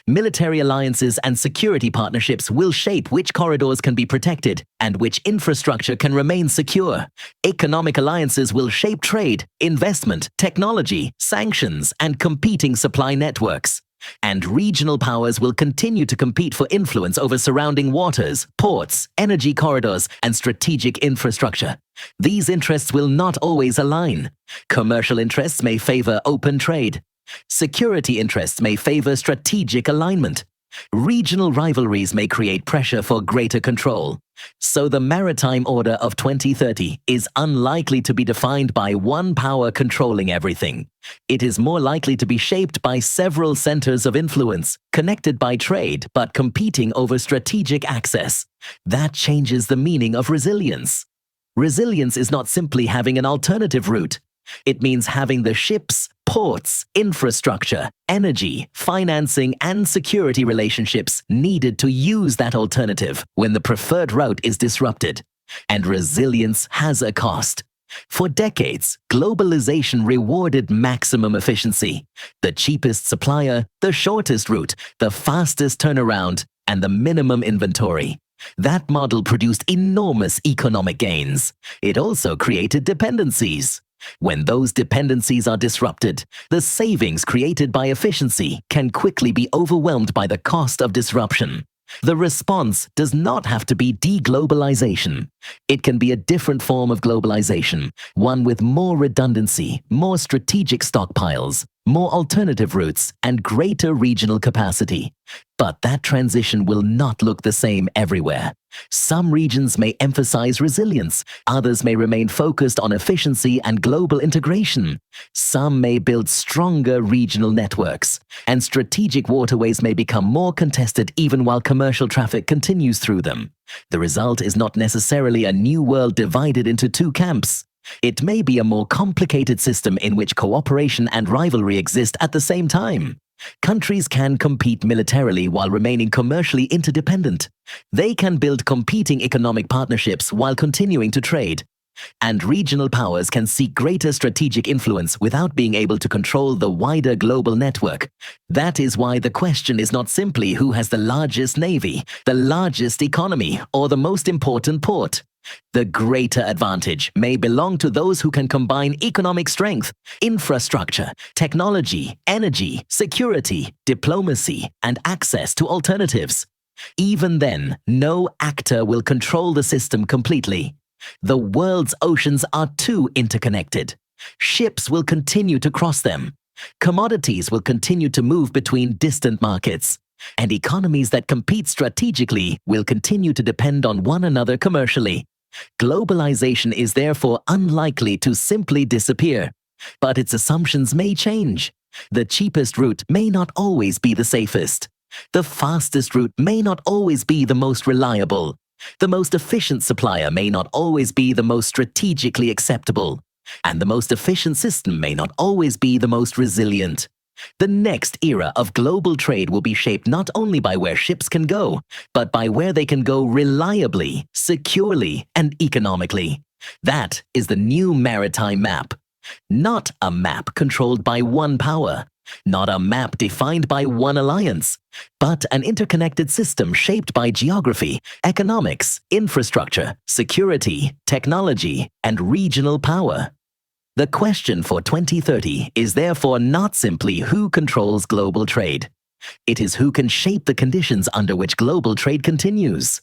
Military alliances and security partnerships will shape which corridors can be protected and which infrastructure can remain secure. Economic alliances will shape trade, investment, technology, sanctions, and competing supply networks. And regional powers will continue to compete for influence over surrounding waters, ports, energy corridors, and strategic infrastructure. These interests will not always align. Commercial interests may favor open trade. Security interests may favor strategic alignment. Regional rivalries may create pressure for greater control. So the maritime order of 2030 is unlikely to be defined by one power controlling everything. It is more likely to be shaped by several centers of influence, connected by trade but competing over strategic access. That changes the meaning of resilience. Resilience is not simply having an alternative route. It means having the ships, ports, infrastructure, energy, financing, and security relationships needed to use that alternative when the preferred route is disrupted. And resilience has a cost. For decades, globalization rewarded maximum efficiency. The cheapest supplier, the shortest route, the fastest turnaround, and the minimum inventory. That model produced enormous economic gains. It also created dependencies. When those dependencies are disrupted, the savings created by efficiency can quickly be overwhelmed by the cost of disruption. The response does not have to be deglobalization. It can be a different form of globalization, one with more redundancy, more strategic stockpiles, more alternative routes, and greater regional capacity. But that transition will not look the same everywhere. Some regions may emphasize resilience, others may remain focused on efficiency and global integration. Some may build stronger regional networks, and strategic waterways may become more contested even while commercial traffic continues through them. The result is not necessarily a new world divided into two camps. It may be a more complicated system in which cooperation and rivalry exist at the same time. Countries can compete militarily while remaining commercially interdependent. They can build competing economic partnerships while continuing to trade. And regional powers can seek greater strategic influence without being able to control the wider global network. That is why the question is not simply who has the largest navy, the largest economy, or the most important port. The greater advantage may belong to those who can combine economic strength, infrastructure, technology, energy, security, diplomacy, and access to alternatives. Even then, no actor will control the system completely. The world's oceans are too interconnected. Ships will continue to cross them. Commodities will continue to move between distant markets. And economies that compete strategically will continue to depend on one another commercially. Globalization is therefore unlikely to simply disappear, but its assumptions may change. The cheapest route may not always be the safest. The fastest route may not always be the most reliable. The most efficient supplier may not always be the most strategically acceptable. And the most efficient system may not always be the most resilient. The next era of global trade will be shaped not only by where ships can go, but by where they can go reliably, securely, and economically. That is the new maritime map. Not a map controlled by one power, not a map defined by one alliance, but an interconnected system shaped by geography, economics, infrastructure, security, technology, and regional power. The question for 2030 is therefore not simply who controls global trade. It is who can shape the conditions under which global trade continues.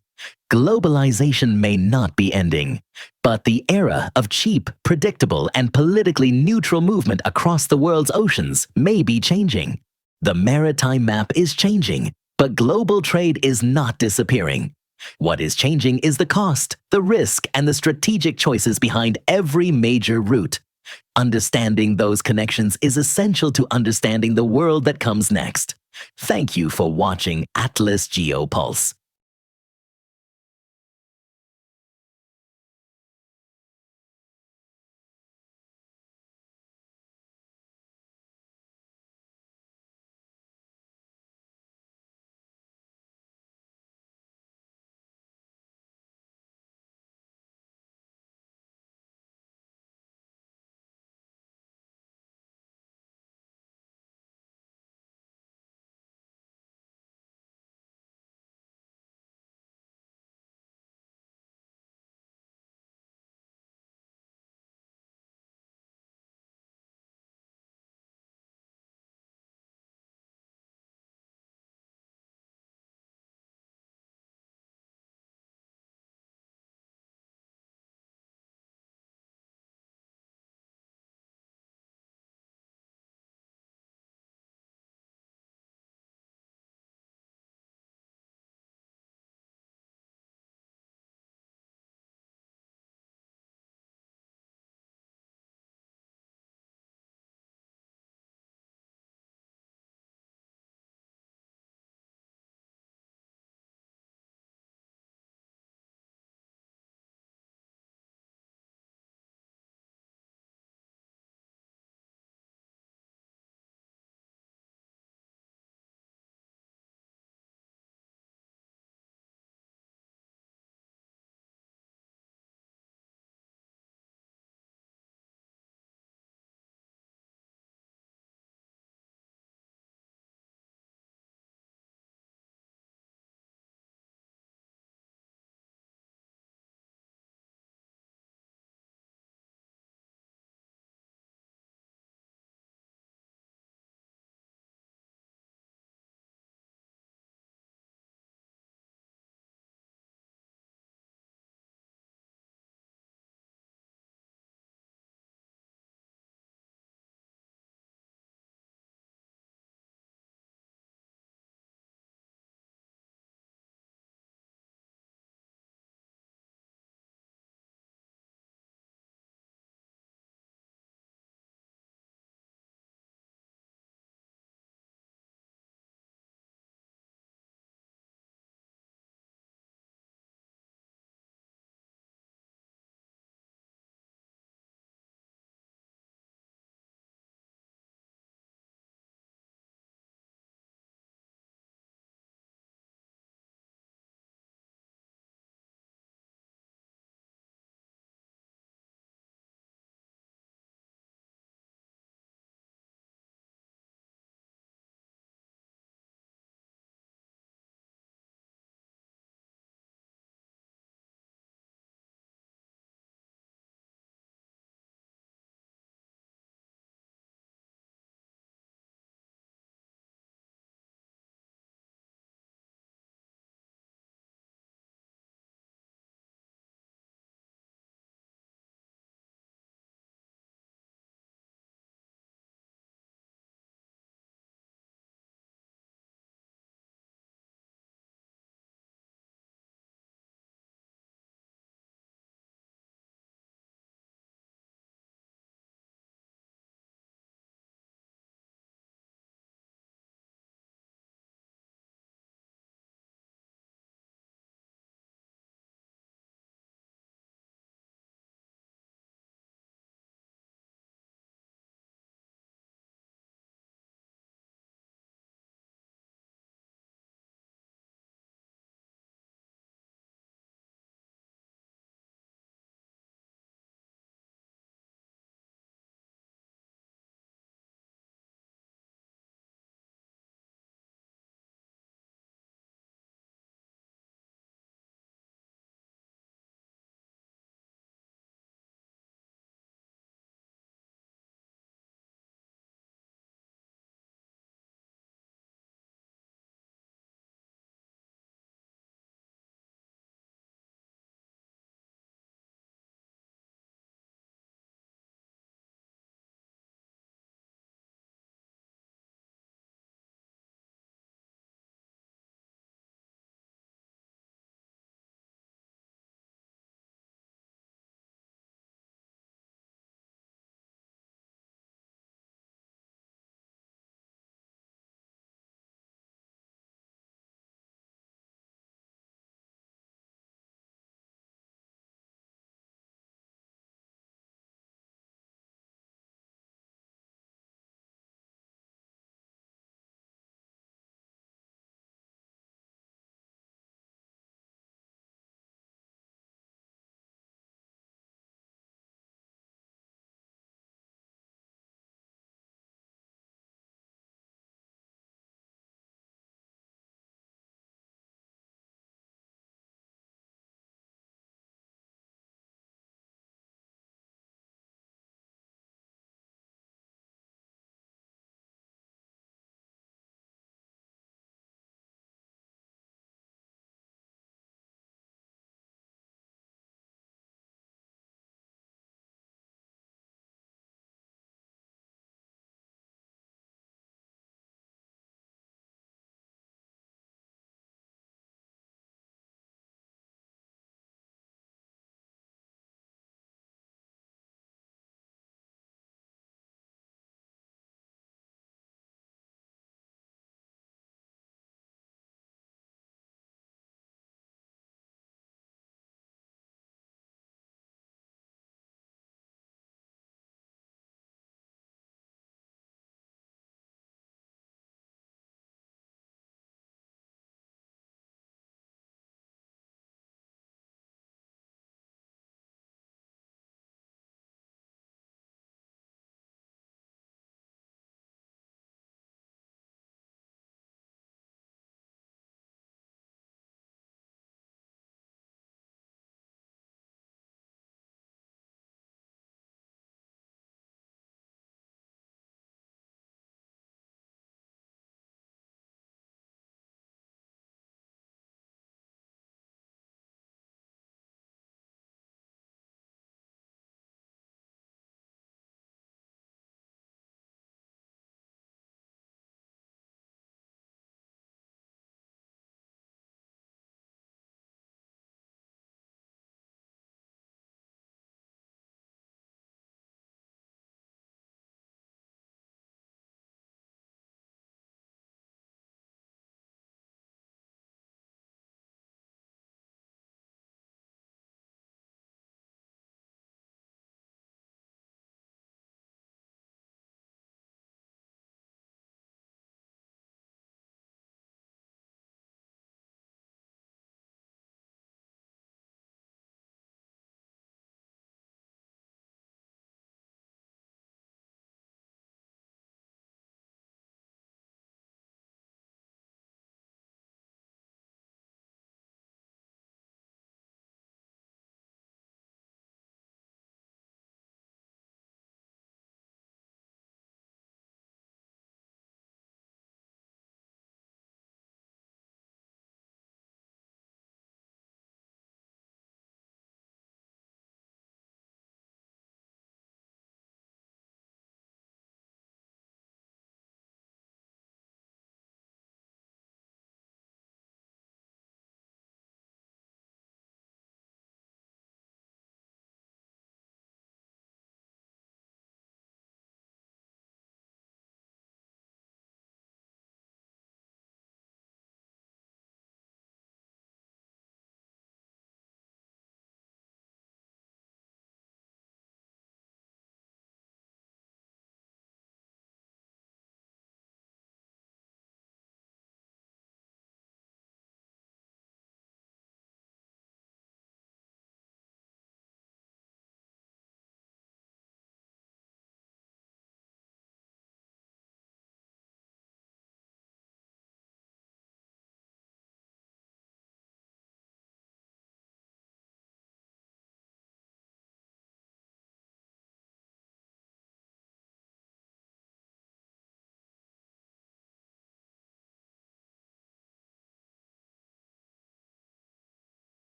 Globalization may not be ending, but the era of cheap, predictable, and politically neutral movement across the world's oceans may be changing. The maritime map is changing, but global trade is not disappearing. What is changing is the cost, the risk, and the strategic choices behind every major route. Understanding those connections is essential to understanding the world that comes next. Thank you for watching Atlas GeoPulse.